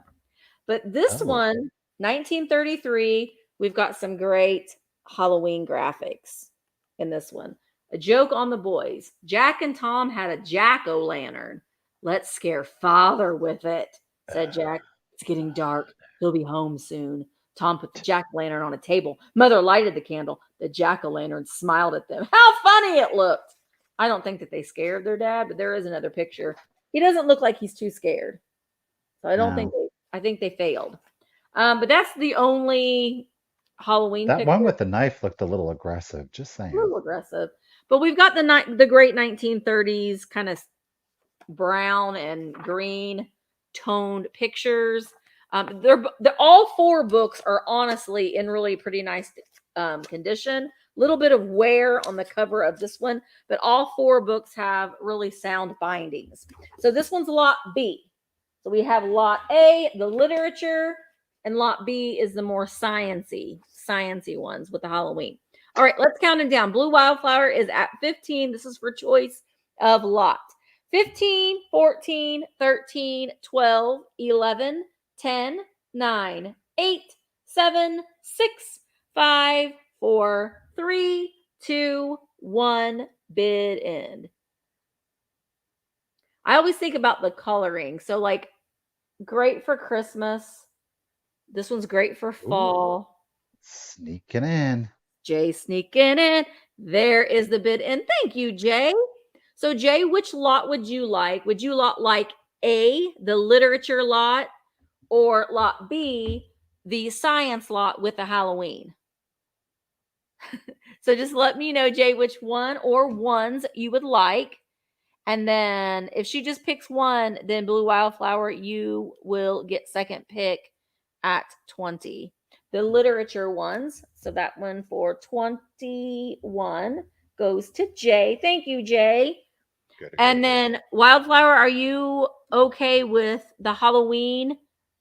But this one, 1933, we've got some great Halloween graphics in this one. A joke on the boys. Jack and Tom had a jack-o'-lantern. Let's scare father with it, said Jack. It's getting dark. He'll be home soon. Tom put the jack-o'-lantern on a table. Mother lighted the candle. The jack-o'-lantern smiled at them. How funny it looked. I don't think that they scared their dad, but there is another picture. He doesn't look like he's too scared. So I think they failed. But that's the only Halloween That picture. one with the knife looked a little aggressive, just saying. A little aggressive. But we've got the great 1930s kind of brown and green toned pictures. They're all 4 books are honestly in really pretty nice condition. Little bit of wear on the cover of this one, but all 4 books have really sound bindings. So this one's lot B. So we have lot A, the literature, and lot B is the more sciencey ones with the Halloween. All right, let's count them down. Blue Wildflower is at 15. This is for choice of lot. 15, 14, 13, 12, 11, 10, 9, 8, 7, 6, 5, 4, 3, 2, 1, bid end. I always think about the coloring. So like great for Christmas. This one's great for fall. Ooh, sneaking in. Jay sneaking in. There is the bid end. Thank you, Jay. So Jay, which lot would you like? Would you like A, the literature lot, or lot B, the science lot with the Halloween? So just let me know, Jay, which one or ones you would like. And then if she just picks one, then Blue Wildflower, you will get second pick at 20. The literature ones, so that one for 21 goes to Jay. Thank you, Jay. Good. And then Wildflower, are you okay with the Halloween,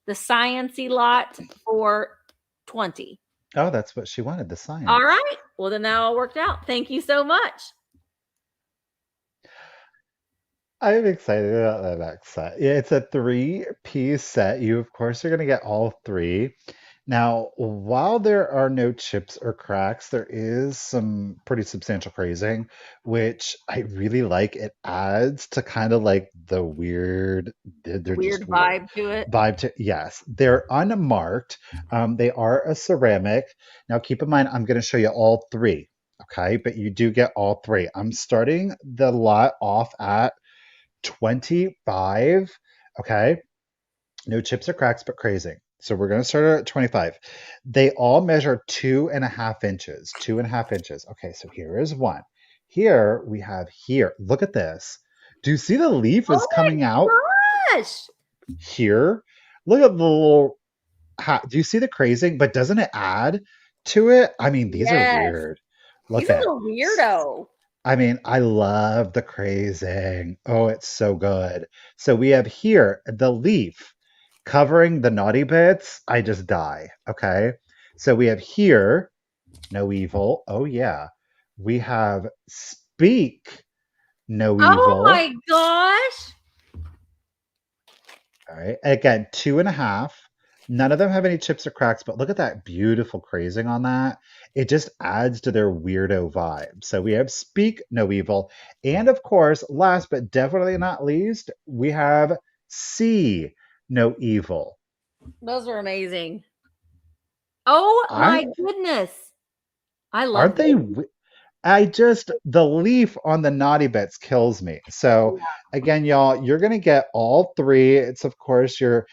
the science-y lot for 20? Oh, that's what she wanted, the science. All right. Well, then that all worked out. Thank you so much. I'm excited about that next set. Yeah, it's a 3-piece set. You, of course, are going to get all 3. Now, while there are no chips or cracks, there is some pretty substantial crazing, which I really like. It adds to kind of like the weird, weird vibe to it. Yes, they're unmarked. They are a ceramic. Now, keep in mind, I'm going to show you all 3. Okay, but you do get all 3. I'm starting the lot off at 25. Okay, no chips or cracks, but crazing. So we're going to start at 25. They all measure 2.5 inches. 2.5 inches. Okay, so here is one. Here we have here. Look at this. Do you see the leaf is Oh coming out my gosh. here? Look at the little. Do you see the crazing? But doesn't it add to it? I mean, these are Yes. weird. He's Look a at. little weirdo. I mean, I love the crazing. Oh, it's so good. So we have here the leaf covering the naughty bits. I just die. Okay. So we have here no evil. Oh, yeah. We have speak no Oh evil. my gosh. All right. Again, 2.5. None of them have any chips or cracks, but look at that beautiful crazing on that. It just adds to their weirdo vibe. So we have speak no evil. And of course, last but definitely not least, we have see no evil. Those are amazing. Oh I my goodness. I love aren't they those. I just the leaf on the naughty bits kills me. So again, y'all, you're gonna get all three. It's of course your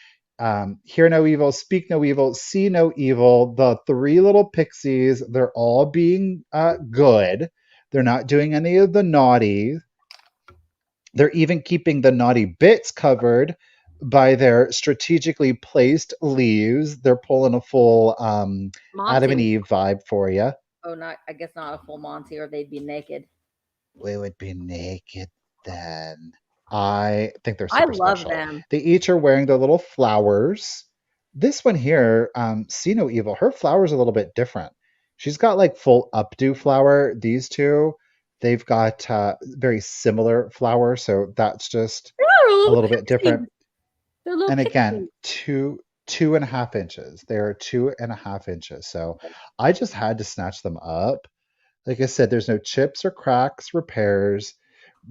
hear no evil, speak no evil, see no evil. The three little pixies, they're all being good. They're not doing any of the naughty. They're even keeping the naughty bits covered by their strategically placed leaves. They're pulling a full Adam Monty and was Eve vibe for you. not I guess not a full Monty or they'd be naked. We would be naked then. I think they're I super love special. them. They each are wearing their little flowers. This one here, See No Evil, her flower's a little bit different. She's got like full updo flower. These two, they've got very similar flower, so that's just They're a little little bit different. pixies. They're little And again, pixies. 2.5 inches. They are 2.5 inches. So I just had to snatch them up. Like I said, there's no chips or cracks, repairs.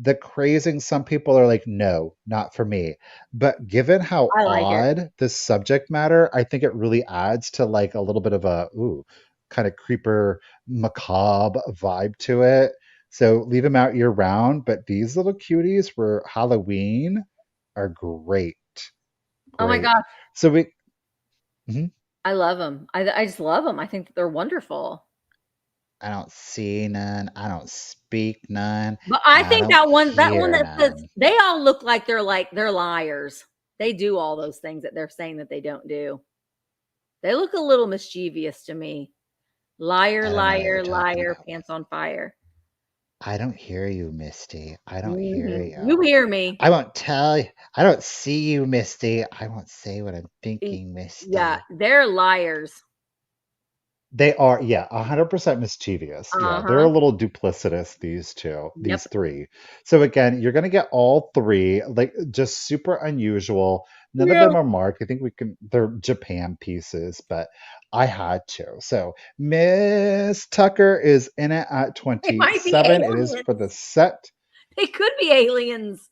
The crazing, some people are like, no, not for me. But given how I like it. odd the subject matter, I think it really adds to like a little bit of a kind of creeper macabre vibe to it. So leave them out year round. But these little cuties for Halloween are great. Oh my Great. gosh. So we mhm. I love them. I just love them. I think that they're wonderful. I don't see none. I don't speak none. But I I think don't that one hear that says none. they all look like they're liars. They do all those things that they're saying that they don't do. They look a little mischievous to me. Liar, I don't know what you're liar, talking liar, about. pants on fire. I don't hear you, Misty. I don't hear You you. hear me. I won't tell you. I don't see you, Misty. I won't say what I'm Y- thinking, Yeah, Misty. they're liars. They are, yeah, 100% mischievous. Yeah, they're Uh-huh. a little duplicitous, these two, Yep. these three. So again, you're going to get all three, like just super unusual. None of Yeah. them are marked. I think they're Japan pieces, but I had to. So Miss Tucker is in it at They might be 27. It is for the aliens. set. They could be aliens.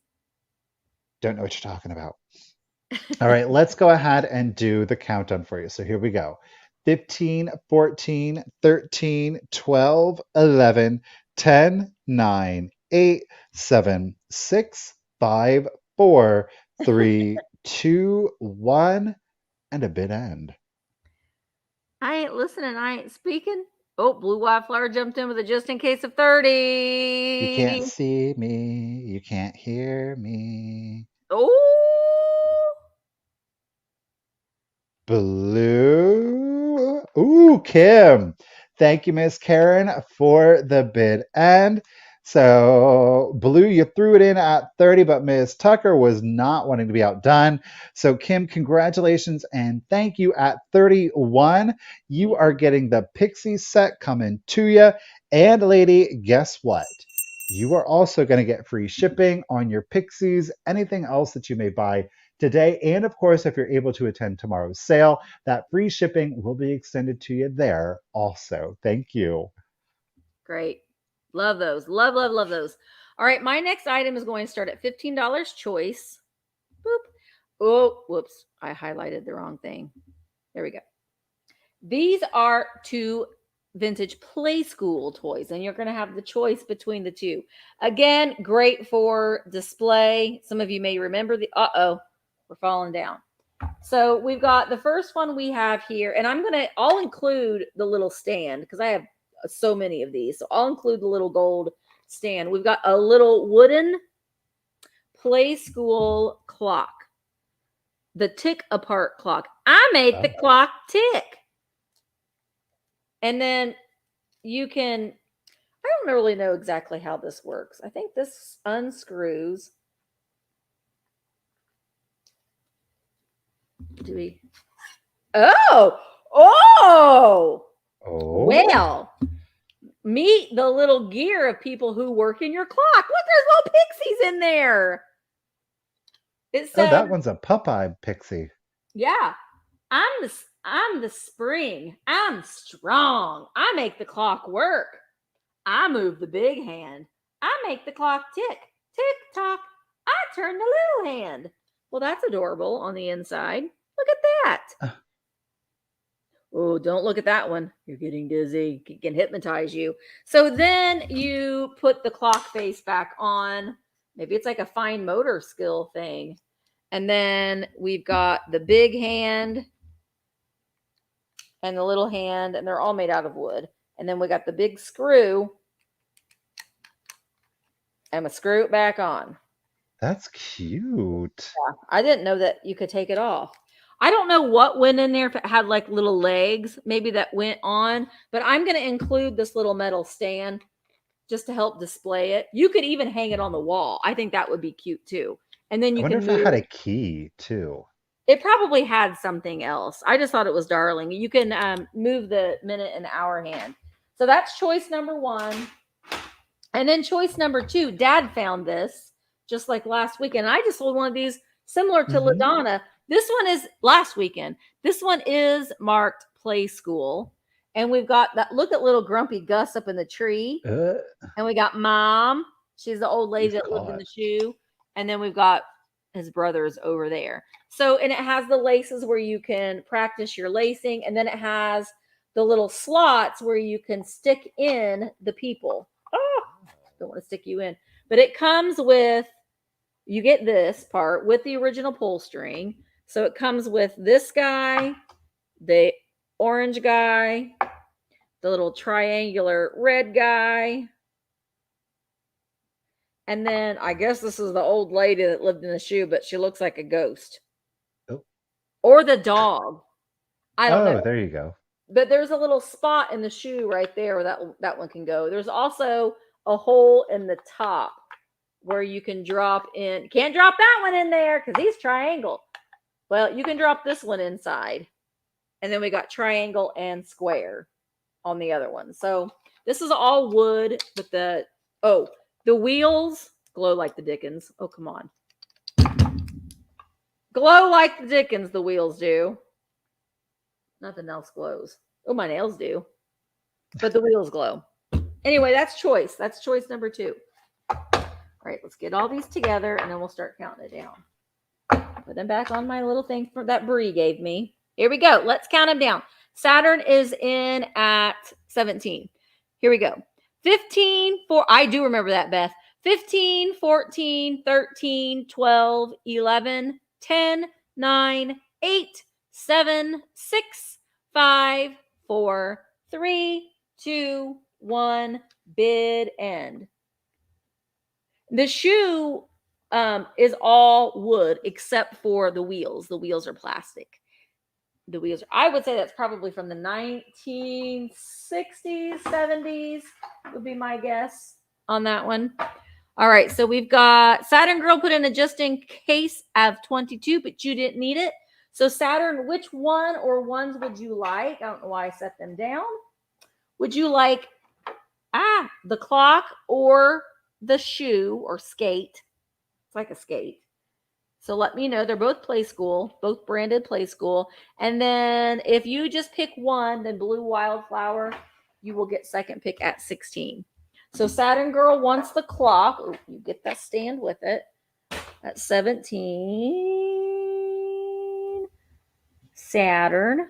Don't know what you're talking about. All right, let's go ahead and do the countdown for you. So here we go. 15, 14, 13, 12, 11, 10, 9, 8, 7, 6, 5, 4, 3, 2, 1, and a bit end. I ain't listening. I ain't speaking. Oh, blue white flower jumped in with a just in case of 30. You can't see me, you can't hear me. Oh, Blue. Ooh, Kim. Thank you, Miss Karen, for the bid. And so, Blue, you threw it in at 30, but Miss Tucker was not wanting to be outdone. So, Kim, congratulations and thank you at 31. You are getting the Pixie set coming to you. And, lady, guess what? You are also going to get free shipping on your Pixies, anything else that you may buy today. And of course, if you're able to attend tomorrow's sale, that free shipping will be extended to you there also. Thank you. great. Love those. Love, love, love those. All right. My next item is going to start at $15 choice. Boop. Oh, whoops. I highlighted the wrong thing. There we go. These are two vintage play school toys, and you're going to have the choice between the two. Again, great for display. Some of you may remember we're falling down. So we've got the first one we have here, and I'll include the little stand because I have so many of these. So I'll include the little gold stand. We've got a little wooden play school clock, the tick apart clock. I make the clock tick. And then you can, I don't really know exactly how this works. I think this unscrews. Do we? Oh, well, meet the little gear of people who work in your clock. Look, there's little pixies in there. It says, that one's a Popeye pixie. Yeah, I'm the spring. I'm strong. I make the clock work. I move the big hand. I make the clock tick, tick tock. I turn the little hand. Well, that's adorable on the inside. Look at that. Oh, don't look at that one. You're getting dizzy. It can hypnotize you. So then you put the clock face back on. Maybe it's like a fine motor skill thing. And then we've got the big hand and the little hand, and they're all made out of wood. And then we got the big screw. And we screw it back on. That's cute. Yeah, I didn't know that you could take it off. I don't know what went in there, if it had like little legs, maybe that went on, but I'm going to include this little metal stand just to help display it. You could even hang it on the wall. I think that would be cute too. And then you I wonder can if it had a key too. It probably had something else. I just thought it was darling. You can move the minute and hour hand. So that's choice number 1. And then choice number 2, Dad found this just like last weekend. I just sold one of these similar to LaDonna. This one is last weekend. This one is marked Play School. And we've got that. Look at little grumpy Gus up in the tree. And we got Mom. She's the old lady that lived in the shoe. And then we've got his brothers over there. So, and it has the laces where you can practice your lacing. And then it has the little slots where you can stick in the people. Oh, don't want to stick you in. But it comes with, you get this part with the original pull string. So it comes with this guy, the orange guy, the little triangular red guy. And then I guess this is the old lady that lived in the shoe, but she looks like a ghost. Oh. Or the dog. I don't know. Oh, there you go. But there's a little spot in the shoe right there where that one can go. There's also a hole in the top where you can drop in. Can't drop that one in there because he's triangle. Well, you can drop this one inside. And then we got triangle and square on the other one. So this is all wood, but the wheels glow like the dickens. Oh, come on. Glow like the dickens, the wheels do. Nothing else glows. Oh, my nails do. But the wheels glow. Anyway, that's choice. That's choice number 2. All right, let's get all these together, and then we'll start counting it down. Put them back on my little thing that Bree gave me. Here we go. Let's count them down. Saturn is in at 17. Here we go. 15, I do remember that, Beth. 15, 14, 13, 12, 11, 10, 9, 8, 7, 6, 5, 4, 3, 2, 1, bid end. The shoe is all wood except for the wheels. The wheels are plastic. I would say that's probably from the 1960s, 70s would be my guess on that one. All right, so we've got Saturn Girl put in a just in case of 22, but you didn't need it. So Saturn, which one or ones would you like? I don't know why I set them down. Would you like the clock or the shoe or skate? It's like a skate. So let me know. They're both Play School, both branded Play School. And then if you just pick one, then Blue Wildflower, you will get second pick at 16. So Saturn Girl wants the clock. Oh, you get that stand with it. At 17. Saturn.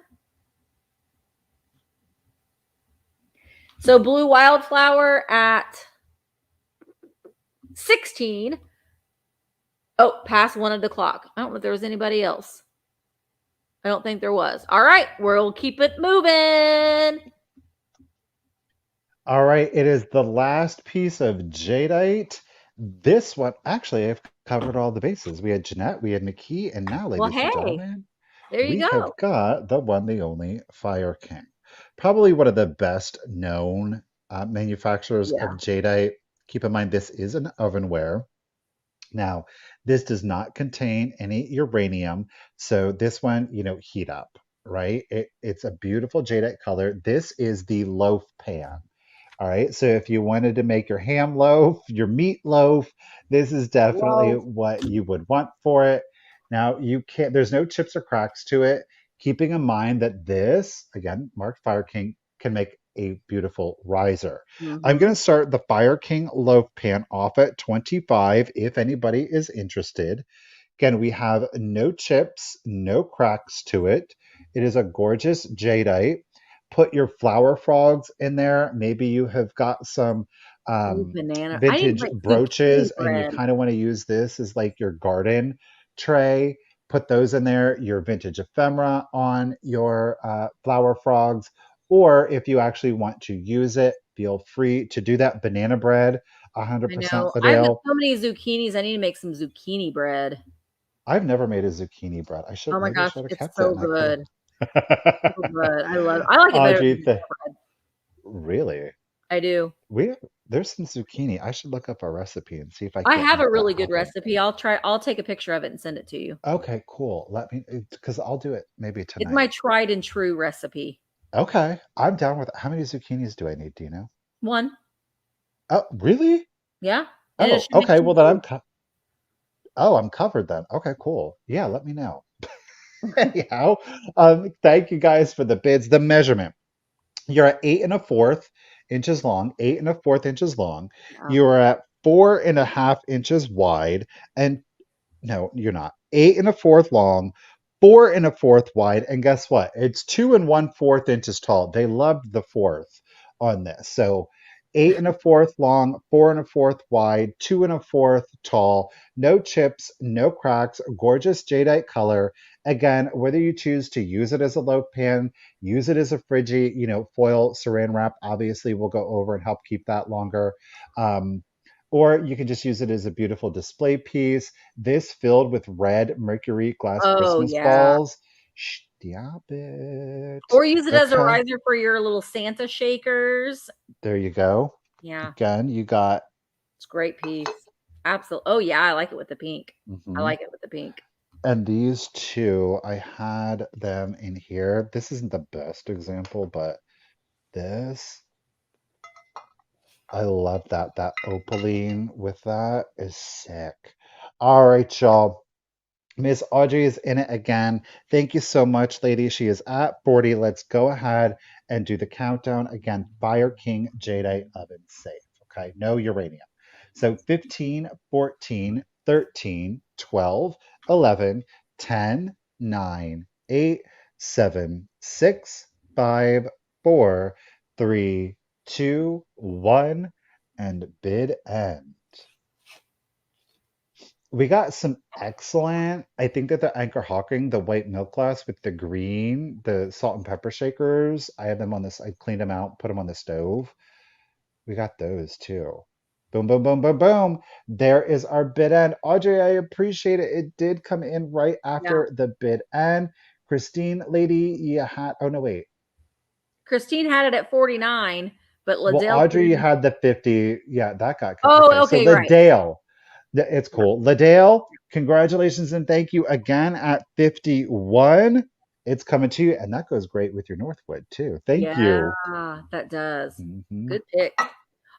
So Blue Wildflower at 16. Oh, pass wanted the clock. I don't know if there was anybody else. I don't think there was. All right, we'll keep it moving. All right, it is the last piece of jadeite. This one, actually, I've covered all the bases. We had Jeanette, we had McKee, and now, Well, ladies and hey, gentlemen, there you we go. have got the one, the only Fire King. Probably one of the best known manufacturers of Yeah. jadeite. Keep in mind, this is an ovenware. Now, this does not contain any uranium, so this one, heat up, right? It's a beautiful jadeite color. This is the loaf pan. All right, so if you wanted to make your ham loaf, your meat loaf, this is definitely Well, what you would want for it. Now, you can't, there's no chips or cracks to it, keeping in mind that this, again, marked Fire King, can make a beautiful riser. I'm going mm-hmm. to start the Fire King loaf pan off at 25 if anybody is interested. Again, we have no chips, no cracks to it. It is a gorgeous jadeite. Put your flower frogs in there. Maybe you have got some Ooh, banana. I need to vintage make zucchini brooches and you bread. kind of want to use this as like your garden tray. Put those in there, your vintage ephemera on your flower frogs. Or if you actually want to use it, feel free to do that. Banana bread, I 100% know. I've got Ladale. so many zucchinis. I need to make some zucchini bread. I've never made a zucchini bread. Oh my Maybe I gosh, should have it's kept it so and I could good. have. So good. I like it better than Audrey, banana bread. really? I do. We there's some zucchini. I should look up a recipe and see if I I can't have a make that really good happen. recipe. I'll take a picture of it and send it to you. Okay, cool. Let me, because I'll do it maybe It's my tonight. tried and true recipe. Okay, I'm down with it. How many zucchinis do I need? Do you know? One. Oh, really? Yeah. And it Oh, should make okay. some Well, then food. I'm covered then. Okay, cool. Yeah, let me know. Anyhow, thank you guys for the bids. The measurement. You're at 8 1/4 inches long, 8 1/4 inches long. Yeah. You are at 4.5 inches wide, and no, you're not. 8 1/4 long, 4 1/4 wide, and guess what? It's 2 1/4 inches tall. They loved the fourth on this. So 8 1/4 long, 4 1/4 wide, 2 1/4 tall, no chips, no cracks, gorgeous jadeite color. Again, whether you choose to use it as a loaf pan, use it as a Friggy, foil saran wrap, obviously will go over and help keep that longer. Um, or you can just use it as a beautiful display piece. This filled with red mercury glass Oh Christmas yeah. balls. Stop it. Or use it as a Okay, riser for your little Santa shakers. there you go. Yeah. Again, you got. It's a great piece. Absolutely. Oh yeah, I like it with the pink. I Mhm. like it with the pink. And these two, I had them in here. This isn't the best example, but this, I love that. That opaline with that is sick. All right, y'all. Miss Audrey is in it again. Thank you so much, lady. She is at 40. Let's go ahead and do the countdown again. Fire King Jadeite oven safe. Okay, no uranium. So 15, 14, 13, 12, 11, 10, 9, 8, 7, 6, 5, 4, 3, 2, 1, and bid end. We got some excellent. I think that the Anchor Hawking, the white milk glass with the green, the salt and pepper shakers. I have them on this. I cleaned them out, put them on the stove. We got those too. Boom, boom, boom, boom, boom. There is our bid end. Audrey, I appreciate it. It did come in right Yeah. after the bid end. Christine, lady, you had. Oh no, wait. Christine had it at 49, but Well, Liddell put Audrey, it you in. had the 50. Yeah, that got cut. Okay, Oh, so okay, right. Liddale. It's Yeah. cool. Liddale, congratulations and thank you again at 51. It's coming to you, and that goes great with your Northwood too. Thank Yeah, you. that does. Mhm. Good pick.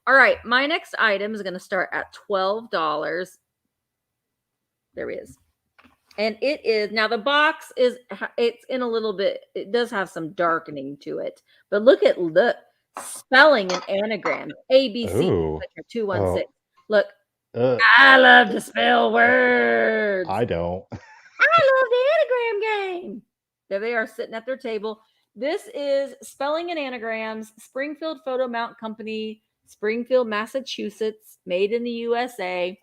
All right, my next item is going to start at $12. There he is. And it is now the box is it's in a little bit, it does have some darkening to it. But look at the spelling and anagrams. ABC Oh, 216. oh, Look, uh, I love to spell words. I don't. I love the anagram game. There they are sitting at their table. This is Spelling and Anagrams, Springfield Photo Mount Company, Springfield, Massachusetts, made in the USA,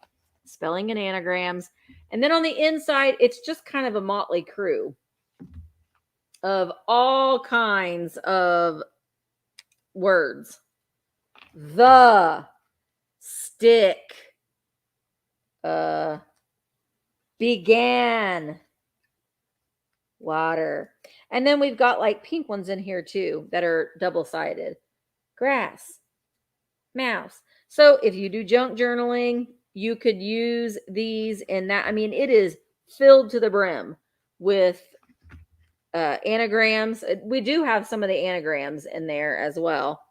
Spelling and Anagrams. And then on the inside, it's just kind of a motley crew. of all kinds of words. The stick began water. And then we've got like pink ones in here too that are double-sided. Grass, mouse. So if you do junk journaling, you could use these in that. I mean, it is filled to the brim with anagrams. We do have some of the anagrams in there as well,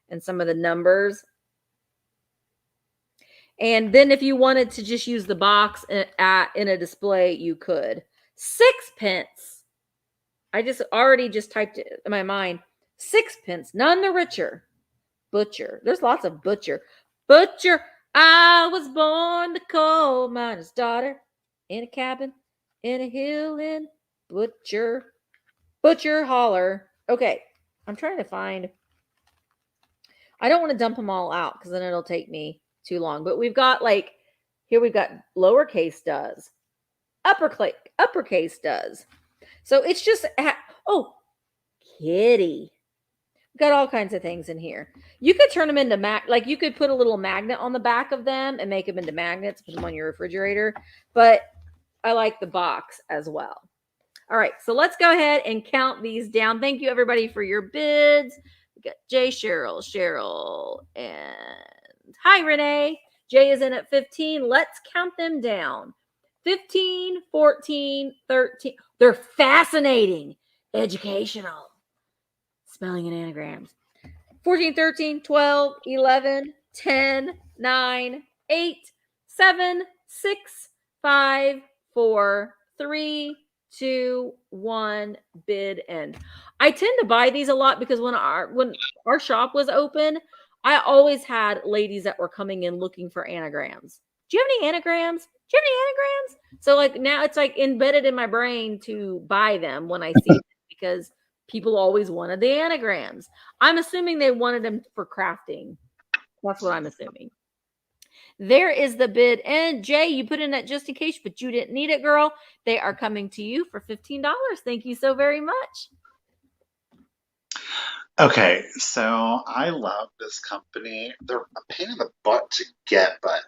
and some of the numbers. And then if you wanted to just use the box in a display, you could. Sixpence. I already typed it in my mind. Sixpence, none the richer. Butcher. There's lots of butcher. Butcher. I was born the coal miner's daughter in a cabin in a hill in Butcher. Butcher holler. Okay, I'm trying to find. I don't want to dump them all out because then it'll take me too long. But we've got here we've got lowercase does, uppercase does. So it's just kitty. We've got all kinds of things in here. You could turn them into you could put a little magnet on the back of them and make them into magnets, put them on your refrigerator. But I like the box as well. All right, so let's go ahead and count these down. Thank you, everybody, for your bids. We got Jay, Cheryl, and hi, Renee. Jay is in at 15. Let's count them down. 15, 14, 13. They're fascinating, educational. Spelling and anagrams. 14, 13, 12, 11, 10, 9, 8, 7, 6, 5, 4, 3, 2, 1, bid end. I tend to buy these a lot because when our shop was open, I always had ladies that were coming in looking for anagrams. Do you have any anagrams? Do you have any anagrams? So like now it's like embedded in my brain to buy them when I see them because people always wanted the anagrams. I'm assuming they wanted them for crafting. That's what I'm assuming. There is the bid. And Jay, you put in that just in case, but you didn't need it, girl. They are coming to you for $15. Thank you so very much. Okay, so I love this company. They're a pain in the butt to get, but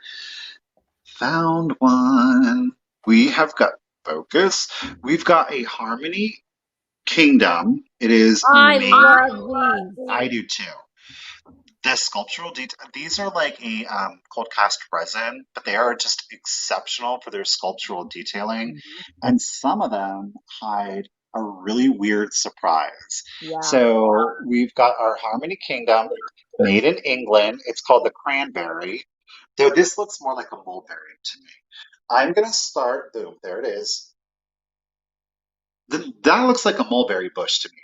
found one. We have got Focus. We've got a Harmony Kingdom. It is I made. love these. I do too. The sculptural detail, these are like a cold cast resin, but they are just exceptional for their sculptural detailing. And some of them hide a really weird surprise. Yeah. So we've got our Harmony Kingdom made in England. It's called the Cranberry. Though this looks more like a mulberry to me. I'm going to start, boom, there it is. That looks like a mulberry bush to me.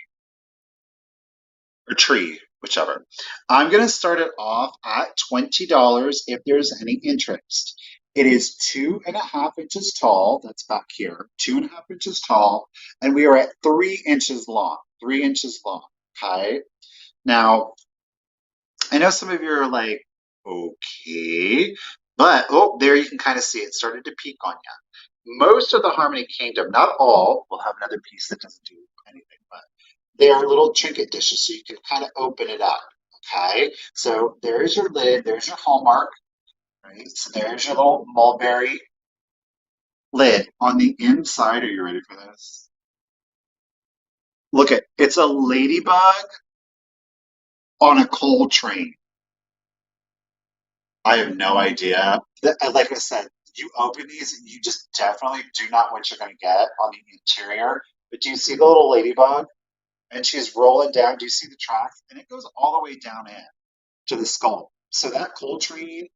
Or tree, whichever. I'm going to start it off at $20 if there's any interest. It is 2.5 inches tall. That's back here. 2.5 inches tall. And we are at 3 inches long. 3 inches long. Okay. Now, I know some of you are like, okay. But, oh, there you can kind of see it started to peak on you. Most of the Harmony Kingdom, not all, will have another piece that doesn't do anything, but they are little trinket dishes, so you can kind of open it up. Okay, so there's your lid, there's your hallmark, right? So there's your little mulberry lid. On the inside, are you ready for this? Look at it's a ladybug on a coal train. I have no idea. Like I said, you open these and you just definitely do not know what you're going to get on the interior. But do you see the little ladybug? And she's rolling down. Do you see the tracks? And it goes all the way down in to the skull. So that coal train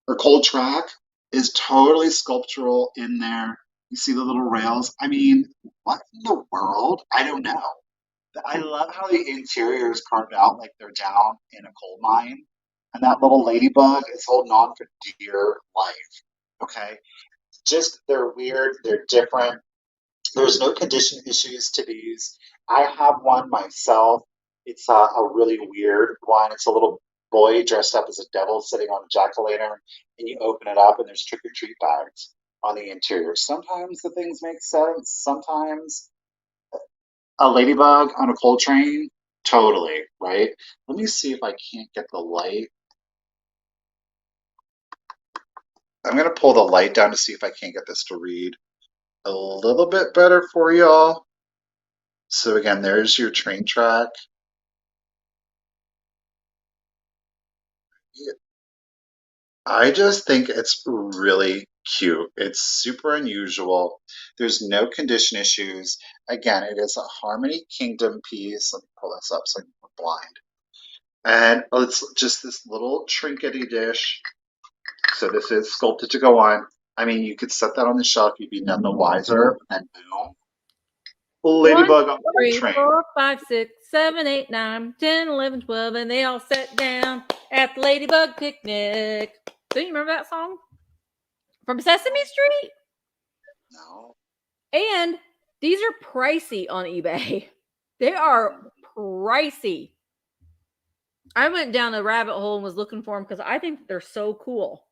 or coal track is totally sculptural in there. You see the little rails. I mean, what in the world? I don't know. I love how the interior is carved out like they're down in a coal mine. And that little ladybug is holding on for dear life. Okay. Just they're weird, they're different. There's no condition issues to these. I have one myself. It's a really weird one. It's a little boy dressed up as a devil sitting on a jack-o'-lantern, and you open it up, and there's trick-or-treat bags on the interior. Sometimes the things make sense. Sometimes A ladybug on a coal train? Totally, right? Let me see if I can't get the light. I'm going to pull the light down to see if I can't get this to read a little bit better for y'all. So again, there's your train track. I just think it's really cute. It's super unusual. There's no condition issues. Again, it is a Harmony Kingdom piece. Let me pull this up so I'm blind. And it's just this little trinkety dish. So this is sculpted to go on. I mean, you could set that on the shelf. You'd be none the wiser. And boom. Ladybug on the 3, train. 4, 5, 6, 7, 8, 9, 10, 11, 12, and they all sat down at the Ladybug picnic. Do you remember that song from Sesame Street? No. And these are pricey on eBay. They are pricey. I went down a rabbit hole and was looking for them because I think they're so cool.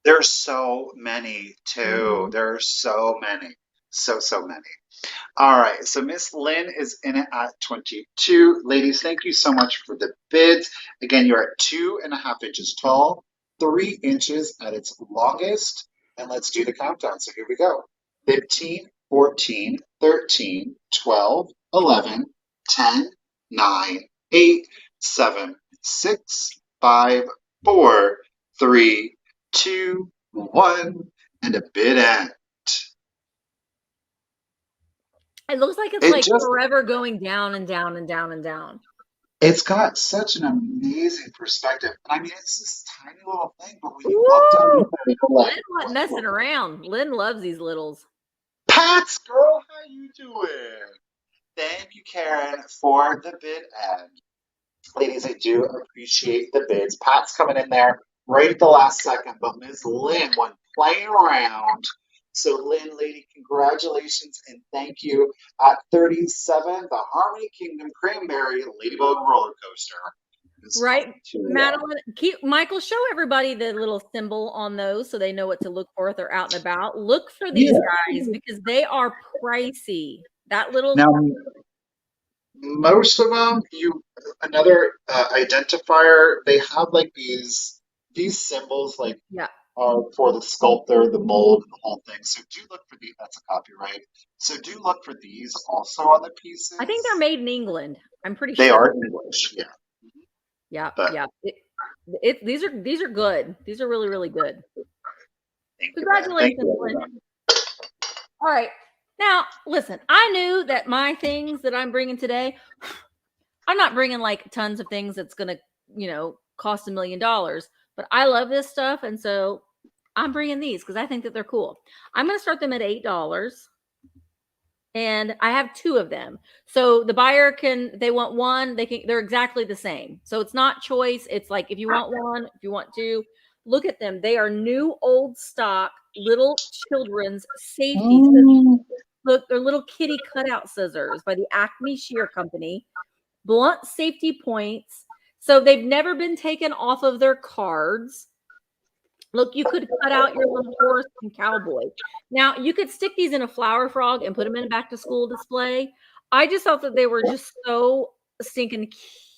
There's so many too. Mhm. There are so many. So many. All right, so Miss Lynn is in it at 22. Ladies, thank you so much for the bids. Again, you're at 2.5 inches tall, 3 inches at its longest. And let's do the countdown. So here we go. 15, 14, 13, 12, 11, 10, 9, 8, 7, 6, 5, 4, 3, 2, 1, and a bid end. It looks like it's forever going down and down and down and down. It's got such an amazing perspective. I mean, it's this tiny little thing, but when you walk down with it, you're like, Lynn not messing around. Lynn loves these littles. Pats, girl, how you doing? Thank you, Karen, for the bid end. Ladies, I do appreciate the bids. Pat's coming in there right at the last second, but Ms. Lynn went playing around. So, Lynn, lady, congratulations and thank you. At 37, the Harmony Kingdom Cranberry Ladybug Roller Coaster. Right, Madeline. Michael, show everybody the little symbol on those so they know what to look for if they're out and about. Look for these guys because they are pricey. That little. Now, most of them, another identifier. They have like these symbols, like for the sculptor, the mold, and the whole thing. So do look for these. That's a copyright. So do look for these also on the pieces. I think they're made in England. I'm pretty sure they are English. Yeah. Yeah, yeah. These are good. These are really, really good. Congratulations, Lynn. All right. Now, listen, I knew that my things that I'm bringing today, I'm not bringing like tons of things that's going to, cost $1 million, but I love this stuff. And so I'm bringing these because I think that they're cool. I'm going to start them at $8. And I have 2 of them. So the buyer they want one, they're exactly the same. So it's not choice. It's like, if you want one, if you want 2, look at them. They are new old stock little children's safety scissors. Look, they're little kitty cutout scissors by the Acme Shear Company. Blunt safety points. So they've never been taken off of their cards. Look, you could cut out your little horse and cowboy. Now, you could stick these in a flower frog and put them in a back to school display. I just thought that they were just so stinking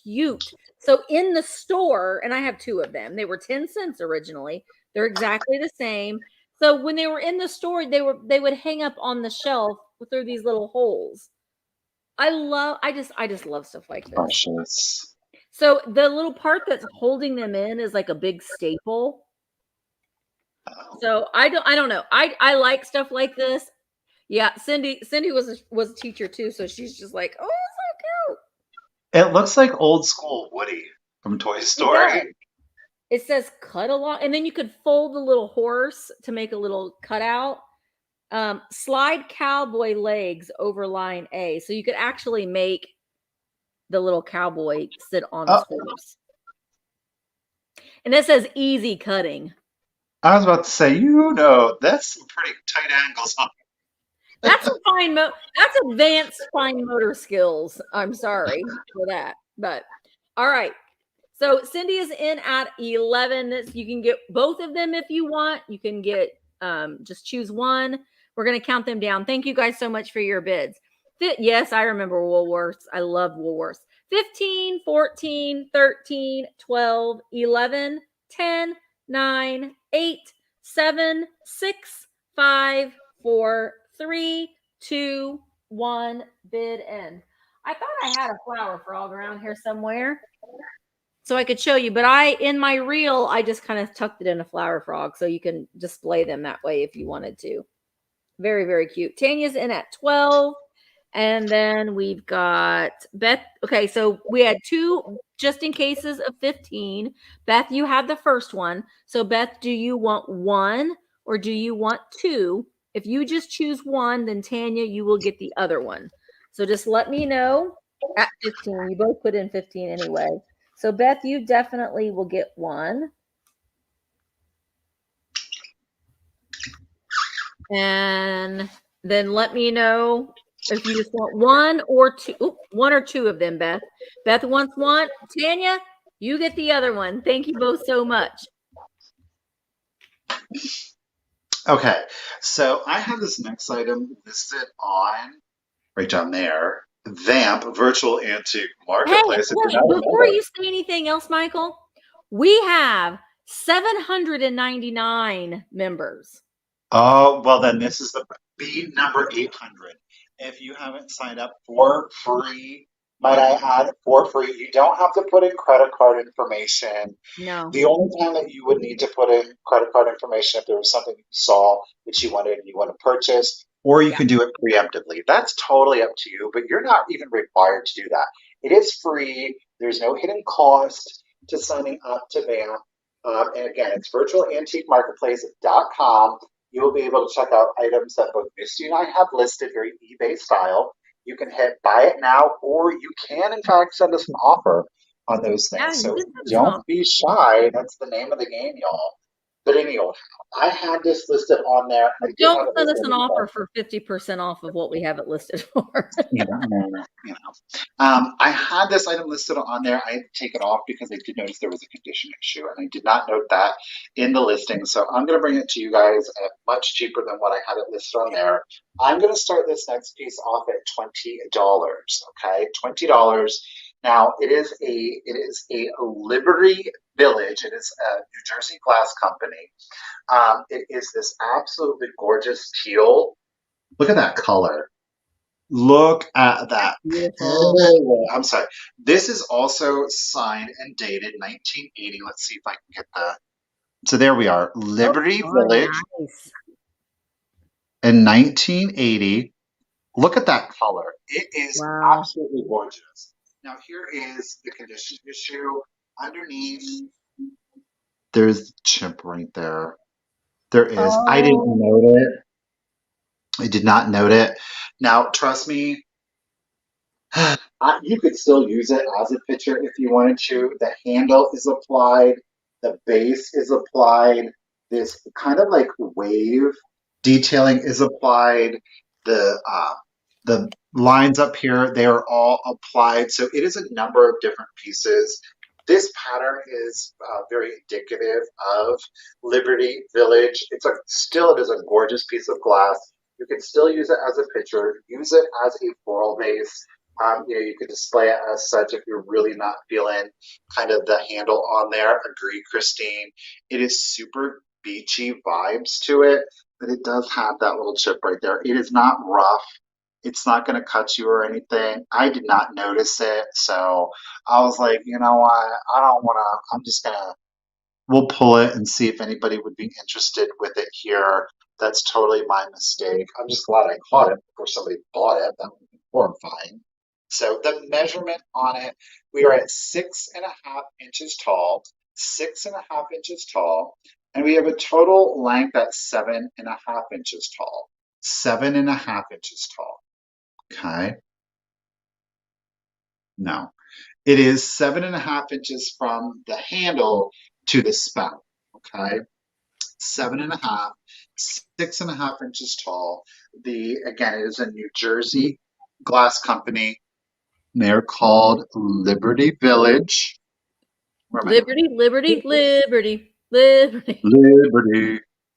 cute. So in the store, and I have 2 of them, they were 10 cents originally. They're exactly the same. So when they were in the store, they would hang up on the shelf through these little holes. I just love stuff like this. Precious. So the little part that's holding them in is like a big staple. So I don't know. I like stuff like this. Yeah, Cindy was a teacher too, so she's just like, oh, so cute. It looks like old school Woody from Toy Story. It says cut along, and then you could fold the little horse to make a little cutout. Slide cowboy legs over line A, so you could actually make the little cowboy sit on his horse. And it says easy cutting. I was about to say, that's some pretty tight angles on it. That's that's advanced fine motor skills. I'm sorry for that. But all right. So Cindy is in at 11. You can get both of them if you want. You can get just choose one. We're going to count them down. Thank you guys so much for your bids. Yes, I remember Woolworths. I love Woolworths. 15, 14, 13, 12, 11, 10, 9, 8, 7, 6, 5, 4, 3, 2, 1, bid end. I thought I had a flower frog around here somewhere so I could show you, but in my reel, I just kind of tucked it in a flower frog so you can display them that way if you wanted to. Very, very cute. Tanya's in at 12. And then we've got Beth. Okay, so we had 2 just in cases of 15. Beth, you had the first one. So Beth, do you want 1 or do you want 2? If you just choose 1, then Tanya, you will get the other one. So just let me know at 15. You both put in 15 anyway. So Beth, you definitely will get 1. And then let me know if you just want 1 or 2. 1 or 2 of them, Beth. Beth wants 1. Tanya, you get the other one. Thank you both so much. Okay, so I have this next item listed on right down there. Vamp Virtual Antique Marketplace. Hey, before you say anything else, Michael, we have 799 members. Oh, well, then this is the B number 800. If you haven't signed up for free, might I add, for free, you don't have to put in credit card information. No. The only time that you would need to put in credit card information if there was something you saw that you want to purchase, or you can do it preemptively. That's totally up to you, but you're not even required to do that. It is free. There's no hidden cost to signing up to VAMP. And again, it's virtualantiquemarketplace.com. You will be able to check out items that both Misty and I have listed, very eBay style. You can hit buy it now, or you can, in fact, send us an offer on those things. So don't be shy. That's the name of the game, y'all. But anyhow, I had this listed on there. Don't send us an offer for 50% off of what we have it listed for. I had this item listed on there. I had to take it off because I did notice there was a condition issue, and I did not note that in the listing. So I'm going to bring it to you guys at much cheaper than what I had it listed on there. I'm going to start this next piece off at $20. Okay, $20. Now it is a Liberty Village. It is a New Jersey glass company. It is this absolutely gorgeous teal. Look at that color. Look at that. Oh, I'm sorry. This is also signed and dated 1980. Let's see if I can get the. So there we are. Liberty Village in 1980. Look at that color. It is absolutely gorgeous. Now here is the condition issue. Underneath, there's chip right there. There is. I didn't note it. I did not note it. Now, trust me, you could still use it as a picture if you wanted to. The handle is applied. The base is applied. This kind of like wave detailing is applied. The lines up here, they are all applied. So it is a number of different pieces. This pattern is very indicative of Liberty Village. It is a gorgeous piece of glass. You can still use it as a picture, use it as a floral vase. You could display it as such if you're really not feeling kind of the handle on there. Agree, Christine. It is super beachy vibes to it, but it does have that little chip right there. It is not rough. It's not going to cut you or anything. I did not notice it, so I was like, you know what? I don't want to. I'm just gonna. We'll pull it and see if anybody would be interested with it here. That's totally my mistake. I'm just glad I caught it before somebody bought it. That would be horrifying. So the measurement on it, we are at 6.5 inches tall, 6.5 inches tall, and we have a total length at 7.5 inches tall. 7.5 inches tall. Okay. No, it is 7.5 inches from the handle to the spout. Okay. 7.5, 6.5 inches tall. Again, it is a New Jersey glass company. They're called Liberty Village. Liberty.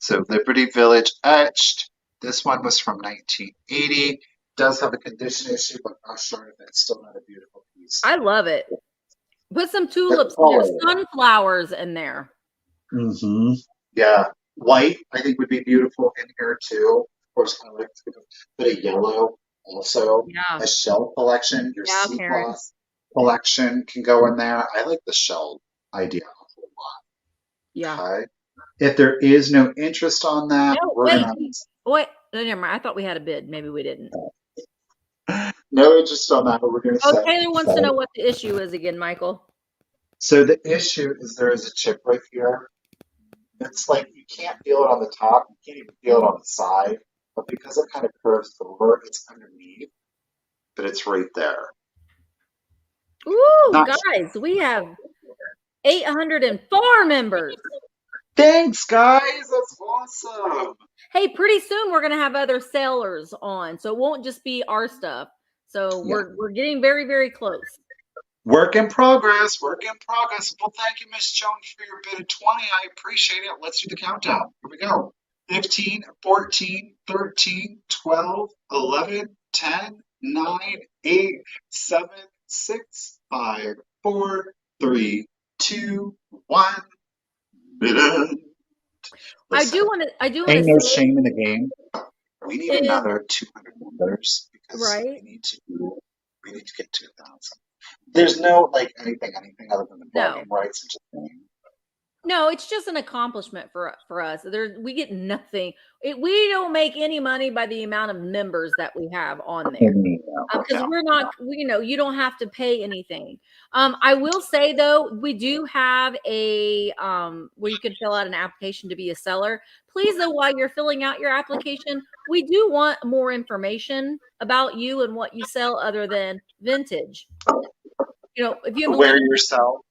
So Liberty Village etched. This one was from 1980. does have a condition issue, but gosh darn it, it's still not a beautiful piece. I love it. Put some tulips in there, sunflowers in there. Mm-hmm. Yeah. White, I think, would be beautiful in here too. Of course, kind of like a bit of yellow also. Yeah. A shell collection, your Yeah, sea Karen. gloss collection can go in there. I like the shell idea a whole lot. Yeah. Okay. If there is no interest on that, No, we're gonna wait. Never mind. I thought we had a bid. Maybe we didn't. no interest on that, but we're gonna Oh, say. Taylor wants to know what the issue is again, Michael. So the issue is there is a chip right here. It's like you can't feel it on the top, you can't even feel it on the side, but because it kind of curves over, it's underneath, but it's right there. Ooh, guys, we have 804 members. Thanks, guys. That's awesome. Hey, pretty soon we're gonna have other sellers on, so it won't just be our stuff. So we're getting very, very close. Work in progress. Work in progress. Well, thank you, Miss Jones, for your bid of 20. I appreciate it. Let's do the countdown. Here we go. 15, 14, 13, 12, 11, 10, 9, 8, 7, 6, 5, 4, 3, 2, 1. Listen, I do want to. Ain't no shame in the game. We need another 200 members because right. we need to get to 1,000. There's no anything other than the bragging rights and just saying. No, it's just an accomplishment for us. We get nothing. We don't make any money by the amount of members that we have on there because we're not. You don't have to pay anything. I will say though, we do have a where you can fill out an application to be a seller. Please though, while you're filling out your application, we do want more information about you and what you sell other than vintage. If you have where you sell,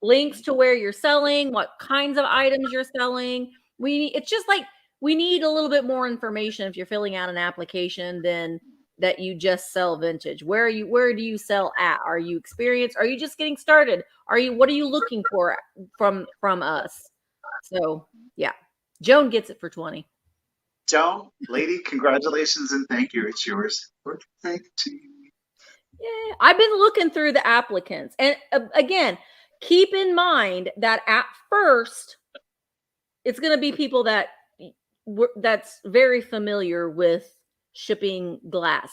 links to where you're selling, what kinds of items you're selling. It's just like we need a little bit more information if you're filling out an application than that you just sell vintage. Where do you sell at? Are you experienced? Are you just getting started? What are you looking for from us? So yeah, Joan gets it for 20. Joan, lady, congratulations and thank you. It's yours. Thank you. Yeah, I've been looking through the applicants, and again, keep in mind that at first, it's going to be people that's very familiar with shipping glass.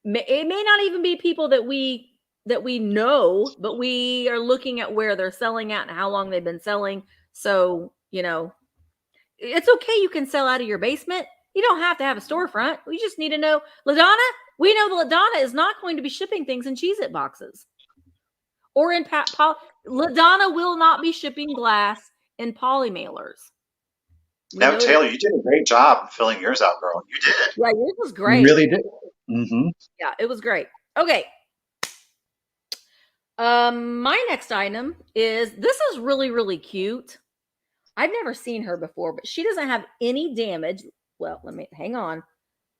It may not even be people that we know, but we are looking at where they're selling at and how long they've been selling. So it's okay. You can sell out of your basement. You don't have to have a storefront. We just need to know, LaDonna. We know that LaDonna is not going to be shipping things in Cheez-It boxes or in LaDonna will not be shipping glass in poly mailers. No, Taylor, you did a great job filling yours out, girl. You did. Yeah, yours was great. You really did. Mm-hmm. Yeah, it was great. Okay. My next item this is really, really cute. I've never seen her before, but she doesn't have any damage. Well, hang on.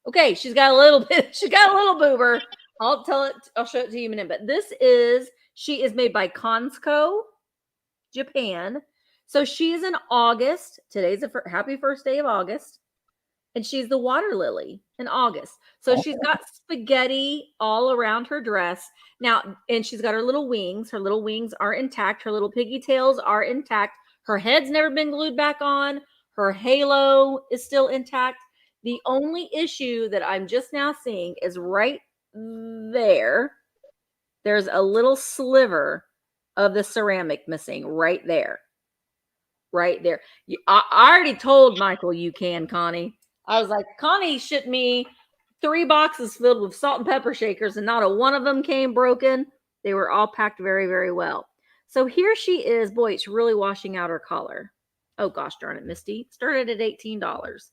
Okay, she's got a little boober. I'll show it to you in a minute. But she is made by Consco, Japan. So she is in August. Today's the happy first day of August. And she's the water lily in August. So she's got spaghetti all around her dress. Now, and she's got her little wings. Her little wings are intact. Her little piggy tails are intact. Her head's never been glued back on. Her halo is still intact. The only issue that I'm just now seeing is right there. There's a little sliver of the ceramic missing right there. Right there. I already told Michael you can, Connie. I was like, Connie shipped me 3 boxes filled with salt and pepper shakers and not a one of them came broken. They were all packed very, very well. So here she is. Boy, it's really washing out her collar. Oh, gosh darn it, Misty. Started at $18.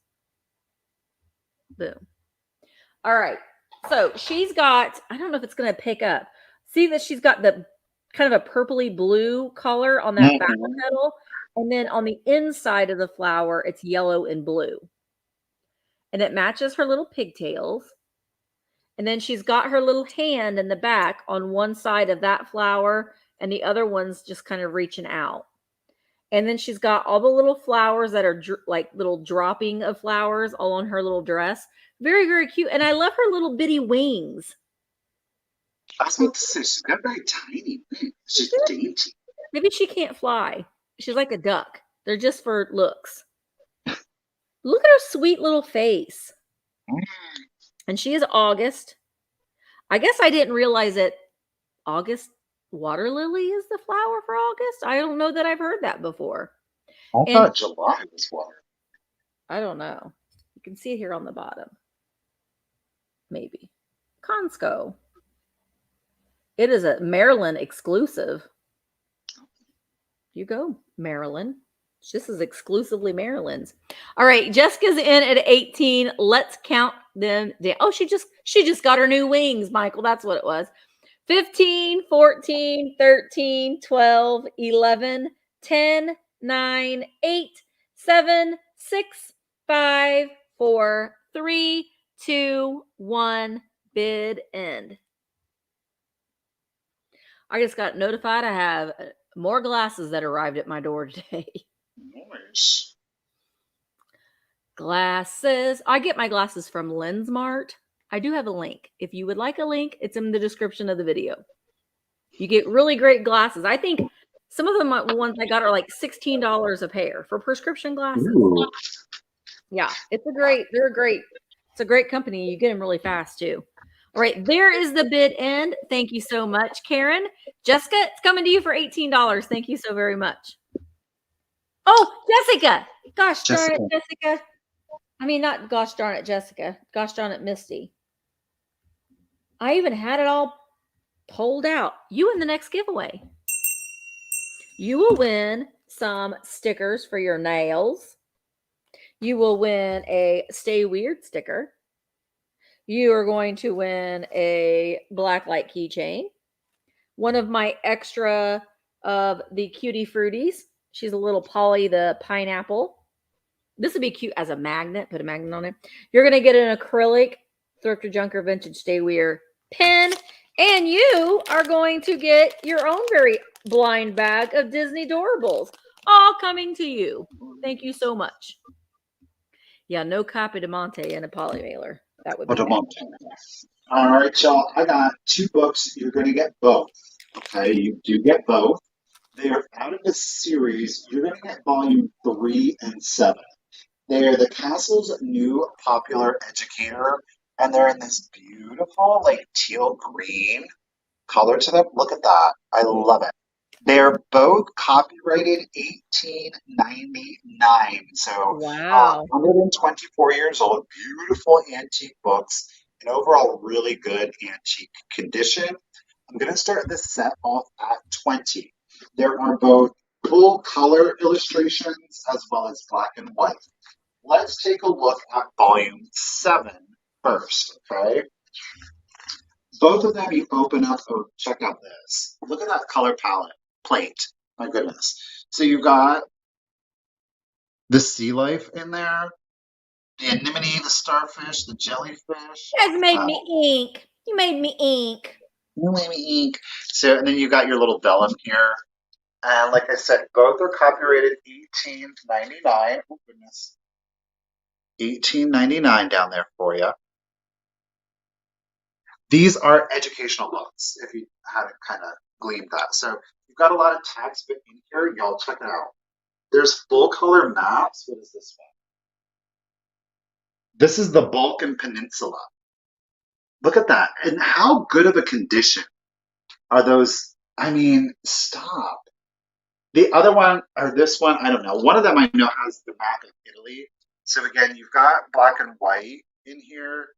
Boom. All right. So she's got, I don't know if it's going to pick up. See that she's got the kind of a purpley blue color on that back petal. And then on the inside of the flower, it's yellow and blue. And it matches her little pigtails. And then she's got her little hand in the back on one side of that flower and the other one's just kind of reaching out. And then she's got all the little flowers that are like little dropping of flowers all on her little dress. Very, very cute. And I love her little bitty wings. I was about to say, she's got very tiny wings. She's dainty. Maybe she can't fly. She's like a duck. They're just for looks. Look at her sweet little face. And she is August. I guess I didn't realize that August water lily is the flower for August. I don't know that I've heard that before. I thought July was water. I don't know. You can see it here on the bottom. Maybe. Consco. It is a Maryland exclusive. You go, Maryland. This is exclusively Maryland's. All right, Jessica's in at 18. Let's count them down. Oh, she just got her new wings, Michael. That's what it was. 15, 14, 13, 12, 11, 10, 9, 8, 7, 6, 5, 4, 3, 2, 1. Bid end. I just got notified I have more glasses that arrived at my door today. Nice. Glasses. I get my glasses from Lensmart. I do have a link. If you would like a link, it's in the description of the video. You get really great glasses. I think some of them, the ones I got, are like $16 a pair for prescription glasses. Ooh. Yeah, they're great. It's a great company. You get them really fast too. All right, there is the bid end. Thank you so much, Karen. Jessica, it's coming to you for $18. Thank you so very much. Oh, Jessica. Gosh darn it, Jessica. I mean, not gosh darn it, Jessica. Gosh darn it, Misty. I even had it all pulled out. You win the next giveaway. You will win some stickers for your nails. You will win a Stay Weird sticker. You are going to win a black light keychain. One of my extra of the Cutie Fruities. She's a little Polly the pineapple. This would be cute as a magnet. Put a magnet on it. You're going to get an acrylic Thrifter Junker Vintage Stay Weird pin. And you are going to get your own very blind bag of Disney Doorables. All coming to you. Thank you so much. Yeah, no copy de Monte and a poly mailer. That would be bad. All right, y'all. I got 2 books. You're going to get both. Okay, you do get both. They are out of the series. You're going to get volume 3 and 7. They are the Castle's new popular educator, and they're in this beautiful, like, teal green color to them. Look at that. I love it. They're both copyrighted 1899. So, wow. 124 years old, beautiful antique books, and overall really good antique condition. I'm going to start this set off at 20. There are both full color illustrations as well as black and white. Let's take a look at volume 7 first, okay? Both of them you open up, oh, check out this. Look at that color palette, plate, my goodness. So you've got the sea life in there, the anemone, the starfish, the jellyfish. You guys made me ink. You made me ink. You made me ink. So, and then you got your little vellum here. And like I said, both are copyrighted 1899. Oh, goodness. 1899 down there for you. These are educational books, if you haven't kind of gleaned that. So you've got a lot of text, but in here, y'all check it out. There's full color maps. What is this one? This is the Balkan Peninsula. Look at that. And how good of a condition are those? I mean, stop. The other one, or this one, I don't know. One of them I know has the map of Italy. So again, you've got black and white in here.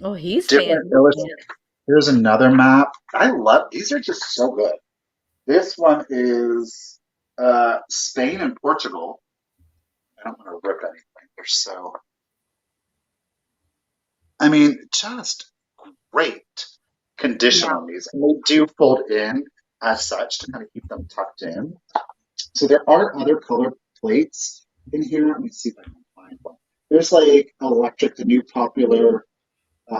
Oh, he's different illustrations. Here's another map. I love these are just so good. This one is Spain and Portugal. I don't want to rip anything. They're so. I mean, just great condition on these, and they do fold in as such to kind of keep them tucked in. So there are other color plates in here. Let me see if I can find one. There's like Electric, the new popular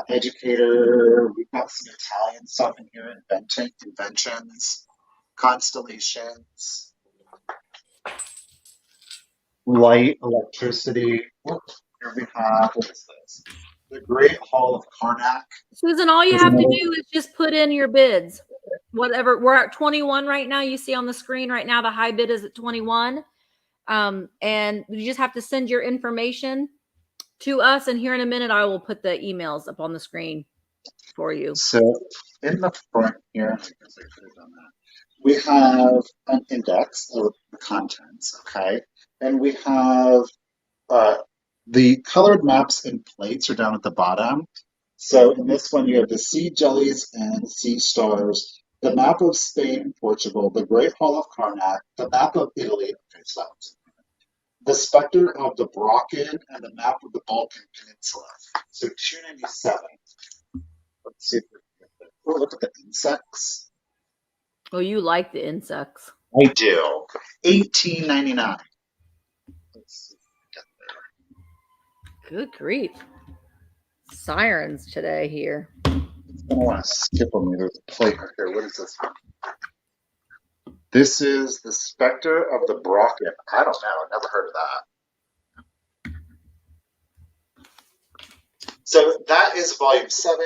educator. We've got some Italian stuff in here, inventions, constellations. light, electricity. Whoop, here we have, what is this? The Great Hall of Karnak. Susan, all you Is have to another- do is just put in your bids. Whatever. We're at 21 right now. You see on the screen right now, the high bid is at 21. And you just have to send your information to us. And here in a minute, I will put the emails up on the screen for you. So in the front here, I guess I could have done that. We have an index of the contents, okay? And we have the colored maps and plates are down at the bottom. So in this one, you have the sea jellies and sea stars, the map of Spain and Portugal, the Great Hall of Karnak, the map of Italy, okay, so the specter of the Brocken, and the map of the Balkan Peninsula. So 297. Let's see if we can get that. Oh, look at the insects. Oh, you like the insects. I do. 18.99. Let's see if we get there. Good grief. Sirens today here. I don't want to skip them. There's a plate right here. What is this one? This is the Spectre of the Brocken. I don't know. Never heard of that. So that is volume 7,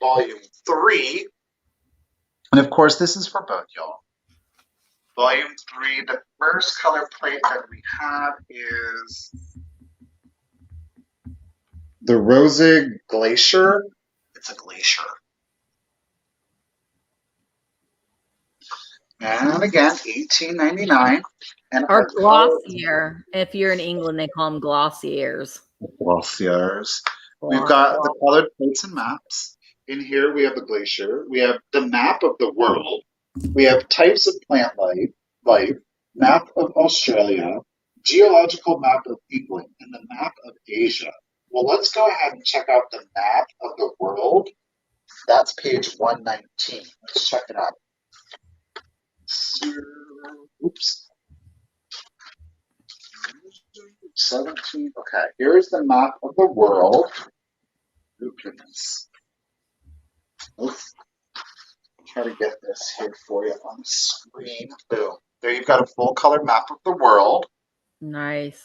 volume 3. And of course, this is for both y'all. Volume 3, the first color plate that we have is the Rosig Glacier. It's a glacier. And again, $18.99. And Or our glossier. If you're in England, they call them glossiers. Glossiers. We've got the colored plates and maps. In here, we have the glacier. We have the map of the world. We have types of plant life, map of Australia, geological map of England, and the map of Asia. Well, let's go ahead and check out the map of the world. That's page 119. Let's check it out. Oops. 17. Okay, here's the map of the world. Oh, goodness. Let's try to get this here for you on the screen. Boom. There you've got a full color map of the world. Nice.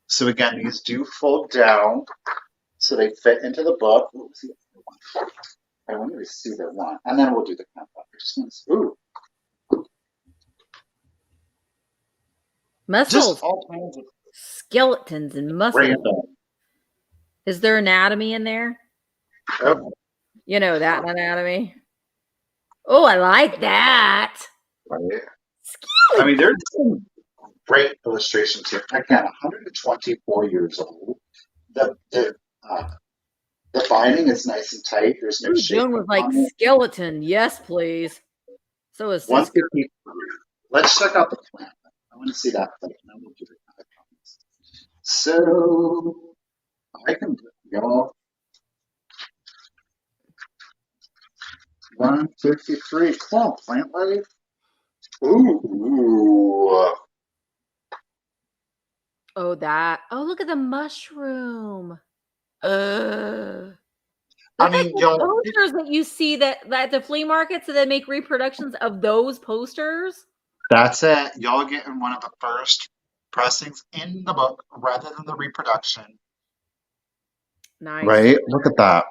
So again, these do fold down so they fit into the book. What was the other one? I want to see the one. And then we'll do the countdown. I just want to see. Ooh. Muscles. Just all kinds of Skeletons and muscles. random. Is there anatomy in there? Oh, You know that anatomy. Oh, I like that. right. I mean, there's some great illustrations here. Again, 124 years old. The binding is nice and tight. There's no Ooh, shape. Joan was like, on it. skeleton. Yes, please. So is this. 153. Let's check out the plant. I want to see that plate. And then we'll do the comments. So I can y'all. 153. Come on, plant life. Ooh. Oh, that. Oh, look at the mushroom. I Look mean, at the y'all. posters that you see that at the flea markets, so they make reproductions of those posters. That's it. Y'all getting one of the first pressings in the book rather than the reproduction. Nice. Right? Look at that.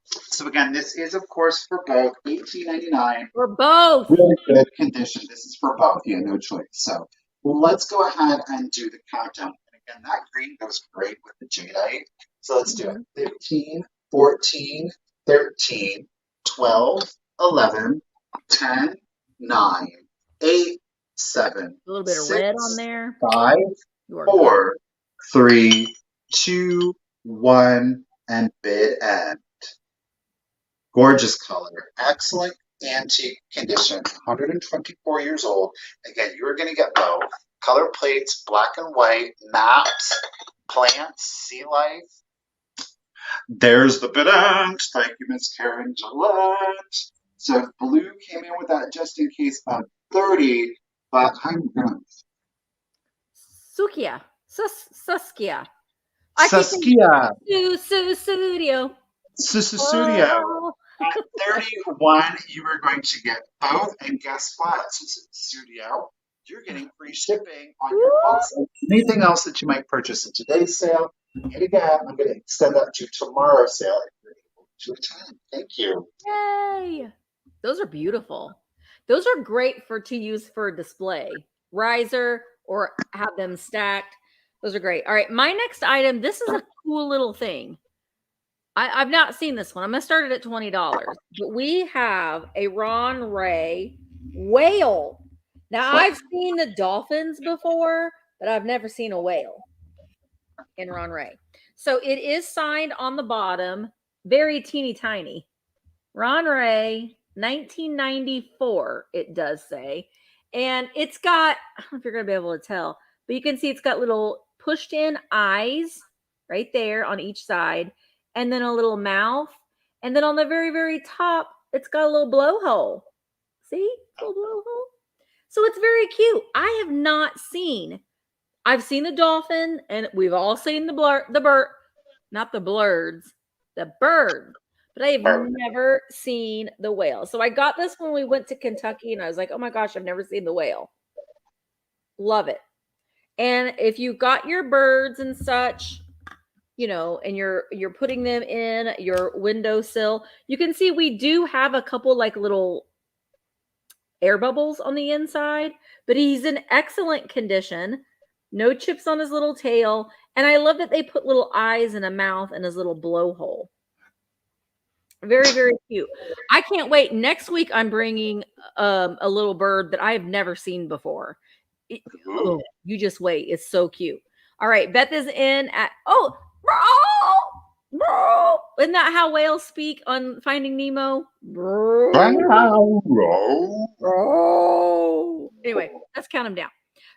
So again, this is of course for both. $18.99. For both. Really good condition. This is for both. Yeah, no choice. So let's go ahead and do the countdown. And again, that green goes great with the jadeite. So let's do it. 15, 14, 13, 12, 11, 10, 9, 8, 7, A little bit of 6, red on there. 5, You are 4, 3, 2, 1, and bid end. Gorgeous color. Excellent antique condition. 124 years old. Again, you're going to get both. Color plates, black and white, maps, plants, sea life. There's the bid end. Thank you, Miss Karen Gillette. So blue came in with that just in case on 30, but I'm going Sukia. Suskia. Saskia. Studio. Studio. Oh. At 31, you are going to get both. And guess what? Studio. you're getting free shipping on your books and anything else that you might purchase in today's sale. And again, I'm going to extend that to tomorrow's sale if you're able to attend. Thank you. Yay! Those are beautiful. Those are great to use for display, riser, or have them stacked. Those are great. All right, my next item. This is a cool little thing. I've not seen this one. I'm gonna start it at $20, but we have a Ron Ray whale. Now I've seen the dolphins before, but I've never seen a whale in Ron Ray. So it is signed on the bottom, very teeny tiny. Ron Ray, 1994, it does say. And it's got, I don't know if you're going to be able to tell, but you can see it's got little pushed in eyes right there on each side, and then a little mouth. And then on the very, very top, it's got a little blowhole. See? Little blowhole. So it's very cute. I have not seen, I've seen the dolphin, and we've all seen the bird, not the blurs, the bird. But I have never seen the whale. So I got this when we went to Kentucky, and I was like, oh my gosh, I've never seen the whale. Love it. And if you got your birds and such, you know, and you're putting them in your windowsill, you can see we do have a couple like little air bubbles on the inside, but he's in excellent condition. No chips on his little tail. And I love that they put little eyes and a mouth and his little blowhole. Very, very cute. I can't wait. Next week, I'm bringing a little bird that I have never seen before. You just wait. It's so cute. All right. Beth is in at, isn't that how whales speak on Finding Nemo? Anyway, let's count them down.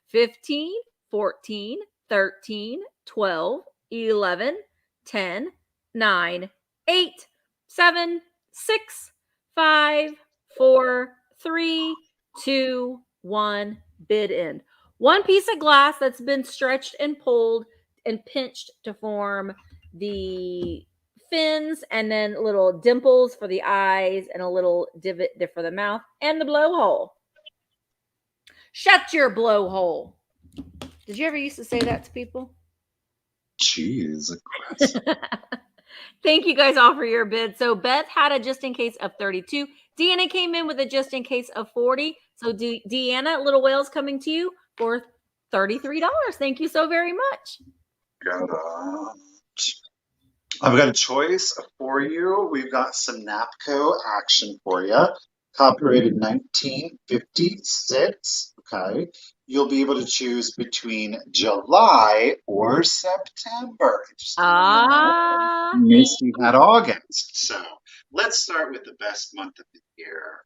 15, 14, 13, 12, 11, 10, 9, 8, 7, 6, 5, 4, 3, 2, 1, bid end. One piece of glass that's been stretched and pulled and pinched to form the fins, and then little dimples for the eyes and a little divot for the mouth and the blowhole. Shut your blowhole. Did you ever used to say that to people? Jeez. Thank you guys all for your bid. So Beth had a just in case of 32. Deanna came in with a just in case of 40. So Deanna, Little Whale's coming to you for $33. Thank you so very much. I've got a choice for you. We've got some NAPCO action for you. Copyrighted 1956. Okay. You'll be able to choose between July or September. Misty had August. So let's start with the best month of the year,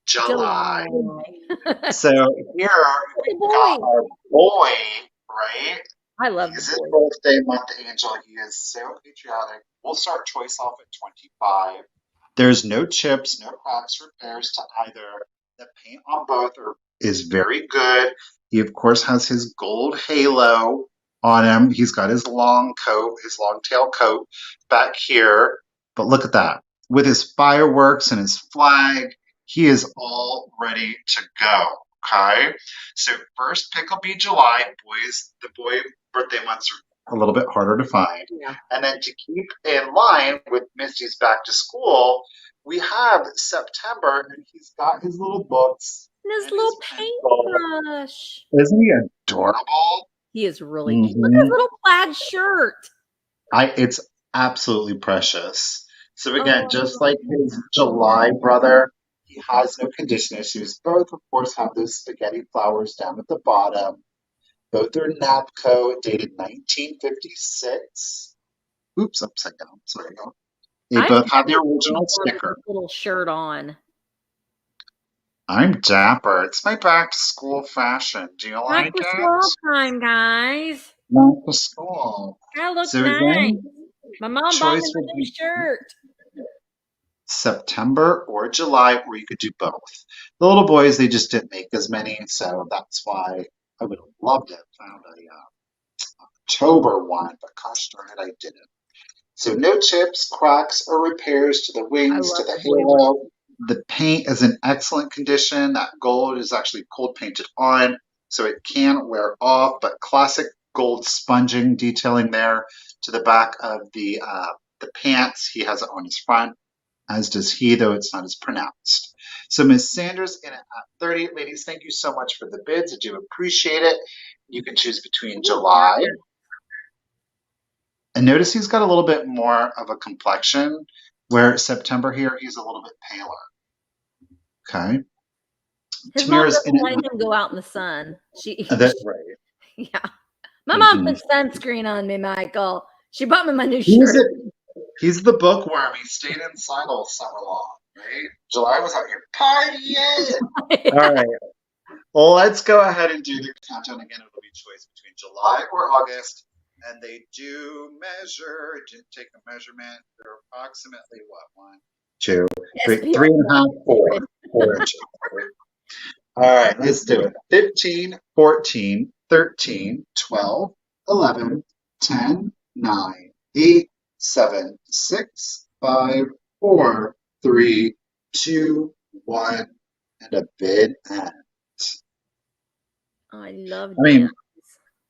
July. So here we've got our boy, right? I love his birthday month, Angel. He is so patriotic. We'll start choice off at 25. There's no chips, no cracks, repairs to either. The paint on both is very good. He, of course, has his gold halo on him. He's got his long coat, his long tail coat back here. But look at that. With his fireworks and his flag, he is all ready to go. Okay? So first pick will be July. The boy birthday months are a little bit harder to find. Yeah. And then to keep in line with Misty's back to school, we have September, and he's got his little books. And his little paintbrush. Isn't he adorable? He is really cute. Look at his little plaid shirt. It's absolutely precious. So again, just like his July brother, he has no condition issues. Both, of course, have those spaghetti flowers down at the bottom. Both are NAPCO, dated 1956. Oops, upside down. Sorry, y'all. They both have the original sticker. Little shirt on. I'm dapper. It's my back to school fashion. Do you like it? Back to school time, guys. Back to school. That looks nice. My mom bought me a new shirt. September or July, or you could do both. The little boys, they just didn't make as many, so that's why I would have loved it. Found a October one, but gosh darn it, I didn't. So no chips, cracks, or repairs to the wings, to the halo. The paint is in excellent condition. That gold is actually cold painted on. so it can wear off, but classic gold sponging detailing there to the back of the pants. He has it on his front, as does he, though it's not as pronounced. So Miss Sanders in at 30. Ladies, thank you so much for the bids. I do appreciate it. You can choose between July. And notice he's got a little bit more of a complexion, where September here, he's a little bit paler. Okay. His mom doesn't let him go out in the sun. That's right. Yeah. My mom put sunscreen on me, Michael. She bought me my new shirt. He's the bookworm. He stayed inside all summer long, right? July was out here partying. All right. Well, let's go ahead and do the countdown again. It'll be choice between July or August. And they do measure. It didn't take a measurement. They're approximately what? 1, 2, 3, 3.5, 4 inches. All right, let's do it. 15, 14, 13, 12, 11, 10, 9, 8, 7, 6, 5, 4, 3, 2, 1, and a bid end. I love that. I mean,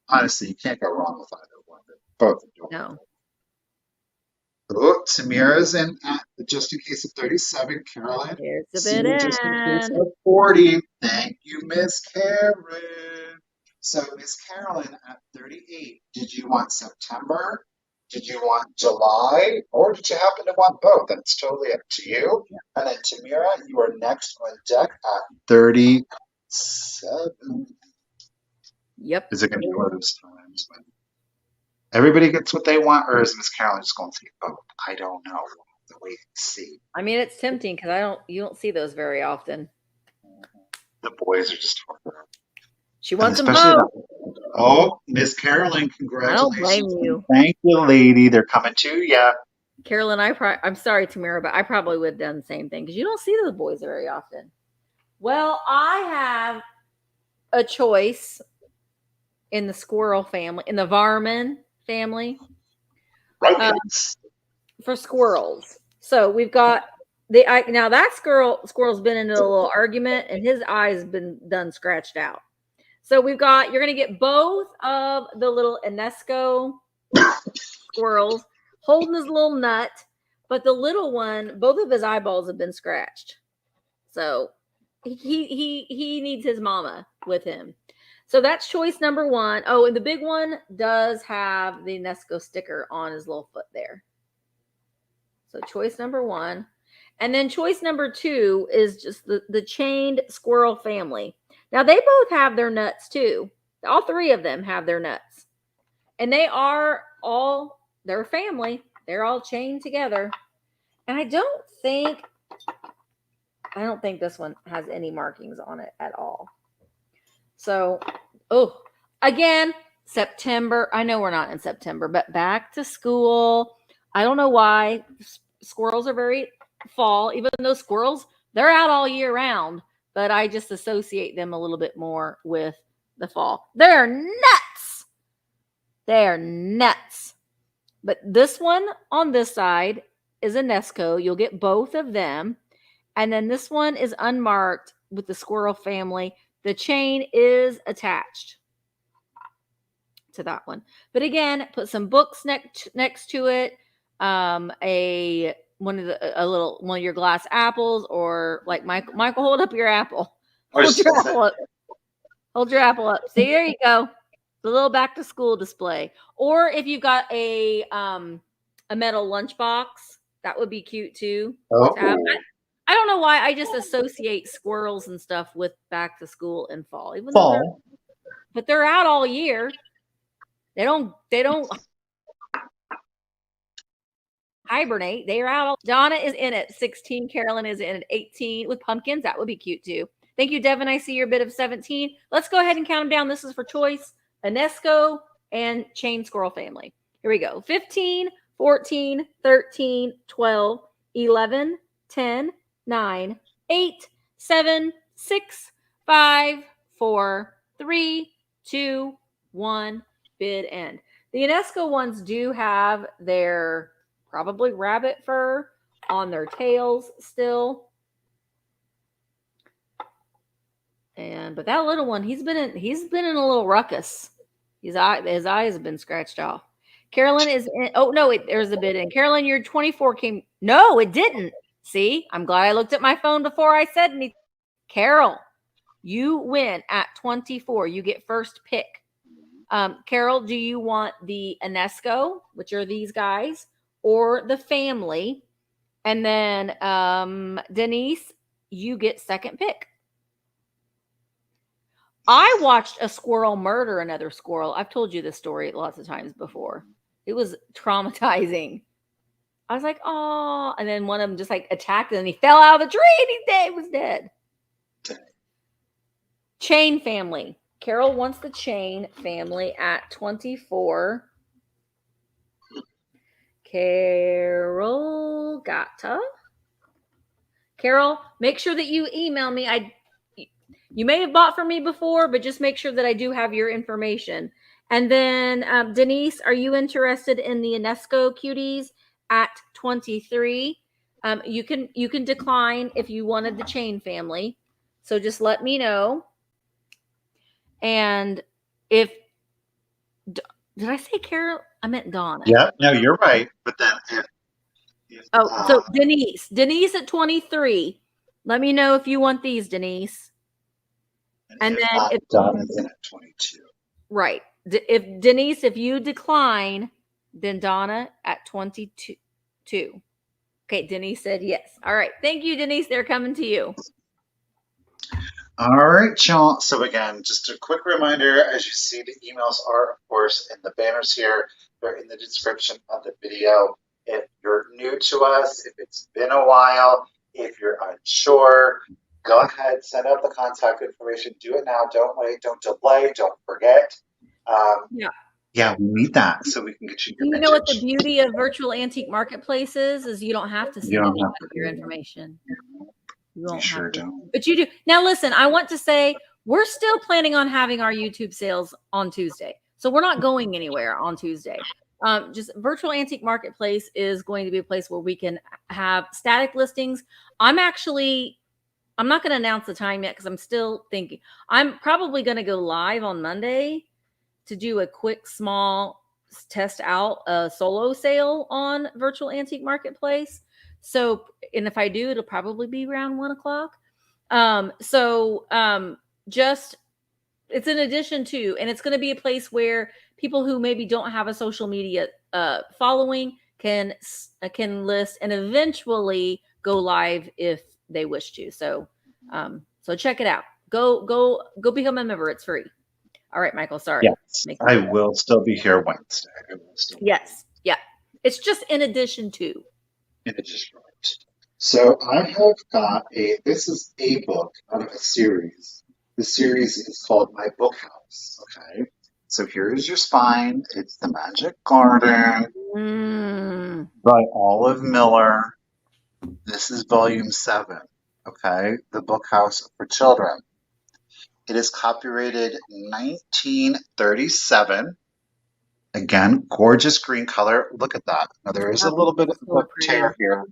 honestly, you can't go wrong with either one. Both are doing no. Oh, Tamira's in at just in case of 37. Carolyn. Here's the bid just in case end. of 40. Thank you, Miss Karen. So, Miss Carolyn at 38. Did you want September? Did you want July? Or did you happen to want both? That's totally up to you. And then Tamira, you are next on deck at 37. Yep. Is it going to be one of those times when everybody gets what they want, or is Miss Carolyn just going to say, "Oh, I don't know." The wait and see. I mean, it's tempting because you don't see those very often. The boys are just horrible. She wants them both. Oh, Miss Carolyn, congratulations! I don't blame you. Thank you, lady. They're coming to you. Carolyn, I'm sorry, Tamira, but I probably would have done the same thing because you don't see those boys very often. Well, I have a choice in the squirrel family, in the Varmin family, for squirrels. So we've got now that squirrel's been into a little argument and his eye's been done scratched out. So you're going to get both of the little Enesco squirrels holding his little nut, but the little one, both of his eyeballs have been scratched. So he needs his mama with him. So that's choice number 1. Oh, and the big one does have the Nesco sticker on his little foot there. So choice number 1. And then choice number 2 is just the chained squirrel family. Now, they both have their nuts, too. All 3 of them have their nuts. And they are all their family. They're all chained together. And I don't think this one has any markings on it at all. So, again, September. I know we're not in September, but back to school. I don't know why squirrels are very fall, even though squirrels, they're out all year round, but I just associate them a little bit more with the fall. They're nuts. They're nuts. But this one on this side is a Nesco. You'll get both of them. And then this one is unmarked with the squirrel family. The chain is attached to that one. But again, put some books next to it. One of your glass apples, or like Michael, hold up your apple. Hold your apple up. Hold your apple up. See, there you go. The little back to school display. Or if you've got a metal lunchbox, that would be cute too. Oh. I don't know why I just associate squirrels and stuff with back to school and fall. But they're out all year. They don't hibernate. They're out. Donna is in at 16. Carolyn is in at 18 with pumpkins. That would be cute too. Thank you, Devin. I see your bid of 17. Let's go ahead and count them down. This is for choice, Enesco, and chain squirrel family. Here we go. 15, 14, 13, 12, 11, 10, 9, 8, 7, 6, 5, 4, 3, 2, 1. Bid end. The Enesco ones do have their probably rabbit fur on their tails still. but that little one, he's been in a little ruckus. His eyes have been scratched off. Carolyn is in, oh no, there's a bid in. Carolyn, your 24 came. No, it didn't. See, I'm glad I looked at my phone before I said anything. Carol, you win at 24. You get first pick. Carol, do you want the Enesco, which are these guys, or the family? And then Denise, you get second pick. I watched a squirrel murder another squirrel. I've told you this story lots of times before. It was traumatizing. I was like, oh, and then one of them just like attacked him and he fell out of the tree and he was dead. Chain family. Carol wants the chain family at 24. Carol Gata. Carol, make sure that you email me. You may have bought from me before, but just make sure that I do have your information. And then Denise, are you interested in the Enesco cuties at 23? You can decline if you wanted the chain family. So just let me know. And if did I say Carol? I meant Donna. Yeah, no, you're right. But then so Denise at 23. Let me know if you want these, Denise. And then if Donna's in at 22. Right. If Denise, if you decline, then Donna at 22. Okay, Denise said yes. All right. Thank you, Denise. They're coming to you. All right, y'all. So again, just a quick reminder, as you see, the emails are, of course, in the banners here. They're in the description of the video. If you're new to us, if it's been a while, if you're unsure, go ahead, send out the contact information. Do it now. Don't wait. Don't delay. Don't forget. Yeah, we need that so we can get you your You know what the beauty of virtual antique marketplaces is? You don't have to send anybody your information. You sure don't. But you do. Now, listen, I want to say we're still planning on having our YouTube sales on Tuesday. So we're not going anywhere on Tuesday. Just virtual antique marketplace is going to be a place where we can have static listings. I'm not going to announce the time yet because I'm still thinking. I'm probably going to go live on Monday to do a quick, small test out a solo sale on virtual antique marketplace. So, and if I do, it'll probably be around 1 o'clock. Just it's in addition to, and it's going to be a place where people who maybe don't have a social media following can list and eventually go live if they wish to. So check it out. Go become a member. It's free. All right, Michael. Sorry. Yes, I will still be here Wednesday. Yes. Yeah. It's just in addition to. So I have got this is a book out of a series. The series is called My Book House. Okay. So here is your spine. It's The Magic Garden by Olive Miller. This is volume 7. Okay. The Book House for Children. It is copyrighted 1937. Again, gorgeous green color. Look at that. Now there is a little bit of a tear here.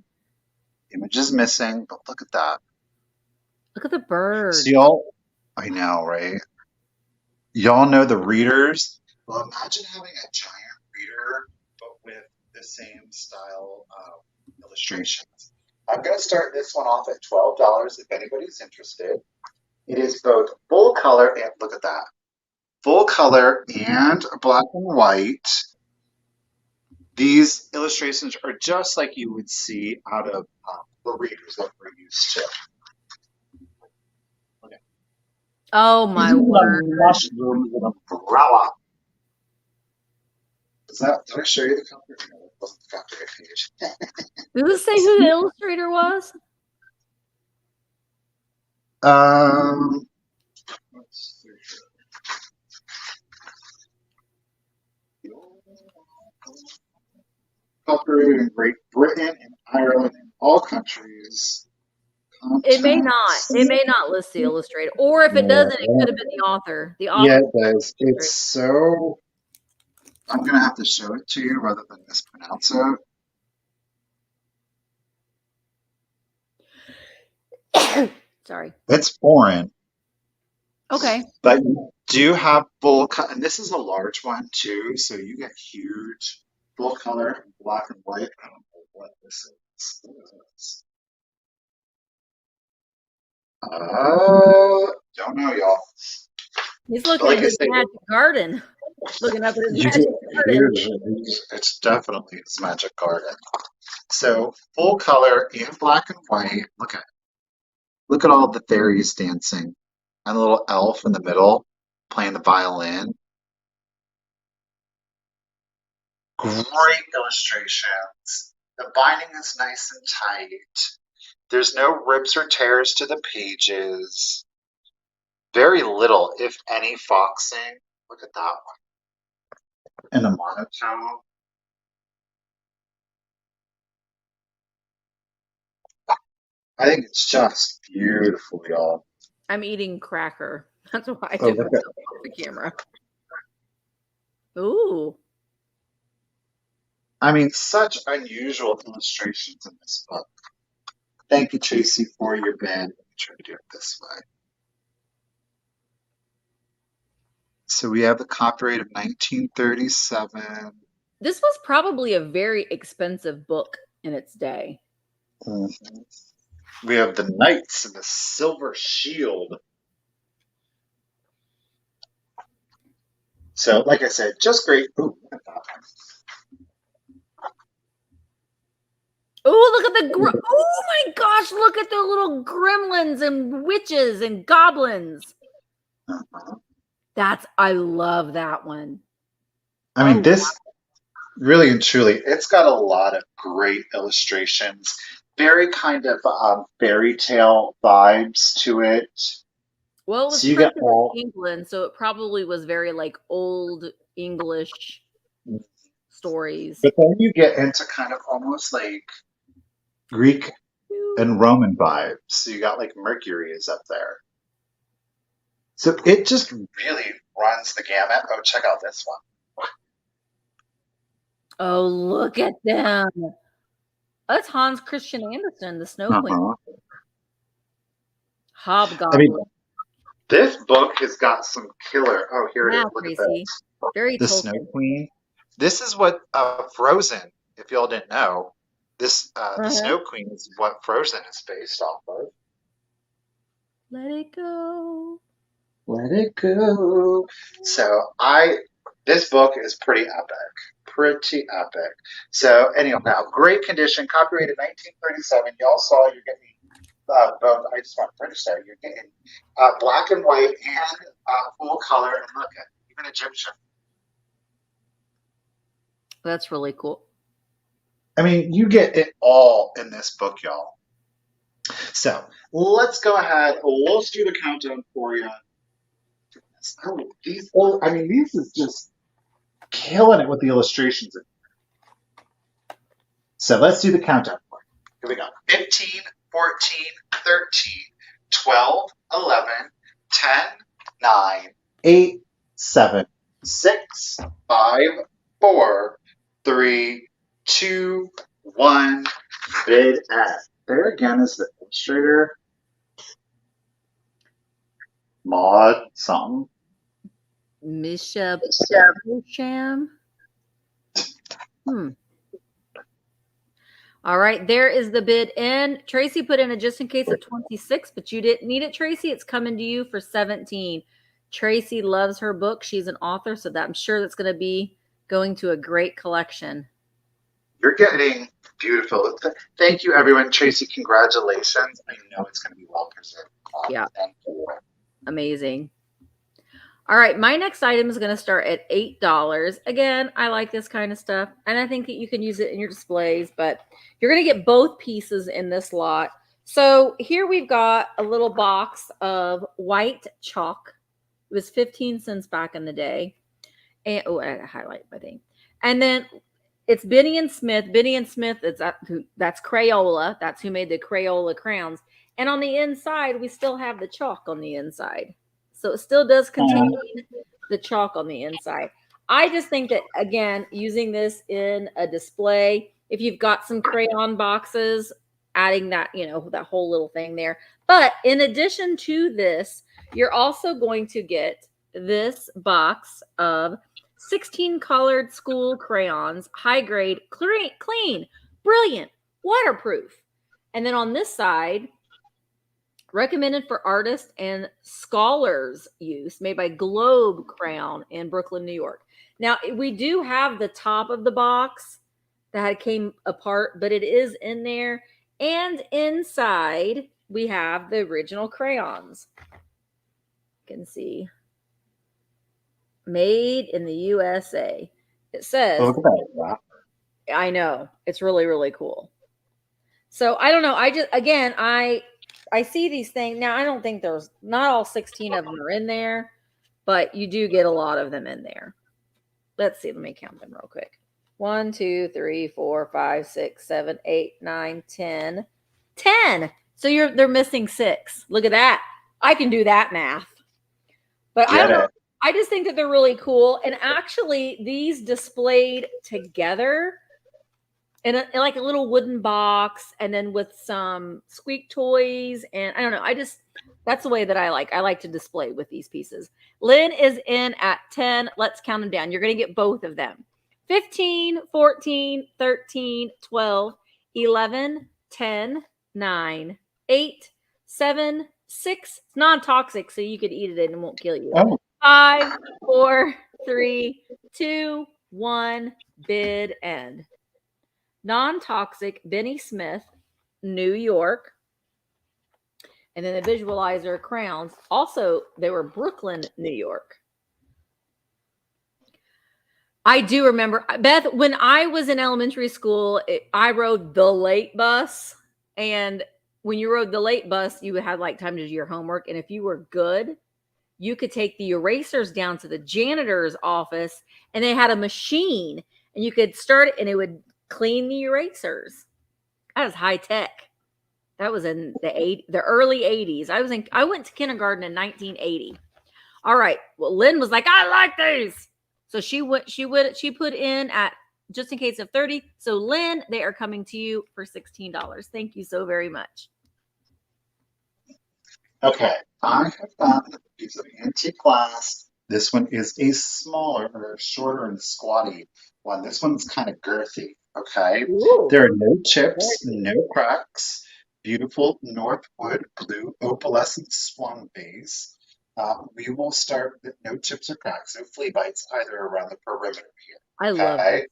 Image is missing, but look at that. Look at the bird. See y'all? I know, right? Y'all know the readers. Well, imagine having a giant reader, but with the same style of illustrations. I'm going to start this one off at $12 if anybody's interested. It is both full color and look at that. Full color and black and white. These illustrations are just like you would see out of the readers that we're used to. Okay. Oh my word! Mushroom with umbrella. Did I show you the cover? No, that wasn't the copyright page. Does it say who the illustrator was? Let's see. Copyrighted in Great Britain and Ireland and all countries. It may not. It may not list the illustrator, or if it doesn't, it could have been the author. The author. Yeah, it does. It's so. I'm gonna have to show it to you rather than mispronounce it. Sorry. It's foreign. Okay. But you do have full cut, and this is a large one too, so you get huge full color, black and white. I don't know what this is. What is this? Don't know, y'all. He's But looking like at I his say, magic garden. Looking up at his you magic garden. it's definitely his magic garden. So full color in black and white. Look at all the fairies dancing, and a little elf in the middle playing the violin. Great illustrations. The binding is nice and tight. There's no rips or tears to the pages. Very little, if any, foxing. Look at that one. And a monotone. I think it's just beautiful, y'all. I'm eating cracker. That's why I Oh, took look myself off the camera. Ooh. I mean, such unusual illustrations in this book. Thank you, Tracy, for your bid. Let me try to do it this way. So we have the copyright of 1937. This was probably a very expensive book in its day. Mm-hmm. We have the Knights and the Silver Shield. So, like I said, just great. Ooh, look at that one. Oh, look at the oh my gosh, look at the little gremlins and witches and goblins. I love that one. I mean, this really and truly, it's got a lot of great illustrations. Very kind of fairy tale vibes to it. Well, it was So you printed get all in England, so it probably was very like old English stories. but then you get into kind of almost like Greek and Roman vibes. So you got like Mercury is up there. So it just really runs the gamut. Oh, check out this one. Oh, look at them. That's Hans Christian Andersen, the Snow Queen. Hobgoblin. I mean, this book has got some killer. Oh, here it is. Look at this. Very The Snow Queen. This is what Frozen, if y'all didn't know, this the Snow Queen is what Frozen is based off of. Let it go. Let it go. So this book is pretty epic. Pretty epic. So anyhow, great condition, copyrighted 1937. Y'all saw you're getting both. I just want to finish there. You're getting black and white and full color. And look at even Egyptian. That's really cool. I mean, you get it all in this book, y'all. So let's go ahead. Let's do the countdown for you. Oh, these is just killing it with the illustrations. So let's do the countdown for you. Here we go. 15, 14, 13, 12, 11, 10, 9, 8, 7, 6, 5, 4, 3, 2, 1. Bid at. There again is the illustrator. Maud something. Misha Sham. All right, there is the bid in. Tracy put in a just in case of 26, but you didn't need it, Tracy. It's coming to you for 17. Tracy loves her book. She's an author, so that I'm sure that's going to be going to a great collection. You're getting beautiful. Thank you, everyone. Tracy, congratulations. I know it's going to be well preserved. Yeah. Thank you. Amazing. All right, my next item is going to start at $8. Again, I like this kind of stuff, and I think that you can use it in your displays, but you're going to get both pieces in this lot. So here we've got a little box of white chalk. It was 15 cents back in the day. And I had to highlight my thing. And then it's Benny and Smith. Benny and Smith, that's Crayola. That's who made the Crayola crowns. And on the inside, we still have the chalk on the inside. So it still does contain the chalk on the inside. I just think that, again, using this in a display, if you've got some crayon boxes adding that, you know, that whole little thing there. But in addition to this, you're also going to get this box of 16 colored school crayons, high grade, clean, brilliant, waterproof. And then on this side, recommended for artists and scholars use, made by Globe Crayon in Brooklyn, New York. Now, we do have the top of the box that came apart, but it is in there. And inside, we have the original crayons. You can see. Made in the USA. It says. Look at that. Wow. I know. It's really, really cool. So, I don't know. I see these things. Now, I don't think there's not all 16 of them are in there, but you do get a lot of them in there. Let's see. Let me count them real quick. 1, 2, 3, 4, 5, 6, 7, 8, 9, 10. 10. So they're missing 6. Look at that. I can do that math. But I don't know. I just think that they're really cool. And actually, these displayed together in like a little wooden box, and then with some squeak toys. And I don't know. That's the way that I like. I like to display with these pieces. Lynn is in at 10. Let's count them down. You're going to get both of them. 15, 14, 13, 12, 11, 10, 9, 8, 7, 6. It's non-toxic, so you could eat it and it won't kill you. Oh. 5, 4, 3, 2, 1, bid end. Non-toxic, Benny Smith, New York. And then the visualizer crowns. Also, they were Brooklyn, New York. I do remember, Beth, when I was in elementary school, I rode the late bus. And when you rode the late bus, you had like time to do your homework. And if you were good, you could take the erasers down to the janitor's office, and they had a machine, and you could start it, and it would clean the erasers. That was high tech. That was in the early 80s. I went to kindergarten in 1980. All right. Well, Lynn was like, I like these. So she put in at just in case of 30. So Lynn, they are coming to you for $16. Thank you so very much. Okay, I have gotten a piece of antique glass. This one is a smaller or shorter and squatty one. This one's kind of girthy. Okay, Ooh. There are no chips, no cracks. Beautiful Northwood blue opalescent swan base. We will start with no chips or cracks, no flea bites either around the perimeter here. I love it.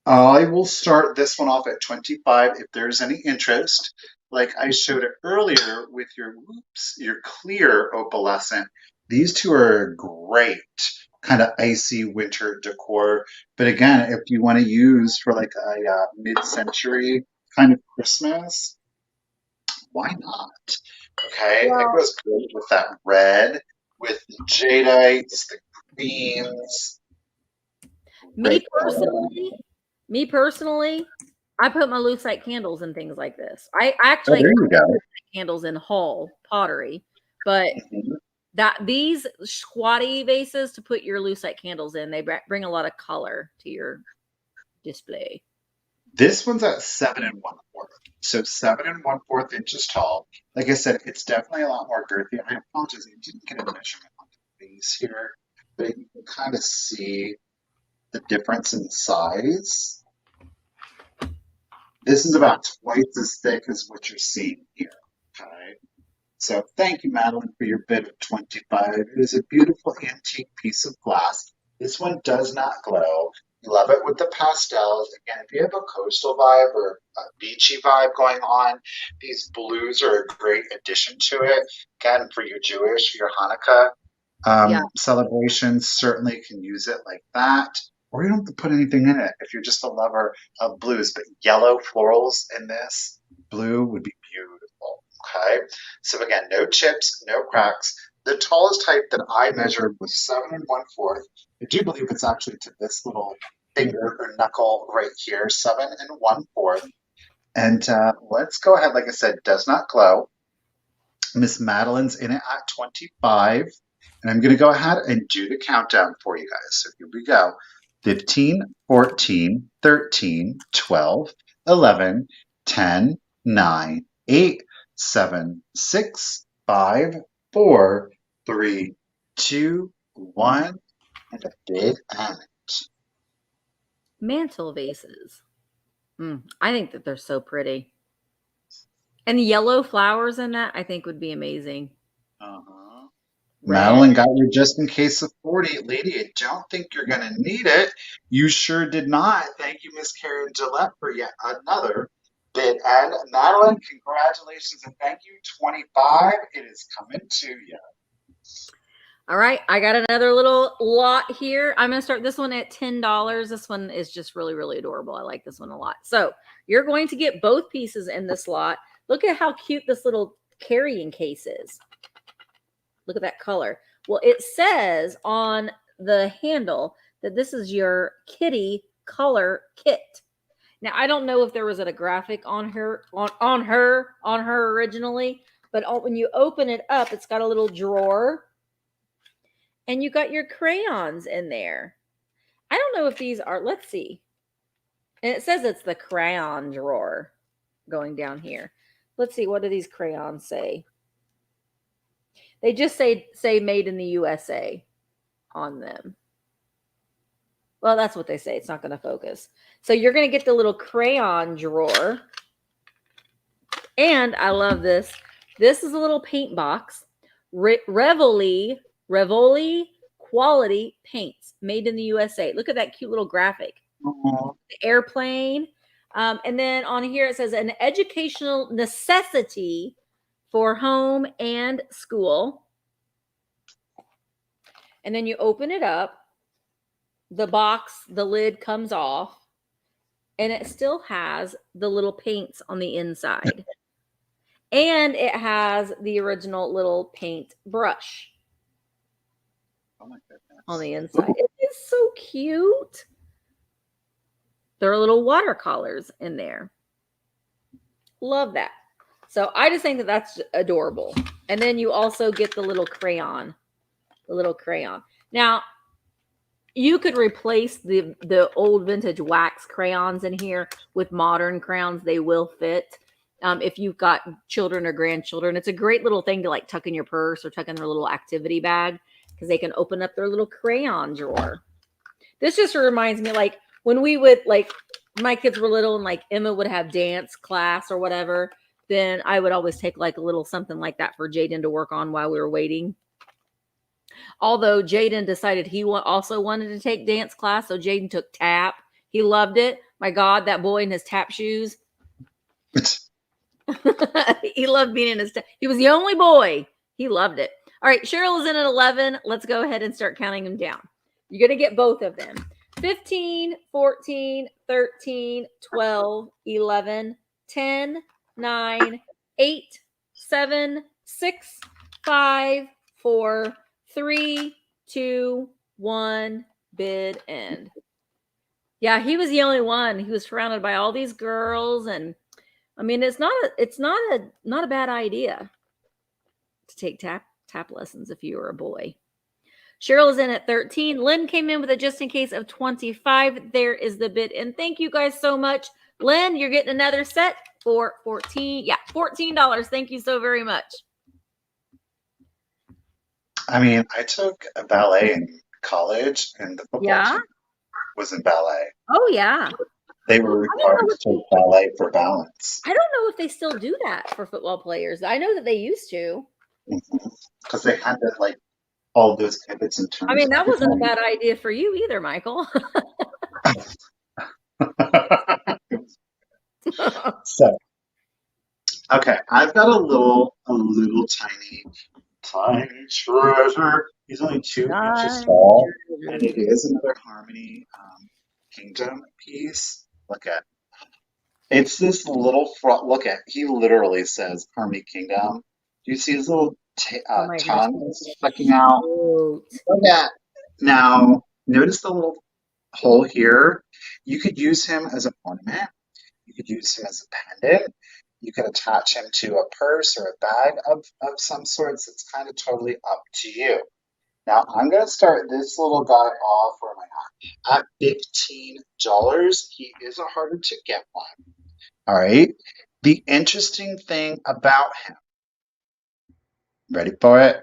I will start this one off at 25 if there's any interest. Like I showed it earlier with your clear opalescent. These two are great kind of icy winter decor. But again, if you want to use for like a mid-century kind of Christmas, why not? Okay, Well, it goes great with that red, with the jadeites, the greens. Me personally, I put my lucite candles in things like this. I actually there you go. Candles in Hall pottery, but these squatty vases to put your lucite candles in, they bring a lot of color to your display. This one's at 7 1/4, so 7 1/4 inches tall. Like I said, it's definitely a lot more girthy. I apologize, I didn't get a measurement on the base here, but you can kind of see the difference in size. This is about twice as thick as what you're seeing here. Okay. So thank you, Madeline, for your bid of 25. It is a beautiful antique piece of glass. This one does not glow. Love it with the pastels. Again, if you have a coastal vibe or a beachy vibe going on, these blues are a great addition to it. Again, for your Jewish, your Hanukkah celebrations, certainly can use it like that. Or you don't have to put anything in it if you're just a lover of blues. But yellow florals in this blue would be beautiful. Okay. So again, no chips, no cracks. The tallest height that I measured was 7 1/4. I do believe it's actually to this little finger or knuckle right here, 7 1/4. And let's go ahead. Like I said, does not glow. Miss Madeline's in it at 25. And I'm going to go ahead and do the countdown for you guys. So here we go. 15, 14, 13, 12, 11, 10, 9, 8, 7, 6, 5, 4, 3, 2, 1, and a bid end. Mantle vases. I think that they're so pretty. And the yellow flowers in that, I think, would be amazing. Uh-huh. Red. Madeline got your just in case of 40. Lady, I don't think you're going to need it. You sure did not. Thank you, Miss Karen Gillette, for yet another bid. And Madeline, congratulations and thank you. 25, it is coming to you. All right, I got another little lot here. I'm going to start this one at $10. This one is just really, really adorable. I like this one a lot. So you're going to get both pieces in this lot. Look at how cute this little carrying case is. Look at that color. Well, it says on the handle that this is your kitty color kit. Now, I don't know if there was a graphic on her originally, but when you open it up, it's got a little drawer. And you got your crayons in there. I don't know if these are, let's see. And it says it's the crayon drawer going down here. Let's see, what do these crayons say? They just say made in the USA on them. Well, that's what they say. It's not going to focus. So you're going to get the little crayon drawer. And I love this. This is a little paint box. Revoli quality paints made in the USA. Look at that cute little graphic. The airplane. And then on here it says an educational necessity for home and school. And then you open it up. The box, the lid comes off. And it still has the little paints on the inside. And it has the original little paint brush. Oh my goodness. On the inside. It is so cute. There are little watercolors in there. Love that. So I just think that that's adorable. And then you also get the little crayon. The little crayon. Now, you could replace the old vintage wax crayons in here with modern crayons. They will fit. If you've got children or grandchildren, it's a great little thing to like tuck in your purse or tuck in their little activity bag because they can open up their little crayon drawer. This just reminds me, like when we would, like my kids were little and like Emma would have dance class or whatever, then I would always take like a little something like that for Jaden to work on while we were waiting. Although Jaden decided he also wanted to take dance class, so Jaden took tap. He loved it. My God, that boy in his tap shoes. He loved being in his tap. He was the only boy. He loved it. All right, Cheryl is in at 11. Let's go ahead and start counting them down. You're going to get both of them. 15, 14, 13, 12, 11, 10, 9, 8, 7, 6, 5, 4, 3, 2, 1, bid end. Yeah, he was the only one. He was surrounded by all these girls, and I mean, it's not a bad idea to take tap lessons if you were a boy. Cheryl is in at 13. Lynn came in with a just in case of 25. There is the bid. And thank you guys so much. Lynn, you're getting another set for $14. Yeah, $14. Thank you so very much. I mean, I took a ballet in college, and the football team was in ballet. Oh, yeah. They were required to take ballet for balance. I don't know if they still do that for football players. I know that they used to. Because they had to, like, all those pivots and turns. I mean, that wasn't a bad idea for you either, Michael. So, okay, I've got a little tiny treasure. He's only 2 inches tall, and it is another Harmony Kingdom piece. Look at it's this little front. Look at he literally says Harmony Kingdom. Do you see his little tongue sticking out? Look at now. Notice the little hole here. You could use him as an ornament. You could use him as a pendant. You could attach him to a purse or a bag of some sorts. It's kind of totally up to you. Now, I'm going to start this little guy off, where am I at $15. He is a harder to get one. All right. The interesting thing about him, ready for it?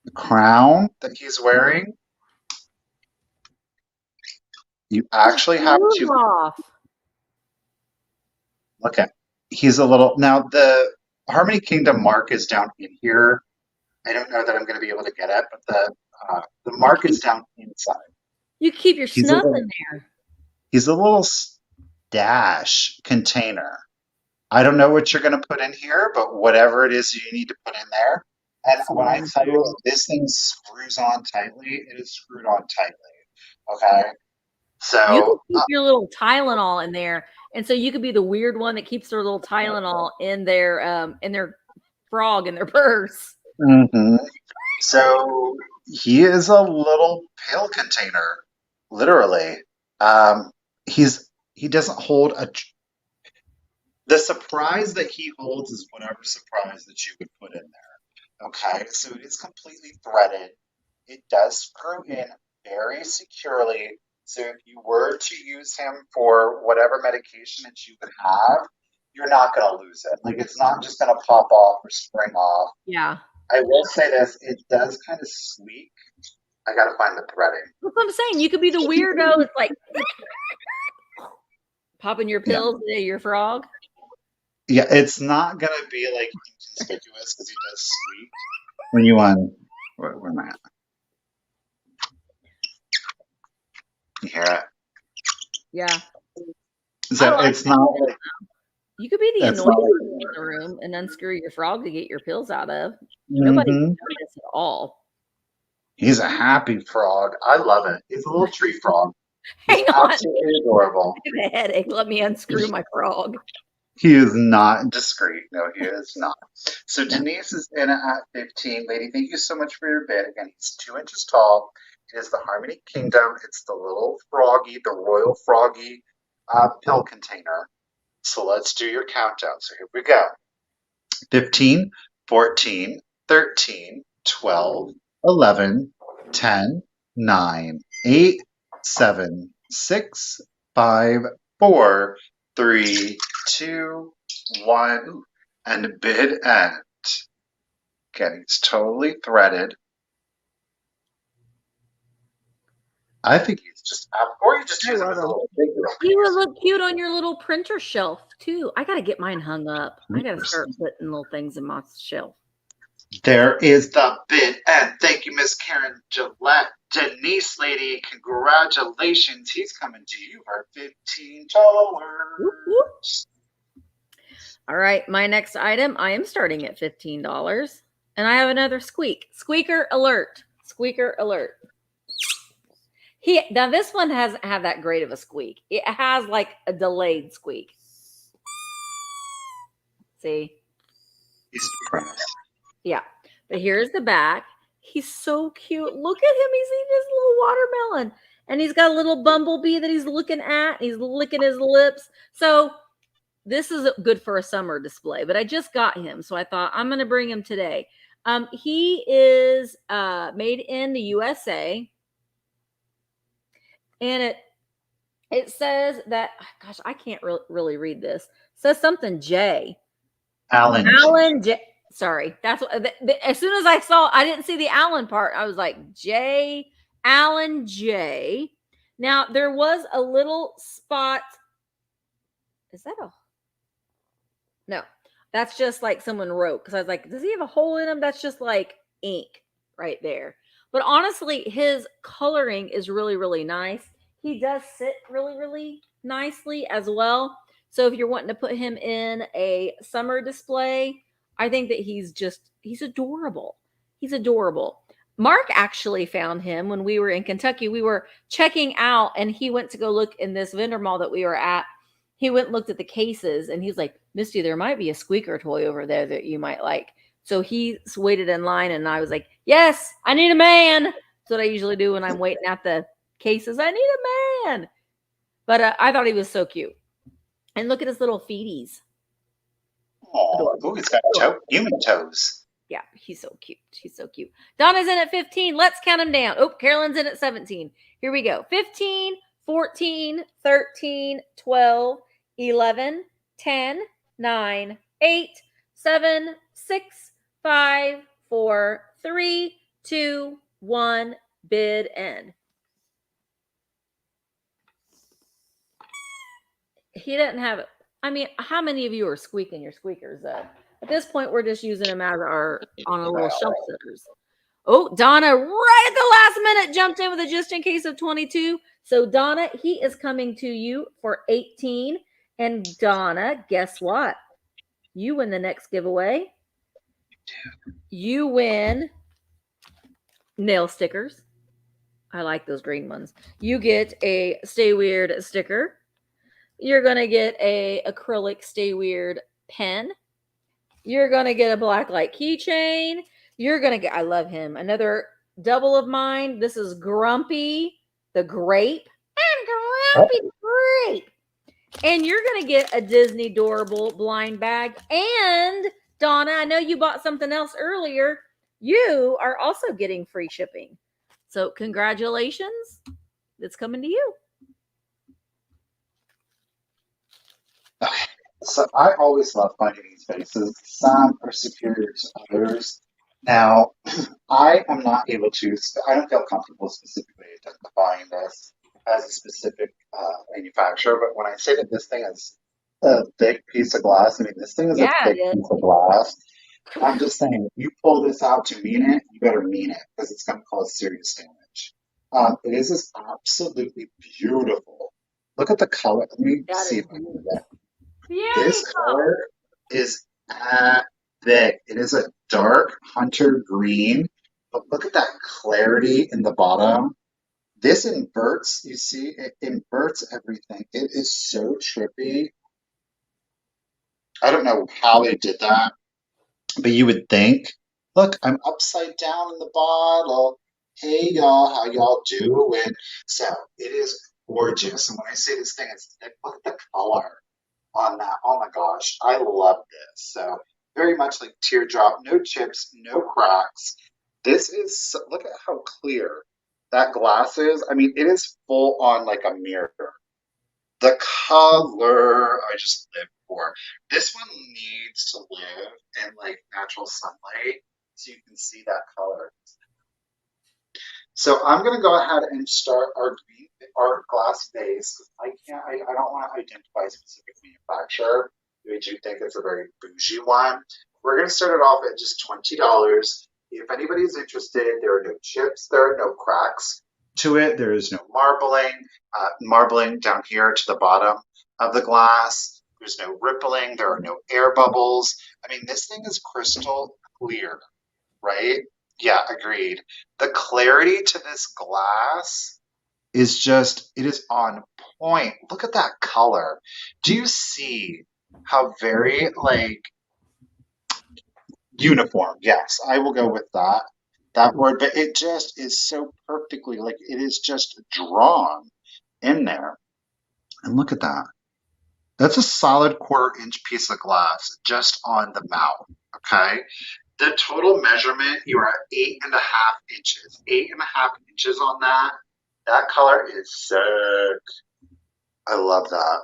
The crown that he's wearing, you actually have Move to off. look at. He's a little, now the Harmony Kingdom mark is down in here. I don't know that I'm going to be able to get it, but the mark is down inside. You keep your He's a snuff little, in there. he's a little stash container. I don't know what you're going to put in here, but whatever it is you need to put in there. And So when I tell you this thing screws on tightly, it is screwed on tightly. Okay. you can So, keep your little Tylenol in there, and so you could be the weird one that keeps their little Tylenol in their frog in their purse. mhm. So he is a little pill container, literally. Um, he doesn't hold the surprise that he holds is whatever surprise that you would put in there. Okay, so it is completely threaded. It does screw in very securely. So if you were to use him for whatever medication that you would have, you're not going to lose it. Like it's not just going to pop off or spring off. Yeah. I will say this, it does kind of squeak. I got to find the threading. That's what I'm saying. You could be the weirdo that's like popping your Yeah. pills into your frog. Yeah, it's not going to be like inconspicuous because he does squeak. When you on, where am I at? You hear it? Yeah. So like it's not like, You could be the That's annoying not- person in the room and unscrew your frog to get your pills out of. Nobody would notice at all. He's a happy frog. I love it. He's a little tree frog. He's Hang on. absolutely adorable. I have a headache. Let me unscrew my frog. He is not discreet. No, he is not. So Denise is in at 15. Lady, thank you so much for your bid. Again, he's 2 inches tall. It is the Harmony Kingdom. It's the little froggy, the royal froggy pill container. So let's do your countdown. So here we go. 15, 14, 13, 12, 11, 10, 9, 8, 7, 6, 5, 4, 3, 2, 1, and bid end. Again, it's totally threaded. I think he's just up, or you just use him as a little figure. He would look cute on your little printer shelf too. I gotta get mine hung up. I gotta start putting little things in my shelf. There is the bid end. Thank you, Miss Karen Gillette. Denise, lady, congratulations. He's coming to you for $15. Whoop, whoop. All right, my next item, I am starting at $15. And I have another squeak. Squeaker alert. Squeaker alert. Now this one hasn't had that great of a squeak. It has like a delayed squeak. See? He's depressed. Yeah. But here's the back. He's so cute. Look at him. He's eating his little watermelon. And he's got a little bumblebee that he's looking at. He's licking his lips. So this is good for a summer display. But I just got him. So I thought I'm going to bring him today. He is made in the USA. And it says that, gosh, I can't really read this. It says something J. Alan J. Sorry, that's what. As soon as I didn't see the Allen part. I was like J. Alan J. Now there was a little spot. Is that a? No, that's just like someone wrote because I was like, does he have a hole in him? That's just like ink right there. But honestly, his coloring is really, really nice. He does sit really, really nicely as well. So if you're wanting to put him in a summer display, I think that he's adorable. He's adorable. Mark actually found him when we were in Kentucky. We were checking out and he went to go look in this vendor mall that we were at. He went and looked at the cases and he's like, Misty, there might be a squeaker toy over there that you might like. So he waited in line and I was like, yes, I need a man. That's what I usually do when I'm waiting at the cases. I need a man. But I thought he was so cute. And look at his little feeties. Oh, he's got human toes. Yeah, he's so cute. He's so cute. Donna's in at 15. Let's count him down. Oh, Carolyn's in at 17. Here we go. 15, 14, 13, 12, 11, 10, 9, 8, 7, 6, 5, 4, 3, 2, 1. Bid end. He doesn't have it. I mean, how many of you are squeaking your squeakers up? At this point, we're just using them as our on a little shelf sitters. Oh, Donna, right at the last minute, jumped in with a just in case of 22. So, Donna, he is coming to you for 18. And Donna, guess what? You win the next giveaway. You win nail stickers. I like those green ones. You get a Stay Weird sticker. You're going to get a acrylic Stay Weird pen. You're going to get a blacklight keychain. You're going to get, I love him, another double of mine. This is Grumpy the Grape. I'm Grumpy the Grape. And you're going to get a Disney Doorable blind bag. And Donna, I know you bought something else earlier. You are also getting free shipping. So congratulations. It's coming to you. Okay. So I always love finding these faces. Some are superior to others. Now, I am not able to, I don't feel comfortable specifically identifying this as a specific manufacturer, but when I say that this thing is a thick piece of glass, I mean, this thing is a thick piece of glass. I'm just saying, if you pull this out to mean it, you better mean it, because it's going to cause serious damage. It is just absolutely beautiful. Look at the color. Let me see if I can do that. This color is epic. It is a dark hunter green, but look at that clarity in the bottom. This inverts, you see, it inverts everything. It is so trippy. I don't know how they did that, but you would think, look, I'm upside down in the bottle. Hey, y'all, how y'all doing? So it is gorgeous. And when I say this thing is thick, look at the color on that. Oh my gosh, I love this. So very much like teardrop, no chips, no cracks. This is, look at how clear that glass is. I mean, it is full on like a mirror. The color I just live for. This one needs to live in like natural sunlight so you can see that color. So I'm gonna go ahead and start our glass vase. I don't want to identify a specific manufacturer. We do think it's a very bougie one. We're gonna start it off at just $20. If anybody's interested, there are no chips, there are no cracks to it. There is no marbling down here to the bottom of the glass. There's no rippling. There are no air bubbles. I mean, this thing is crystal clear, right? Yeah, agreed. The clarity to this glass is just, it is on point. Look at that color. Do you see how very, like, uniform? Yes, I will go with that word, but it just is so perfectly, like, it is just drawn in there. And look at that. That's a solid 1/4 inch piece of glass just on the mouth, okay? The total measurement, you are at 8.5 inches. 8.5 inches on that. That color is sick. I love that.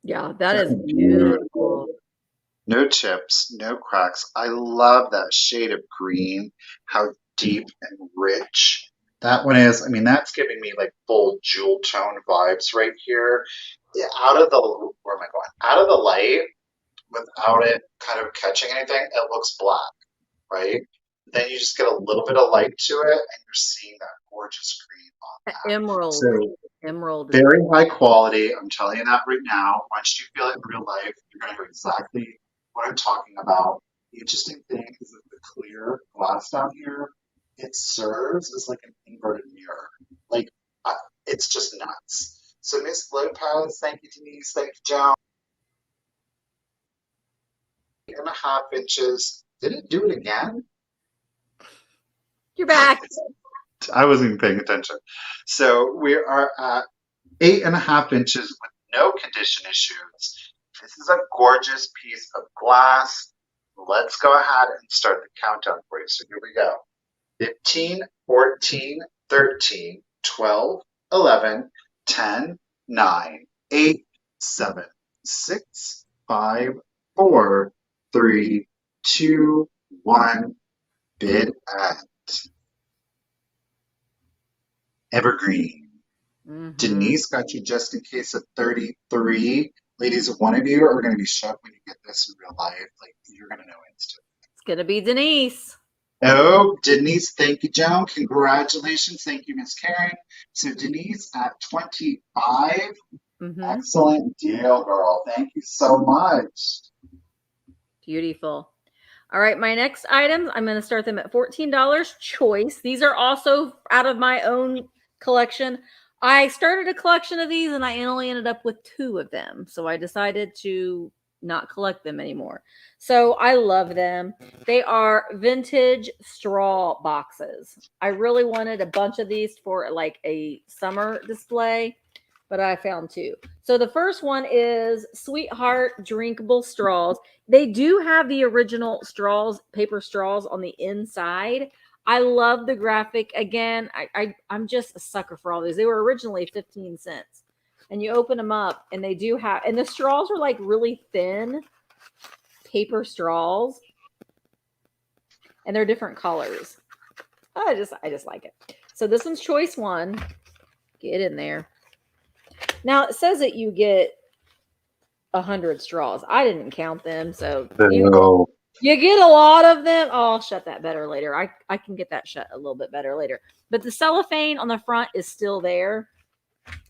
Yeah, that is beautiful. No chips, no cracks. I love that shade of green, how deep and rich that one is. I mean, that's giving me like full jewel tone vibes right here. Yeah, where am I going? Out of the light, without it kind of catching anything, it looks black, right? Then you just get a little bit of light to it, and you're seeing that gorgeous green on that. Emerald. So Emerald. very high quality. I'm telling you that right now. Once you feel it in real life, you're going to know exactly what I'm talking about. The interesting thing is that the clear glass down here, it serves as like an inverted mirror. Like, it's just nuts. So Miss Lopez, thank you, Denise, thank you, Joan. 8.5 inches. Did it do it again? You're back. I wasn't even paying attention. So we are at 8.5 inches with no condition issues. This is a gorgeous piece of glass. Let's go ahead and start the countdown for you. So here we go. 15, 14, 13, 12, 11, 10, 9, 8, 7, 6, 5, 4, 3, 2, 1. Bid at Evergreen. Denise got you just in case of 33. Ladies, one of you are going to be shocked when you get this in real life. Like, you're going to know instantly. It's going to be Denise. Oh, Denise, thank you, Joan. Congratulations. Thank you, Miss Karen. So Denise at 25. Excellent deal, girl. Thank you so much. Beautiful. All right, my next items, I'm going to start them at $14 choice. These are also out of my own collection. I started a collection of these and I only ended up with 2 of them. So I decided to not collect them anymore. So I love them. They are vintage straw boxes. I really wanted a bunch of these for like a summer display, but I found 2. So the first one is Sweetheart drinkable straws. They do have the original straws, paper straws on the inside. I love the graphic. Again, I'm just a sucker for all these. They were originally 15 cents. And you open them up and they do have, and the straws are like really thin paper straws. And they're different colors. I just like it. So this one's choice 1. Get in there. Now it says that you get 100 straws. I didn't count them, so you get a lot of them. Oh, I'll shut that better later. I can get that shut a little bit better later. But the cellophane on the front is still there.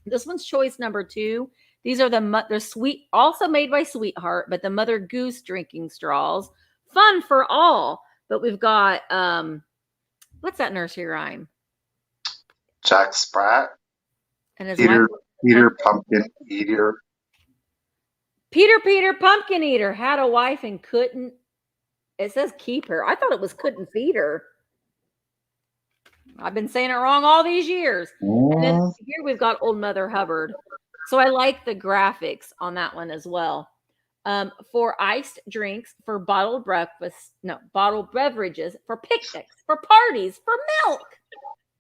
This one's choice number 2. These are the sweet, also made by Sweetheart, but the Mother Goose drinking straws. Fun for all. But we've got what's that nursery rhyme? Jack Sprat. And his Peter Pumpkin Eater. Peter Pumpkin Eater had a wife and couldn't. It says keep her. I thought it was couldn't feed her. I've been saying it wrong all these years. And then here we've got Old Mother Hubbard. So I like the graphics on that one as well. For iced drinks, for bottled beverages, for picnics, for parties, for milk.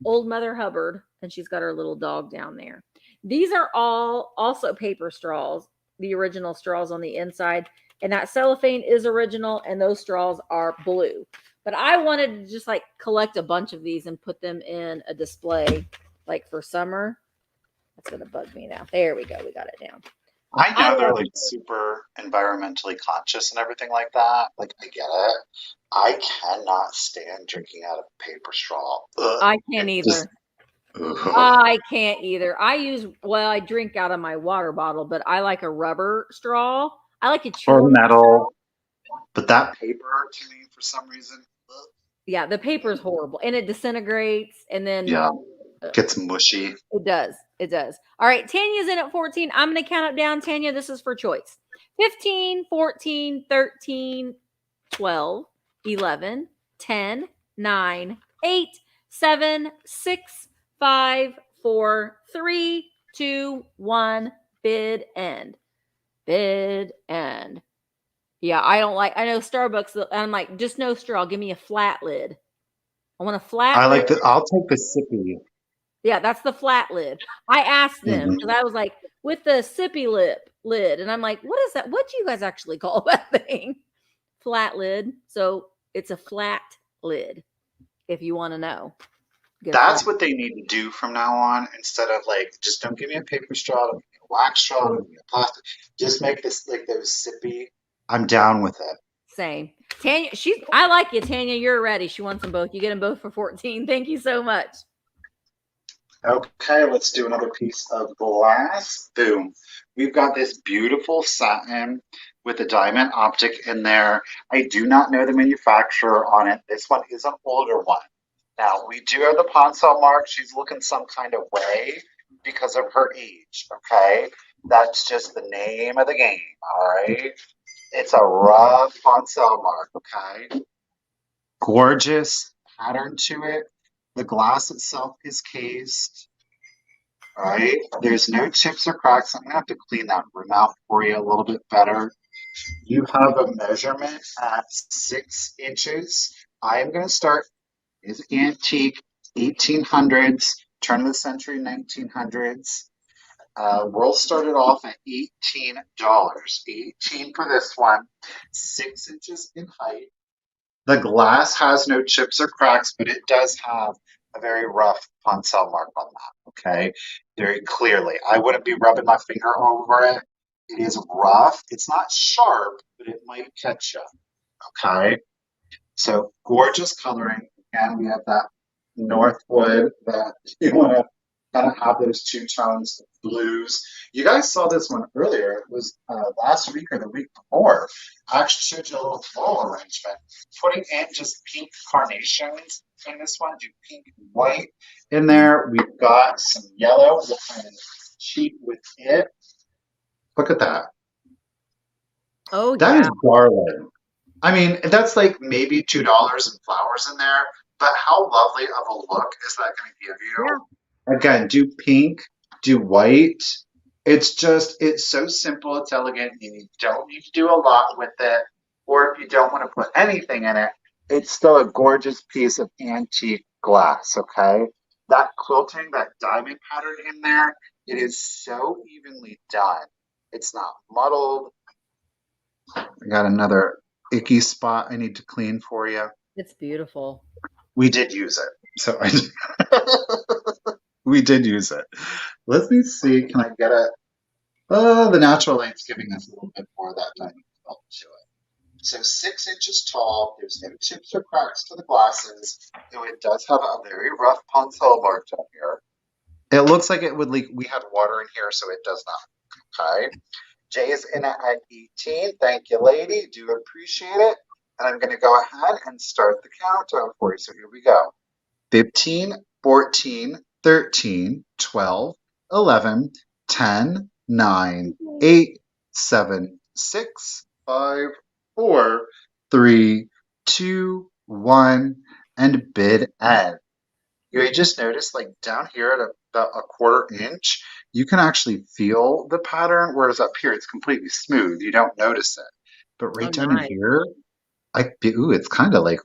Old Mother Hubbard, and she's got her little dog down there. These are all also paper straws, the original straws on the inside. And that cellophane is original, and those straws are blue. But I wanted to just like collect a bunch of these and put them in a display like for summer. That's going to bug me now. There we go. We got it down. I know they're like super environmentally conscious and everything like that. Like, I get it. I cannot stand drinking out of paper straw. Ugh. I can't either. I can't either. I drink out of my water bottle, but I like a rubber straw. I like a chew or metal. But that paper to me, for some reason. Ugh. Yeah, the paper is horrible, and it disintegrates, and then gets mushy. It does. It does. All right, Tanya's in at 14. I'm going to count it down, Tanya. This is for choice. 15, 14, 13, 12, 11, 10, 9, 8, 7, 6, 5, 4, 3, 2, 1. Bid end. Bid end. Yeah, I know Starbucks. I'm like, just no straw. Give me a flat lid. I want a flat lid. I'll take the sippy. Yeah, that's the flat lid. I asked them because I was like, with the sippy lid. And I'm like, what is that? What do you guys actually call that thing? Flat lid. So it's a flat lid, if you want to know. That's what they need to do from now on. Instead of like, just don't give me a paper straw, don't give me a wax straw, don't give me a plastic. Just make this like those sippy. I'm down with it. Same. Tanya, I like you, Tanya. You're ready. She wants them both. You get them both for 14. Thank you so much. Okay, let's do another piece of glass. Boom. We've got this beautiful satin with a diamond optic in there. I do not know the manufacturer on it. This one is an older one. Now, we do have the pawn sale mark. She's looking some kind of way because of her age, okay? That's just the name of the game, all right? It's a rough pawn sale mark, okay? Gorgeous pattern to it. The glass itself is cased, all right? There's no chips or cracks. I'm going to have to clean that room out for you a little bit better. You have a measurement at 6 inches. I am going to start with antique 1800s, turn of the century 1900s. We'll start it off at $18. 18 for this one, 6 inches in height. The glass has no chips or cracks, but it does have a very rough Poncel mark on that, okay? Very clearly. I wouldn't be rubbing my finger over it. It is rough. It's not sharp, but it might catch you, okay? So gorgeous coloring. Again, we have that Northwood that you want to kind of have those two tones, blues. You guys saw this one earlier. It was last week or the week before. I actually showed you a little floral arrangement. Putting in just pink carnations in this one, do pink and white in there. We've got some yellow. We'll kind of cheat with it. Look at that. Oh, That yeah. is darling. I mean, that's like maybe $2 in flowers in there, but how lovely of a look is that going to give you? Yeah. Again, do pink, do white. It's so simple, it's elegant, and you don't need to do a lot with it. Or if you don't want to put anything in it, it's still a gorgeous piece of antique glass, okay? That quilting, that diamond pattern in there, it is so evenly done. It's not muddled. I got another icky spot I need to clean for you. It's beautiful. We did use it. So we did use it. Let me see. Can I get it? Oh, the natural light's giving us a little bit more of that diamond felt to it. So 6 inches tall. There's no chips or cracks to the glasses. Though it does have a very rough Poncel mark down here. It looks like it would leak. We had water in here, so it does not. Okay. Jay is in at 18. Thank you, lady. Do appreciate it. And I'm going to go ahead and start the countdown for you. So here we go. 15, 14, 13, 12, 11, 10, 9, 8, 7, 6, 5, 4, 3, 2, 1, and bid end. You just noticed, like down here at about a 1/4 inch, you can actually feel the pattern, whereas up here it's completely smooth. You don't notice it. But right down in Nice. here, it's kind of like,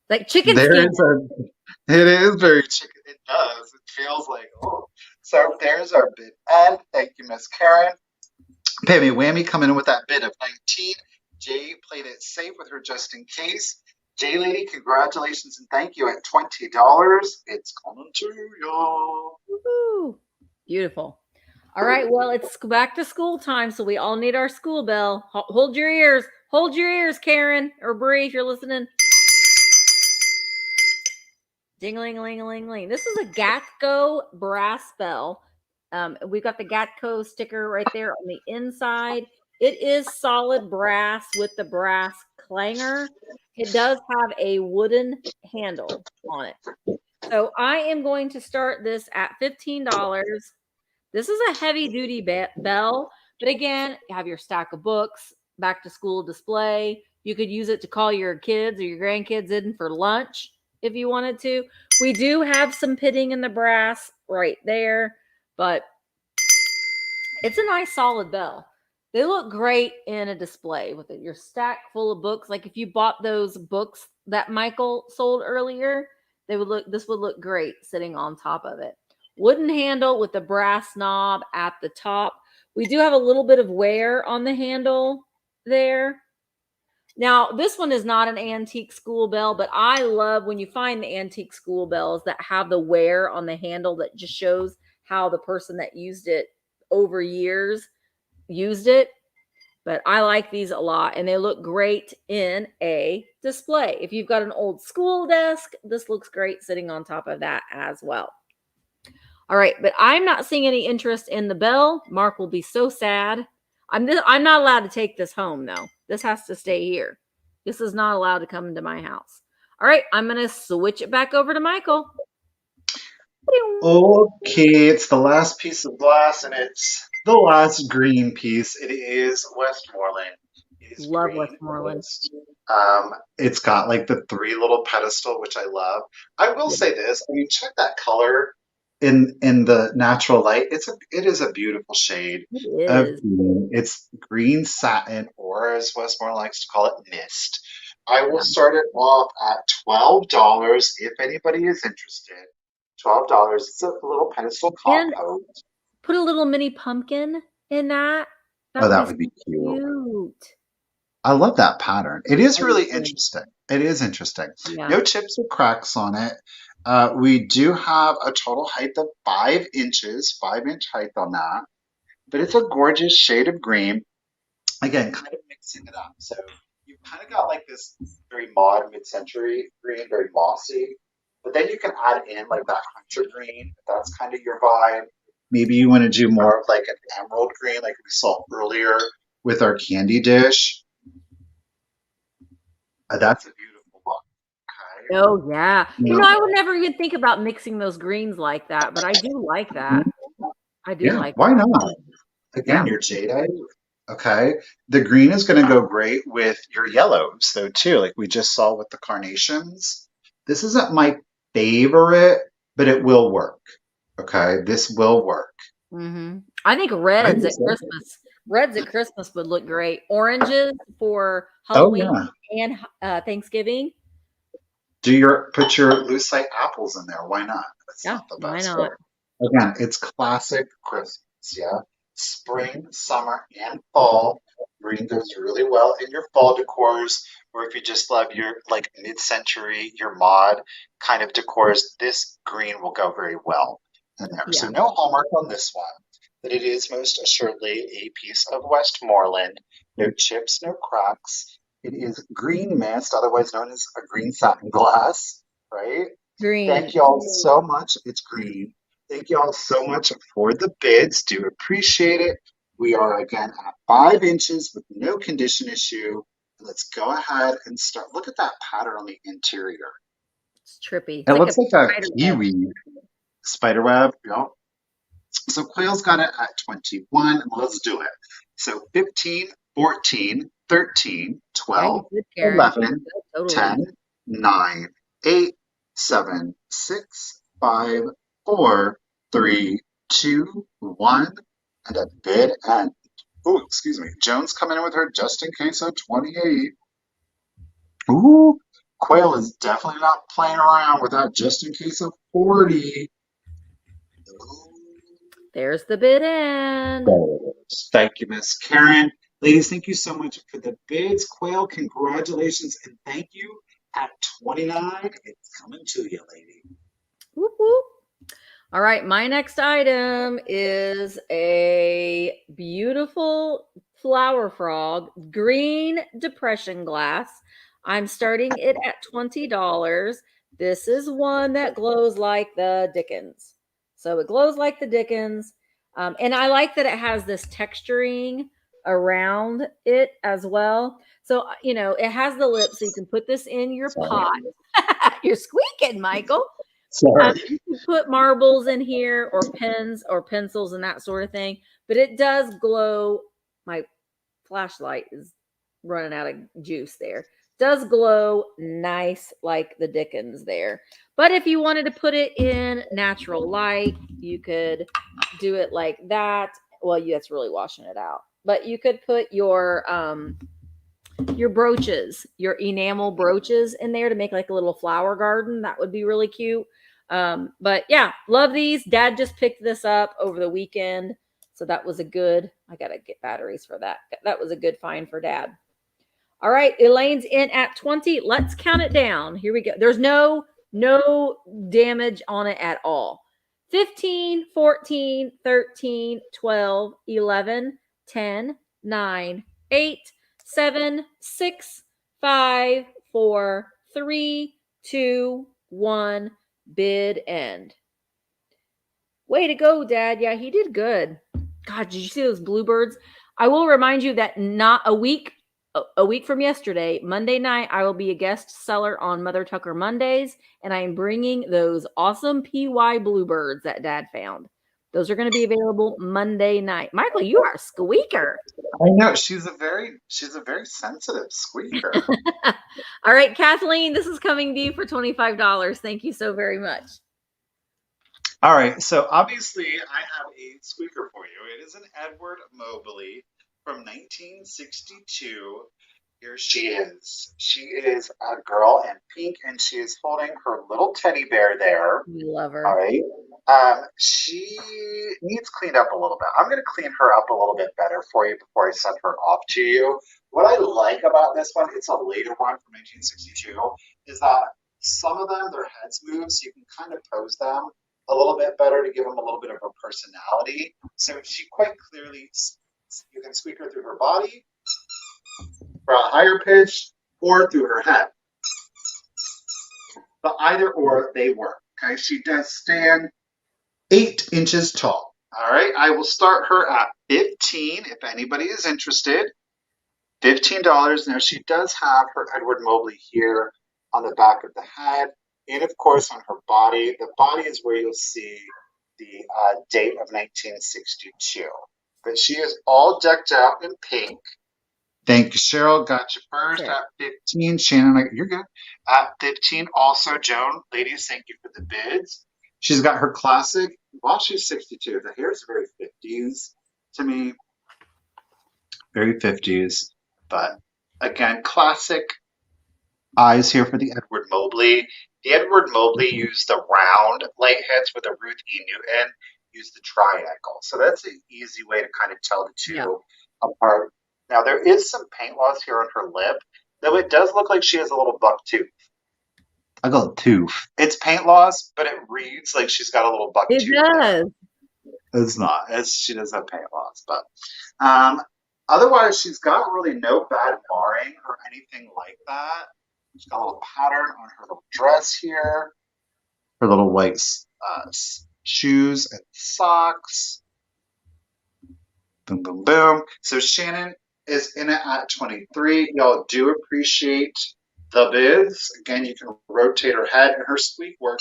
Like chicken there skin. is it is very chicken. It does. It feels like, oh. So there's our bid end. Thank you, Miss Karen. Pammy Whammy coming in with that bid of 19. Jay played it safe with her just in case. Jay Lady, congratulations and thank you at $20. It's coming to you. Woo-hoo. Beautiful. All right. Well, it's back to school time, so we all need our school bell. Hold your ears. Hold your ears, Karen or Bree, if you're listening. Ding-a-ling-a-ling-a-ling-a-ling. This is a Gatco brass bell. We've got the Gatco sticker right there on the inside. It is solid brass with the brass clanger. It does have a wooden handle on it. So I am going to start this at $15. This is a heavy duty bell, but again, you have your stack of books, back to school display. You could use it to call your kids or your grandkids in for lunch if you wanted to. We do have some pitting in the brass right there, but it's a nice solid bell. They look great in a display with your stack full of books. Like if you bought those books that Michael sold earlier, this would look great sitting on top of it. Wooden handle with the brass knob at the top. We do have a little bit of wear on the handle there. Now, this one is not an antique school bell, but I love when you find the antique school bells that have the wear on the handle that just shows how the person that used it over years used it. But I like these a lot, and they look great in a display. If you've got an old school desk, this looks great sitting on top of that as well. All right, but I'm not seeing any interest in the bell. Mark will be so sad. I'm not allowed to take this home, though. This has to stay here. This is not allowed to come into my house. All right, I'm going to switch it back over to Michael. Okay, it's the last piece of glass, and it's the last green piece. It is Westmoreland. Love Westmoreland. It's got like the 3 little pedestal, which I love. I will say this. I mean, check that color in the natural light. It is a beautiful shade of green. It's green satin, or as Westmoreland likes to call it, mist. I will start it off at $12 if anybody is interested. $12. It's a little pedestal compote. Put a little mini pumpkin in that. Oh, that That would would be be cute. cute. I love that pattern. It is I do really too. interesting. It is interesting. Yeah. No chips or cracks on it. We do have a total height of 5 inches, 5-inch height on that. But it's a gorgeous shade of green. Again, kind of mixing it up. So you've kind of got like this very mod mid-century green, very mossy. But then you can add in like that hunter green, if that's kind of your vibe. Maybe you want to do more of like an emerald green, like we saw earlier with our candy dish. That's a beautiful look. Okay. Oh yeah. Now, I would never even think about mixing those greens like that, but I do like that. I do yeah, like why that. not? Yeah. Again, your jadeite. Okay. The green is going to go great with your yellows, though, too, like we just saw with the carnations. This isn't my favorite, but it will work. Okay. This will work. I think I reds at just love it. Christmas. Reds at Christmas would look great. Oranges for Oh, Halloween yeah. and Thanksgiving. Put your lucite apples in there. Why not? That's Yeah, not the why best not? color. Again, it's classic Christmas. Yeah. Spring, summer, and fall. Green goes really well in your fall decors, or if you just love your like mid-century, your mod kind of decors, this green will go very well in there. So Yeah. no hallmark on this one, but it is most assuredly a piece of Westmoreland. No chips, no cracks. It is green mist, otherwise known as a green satin glass, right? Green. Thank y'all so much. It's green. Thank y'all so much for the bids. Do appreciate it. We are again at 5 inches with no condition issue. Let's go ahead and start. Look at that pattern on the interior. It's trippy. It's It like looks a like a spider web. kiwi spiderweb. Yep. So Quayle's got it at 21. Let's do it. So 15, 14, 13, Yeah, you 12, did, Karen. 11, Totally. 10, 9, 8, 7, 6, 5, 4, 3, 2, 1, and a bid end. Oh, excuse me. Joan's coming in with her just in case of 28. Ooh, Quayle is definitely not playing around with that just in case of 40. There's the bid end. Thank you, Miss Karen. Ladies, thank you so much for the bids. Quayle, congratulations and thank you. At 29, it's coming to you, lady. Whoop, whoop. All right, my next item is a beautiful flower frog, green depression glass. I'm starting it at $20. This is one that glows like the Dickens. So it glows like the Dickens. And I like that it has this texturing around it as well. So, it has the lip, so you can put this in your pot. You're squeaking, Michael. Sorry. You can put marbles in here or pens or pencils and that sort of thing, but it does glow. My flashlight is running out of juice there. Does glow nice like the Dickens there. But if you wanted to put it in natural light, you could do it like that. Well, that's really washing it out. But you could put your brooches, your enamel brooches in there to make like a little flower garden. That would be really cute. But yeah, love these. Dad just picked this up over the weekend. So that was I got to get batteries for that. That was a good find for Dad. All right. Elaine's in at 20. Let's count it down. Here we go. There's no damage on it at all. 15, 14, 13, 12, 11, 10, 9, 8, 7, 6, 5, 4, 3, 2, 1. Bid end. Way to go, Dad. Yeah, he did good. God, did you see those bluebirds? I will remind you that not a week from yesterday, Monday night, I will be a guest seller on Mother Tucker Mondays, and I am bringing those awesome PY bluebirds that Dad found. Those are going to be available Monday night. Michael, you are a squeaker. I know she's a very sensitive squeaker. All right, Kathleen, this is coming to you for $25. Thank you so very much. All right, so obviously I have a squeaker for you. It is an Edward Mobley from 1962. Here she is. She is a girl in pink, and she is holding her little teddy bear there. We love her. All right. She needs cleaned up a little bit. I'm going to clean her up a little bit better for you before I send her off to you. What I like about this one, it's a later one from 1962, is that some of them, their heads move, so you can kind of pose them a little bit better to give them a little bit of a personality. So she quite clearly, you can squeak her through her body for a higher pitch or through her head. But either or, they work. Okay, she does stand 8 inches tall. All right, I will start her at $15 if anybody is interested. $15. Now she does have her Edward Mobley here on the back of the head, and of course on her body. The body is where you'll see the date of 1962. But she is all decked out in pink. Thank you, Cheryl. Got you first at 15. Shannon, you're good. At 15, also Joan. Ladies, thank you for the bids. She's got her classic. Well, she's 62. The hair is very 50s to me. Very 50s. But again, classic eyes here for the Edward Mobley. The Edward Mobley used the round light heads with a Ruth E. Newton used the triangle. So that's an easy way to kind of tell the two apart. Now, there is some paint loss here on her lip, though it does look like she has a little buck tooth. A little tooth. It's paint loss, but it reads like she's got a little buck tooth. It does. It's not. She does have paint loss. But otherwise, she's got really no bad marring or anything like that. She's got a little pattern on her little dress here. Her little white shoes and socks. Boom, boom, boom. So Shannon is in it at 23. Y'all do appreciate the bids. Again, you can rotate her head and her squeak work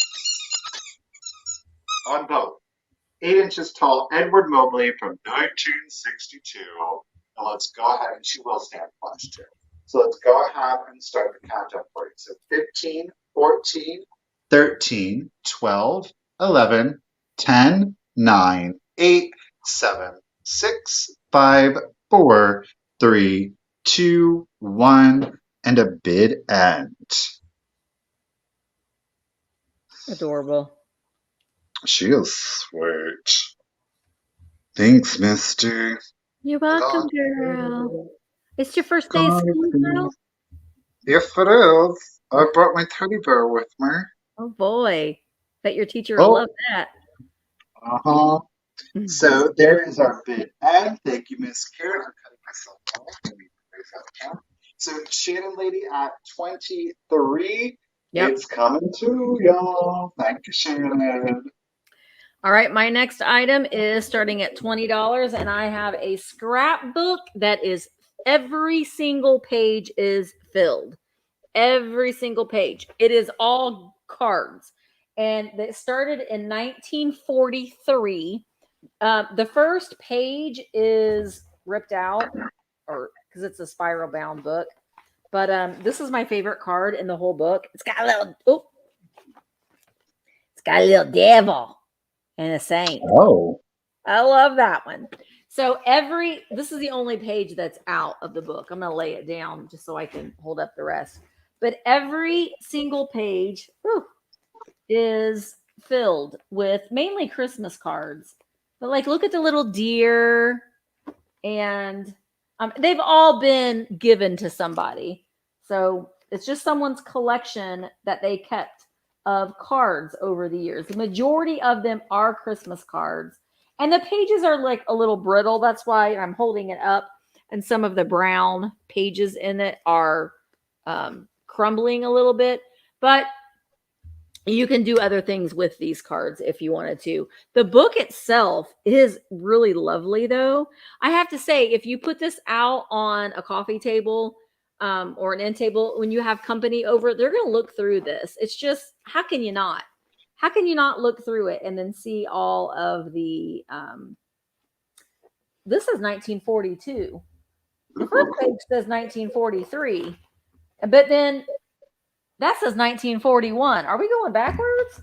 on both. 8 inches tall, Edward Mobley from 1962. Now let's go ahead, and she will stand flush too. So let's go ahead and start the countdown for you. So 15, 14, 13, 12, 11, 10, 9, 8, 7, 6, 5, 4, 3, 2, 1, and a bid end. Adorable. She is sweet. Thanks, Misty. You're welcome, girl. It's your first day of school, girl? Yes, it is. I brought my teddy bear with me. Oh, boy. Bet your teacher will love that. Uh-huh. So there is our bid end. Thank you, Miss Karen. I'm cutting myself off. Let me raise that count. So Shannon lady at 23. Yep. It's coming to y'all. Thank you, Shannon. All right, my next item is starting at $20, and I have a scrapbook that is every single page is filled. Every single page. It is all cards. And it started in 1943. The first page is ripped out, or because it's a spiral bound book. But this is my favorite card in the whole book. It's got a little devil and a saint. Oh, I love that one. So this is the only page that's out of the book. I'm going to lay it down just so I can hold up the rest. But every single page is filled with mainly Christmas cards. But like, look at the little deer, and they've all been given to somebody. So it's just someone's collection that they kept of cards over the years. The majority of them are Christmas cards. And the pages are like a little brittle. That's why I'm holding it up. And some of the brown pages in it are crumbling a little bit. But you can do other things with these cards if you wanted to. The book itself is really lovely, though. I have to say, if you put this out on a coffee table or an end table, when you have company over, they're going to look through this. It's just, how can you not? How can you not look through it and then see all of the, this is 1942. The first page says 1943, but then that says 1941. Are we going backwards?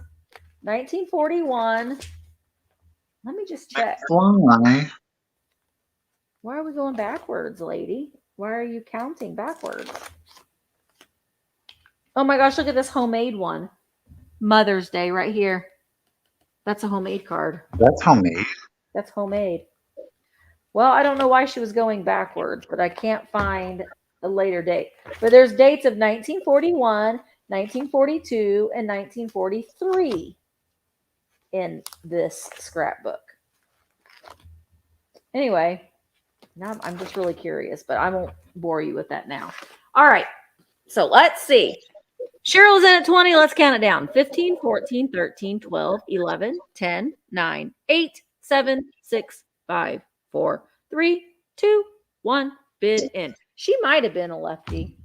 1941. Let me just check. Why? Why are we going backwards, lady? Why are you counting backwards? Oh my gosh, look at this homemade one. Mother's Day right here. That's a homemade card. That's homemade. That's homemade. Well, I don't know why she was going backwards, but I can't find a later date. But there's dates of 1941, 1942, and 1943 in this scrapbook. Anyway, now I'm just really curious, but I won't bore you with that now. All right. So let's see. Cheryl's in at 20. Let's count it down. 15, 14, 13, 12, 11, 10, 9, 8, 7, 6, 5, 4, 3, 2, 1. Bid in. She might have been a lefty.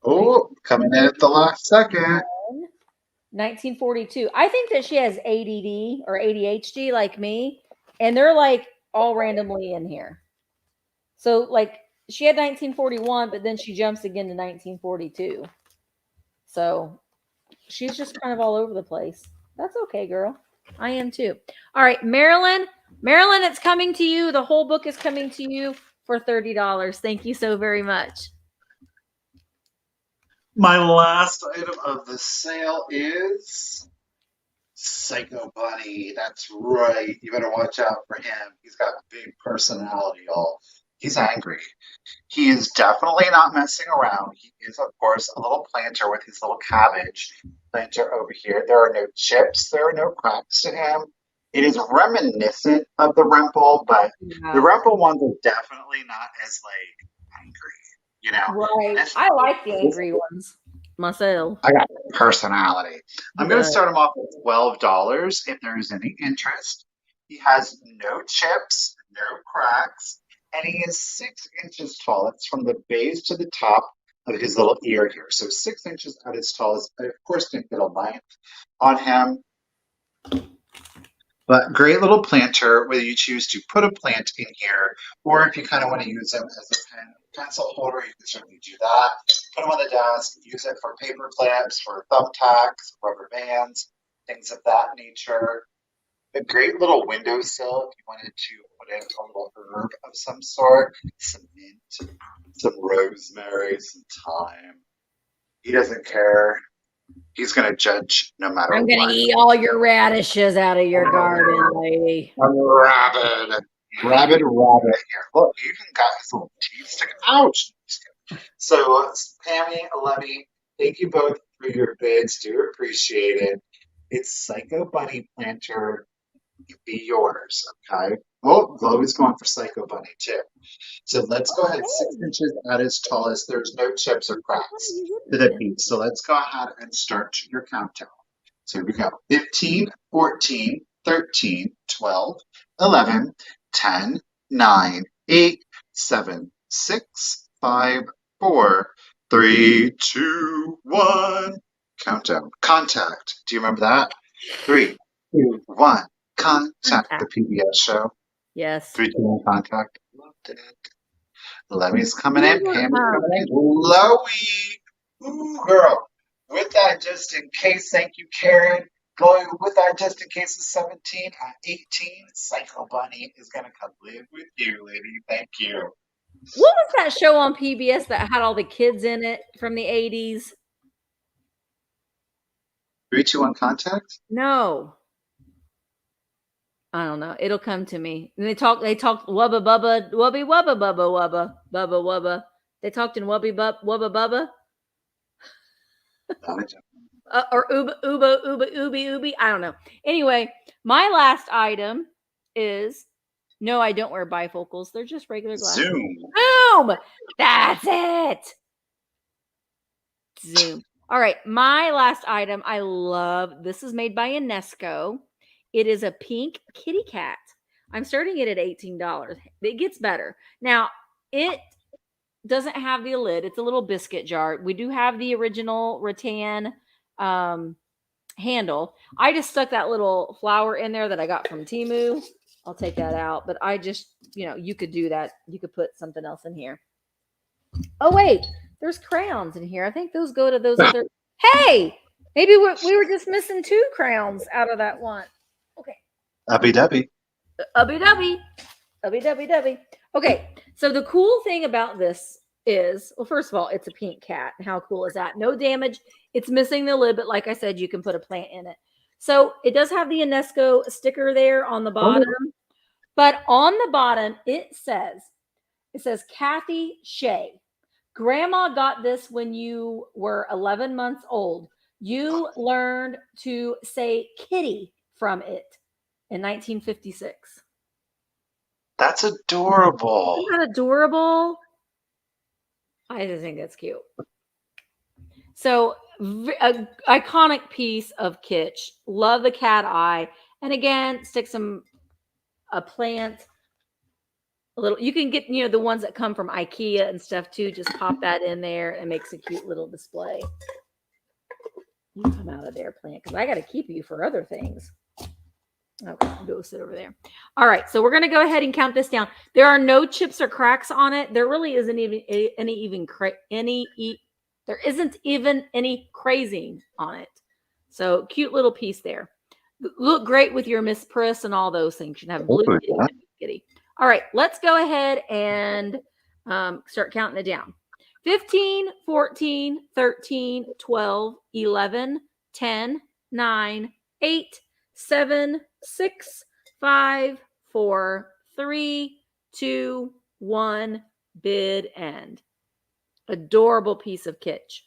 Oh, coming in at the last second. 1942. I think that she has ADD or ADHD like me, and they're like all randomly in here. So like she had 1941, but then she jumps again to 1942. So she's just kind of all over the place. That's okay, girl. I am too. All right, Marilyn. Marilyn, it's coming to you. The whole book is coming to you for $30. Thank you so very much. My last item of the sale is Psycho Bunny. That's right. You better watch out for him. He's got a big personality, y'all. He's angry. He is definitely not messing around. He is, of course, a little planter with his little cabbage planter over here. There are no chips. There are no cracks to him. It is reminiscent of the Rempel, but the Rempel ones are definitely not as, like, angry. You know, right. I like the angry ones myself. I got personality. I'm going to start him off with $12 if there is any interest. He has no chips, no cracks, and he is 6 inches tall. That's from the base to the top of his little ear here. So 6 inches at his tallest. I, of course, didn't get a length on him. But great little planter, whether you choose to put a plant in here, or if you kind of want to use them as a pencil holder, you can certainly do that. Put them on the desk, use it for paper clips, for thumbtacks, rubber bands, things of that nature. A great little windowsill if you wanted to put in a little herb of some sort, some mint, some rosemary, some thyme. He doesn't care. He's going to judge no matter what. I'm going to eat all your radishes out of your garden, lady. I'm rabid here. Look, he even got his little teeth sticking. Ouch! So, Pammy, Levy, thank you both for your bids. Do appreciate it. It's Psycho Bunny Planter. Be yours, okay? Well, Chloe's going for Psycho Bunny too. So let's go ahead. 6 inches at his tallest. There's no chips or cracks to the piece. So let's go ahead and start your countdown. So here we go. 15, 14, 13, 12, 11, 10, 9, 8, 7, 6, 5, 4, 3, 2, 1. Countdown. Contact. Do you remember that? 3, 2, 1. Contact the PBS show. Yes. 3, 2, 1. Contact. Loved it. Lemmy's coming in. Pam's coming in. Chloe. Ooh, girl. With that, just in case. Thank you, Karen. Chloe, with that, just in case, is 17 at 18. Psycho Bunny is going to come live with you, lady. Thank you. What was that show on PBS that had all the kids in it from the 80s? 3, 2, 1. Contact? No. I don't know. It'll come to me. And they talk wubba bubba, wubby wubba bubba wubba, bubba wubba. They talked in wubby wubba bubba. Or uba ubi. I don't know. Anyway, my last item is no, I don't wear bifocals. They're just regular glasses. Zoom. That's it. Zoom. All right. My last item I love. This is made by Inesco. It is a pink kitty cat. I'm starting it at $18. It gets better. Now, it doesn't have the lid. It's a little biscuit jar. We do have the original rattan handle. I just stuck that little flower in there that I got from Temu. I'll take that out. But I just, you could do that. You could put something else in here. Oh, wait. There's crayons in here. I think those go to those other. Hey, maybe we were just missing 2 crayons out of that one. Okay. Ubby-dubby. Okay. So the cool thing about this is, well, first of all, it's a pink cat. How cool is that? No damage. It's missing the lid, but like I said, you can put a plant in it. So it does have the UNESCO sticker there on the bottom, but on the bottom it says Kathy Shea. Grandma got this when you were 11 months old. You learned to say kitty from it in 1956. That's adorable. Isn't that adorable? I just think that's cute. So, an iconic piece of kitsch. Love the cat eye. And again, stick a plant. A little. You can get the ones that come from IKEA and stuff too. Just pop that in there and makes a cute little display. You come out of there, plant, because I got to keep you for other things. Okay, go sit over there. All right, so we're going to go ahead and count this down. There are no chips or cracks on it. There really isn't there isn't even any crazing on it. So cute little piece there. Look great with your Miss Priss and all those things. You can have blue kitty. All right, let's go ahead and start counting it down. 15, 14, 13, 12, 11, 10, 9, 8, 7, 6, 5, 4, 3, 2, 1, bid end. Adorable piece of kitsch.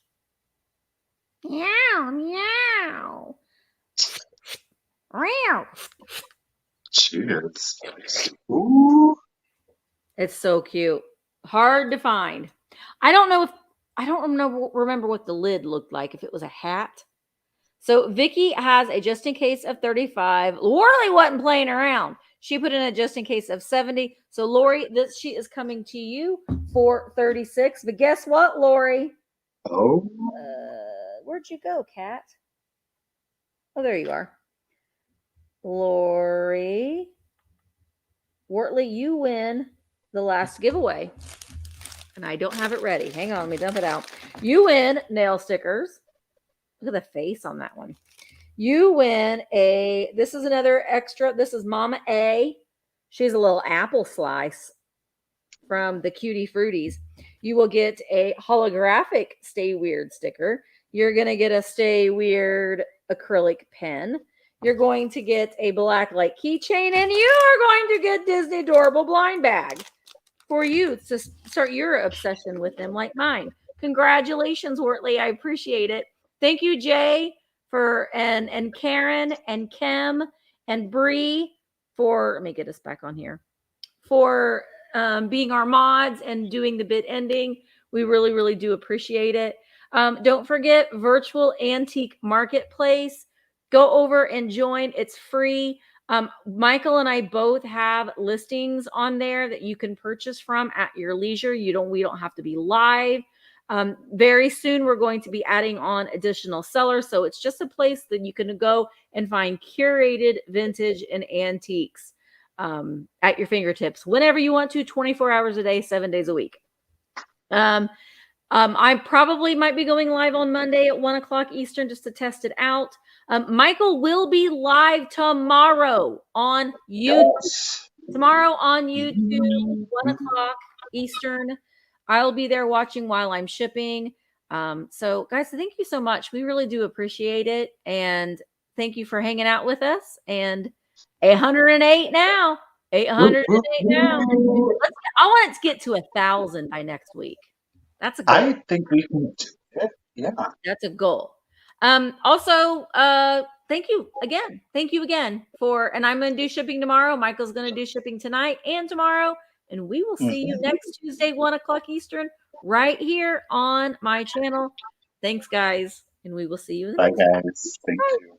Meow, meow. Meow. Cheers. Ooh. It's so cute. Hard to find. I don't remember what the lid looked like, if it was a hat. So Vicky has a just in case of 35. Lori wasn't playing around. She put in a just in case of 70. So Lori, she is coming to you for 36. But guess what, Lori? Oh. Where'd you go, Kat? Oh, there you are. Lori Wortley, you win the last giveaway. And I don't have it ready. Hang on, let me dump it out. You win nail stickers. Look at the face on that one. You win this is another extra. This is Mama A. She's a little apple slice from the Cutie Fruities. You will get a holographic Stay Weird sticker. You're going to get a Stay Weird acrylic pen. You're going to get a black light keychain, and you are going to get Disney Adorable blind bag for you to start your obsession with them like mine. Congratulations, Wortley. I appreciate it. Thank you, Jay, and Karen and Kim and Bree for, let me get us back on here, for being our mods and doing the bid ending. We really, really do appreciate it. Don't forget Virtual Antique Marketplace. Go over and join. It's free. Michael and I both have listings on there that you can purchase from at your leisure. We don't have to be live. Very soon, we're going to be adding on additional sellers. So it's just a place that you can go and find curated vintage and antiques at your fingertips whenever you want to, 24 hours a day, 7 days a week. I probably might be going live on Monday at 1 o'clock Eastern just to test it out. Michael will be live tomorrow on YouTube. Tomorrow on YouTube, 1 o'clock Eastern. I'll be there watching while I'm shipping. So, guys, thank you so much. We really do appreciate it. And thank you for hanging out with us. And 808 now. 808 now. I want it to get to 1,000 by next week. That's a goal. I think we can do it. Yeah. That's a goal. Also, thank you again. Thank you again and I'm going to do shipping tomorrow. Michael's going to do shipping tonight and tomorrow. And we will see you next Tuesday, 1 o'clock Eastern, right here on my channel. Thanks, guys. And we will see you in the next Bye, guys. Thank you.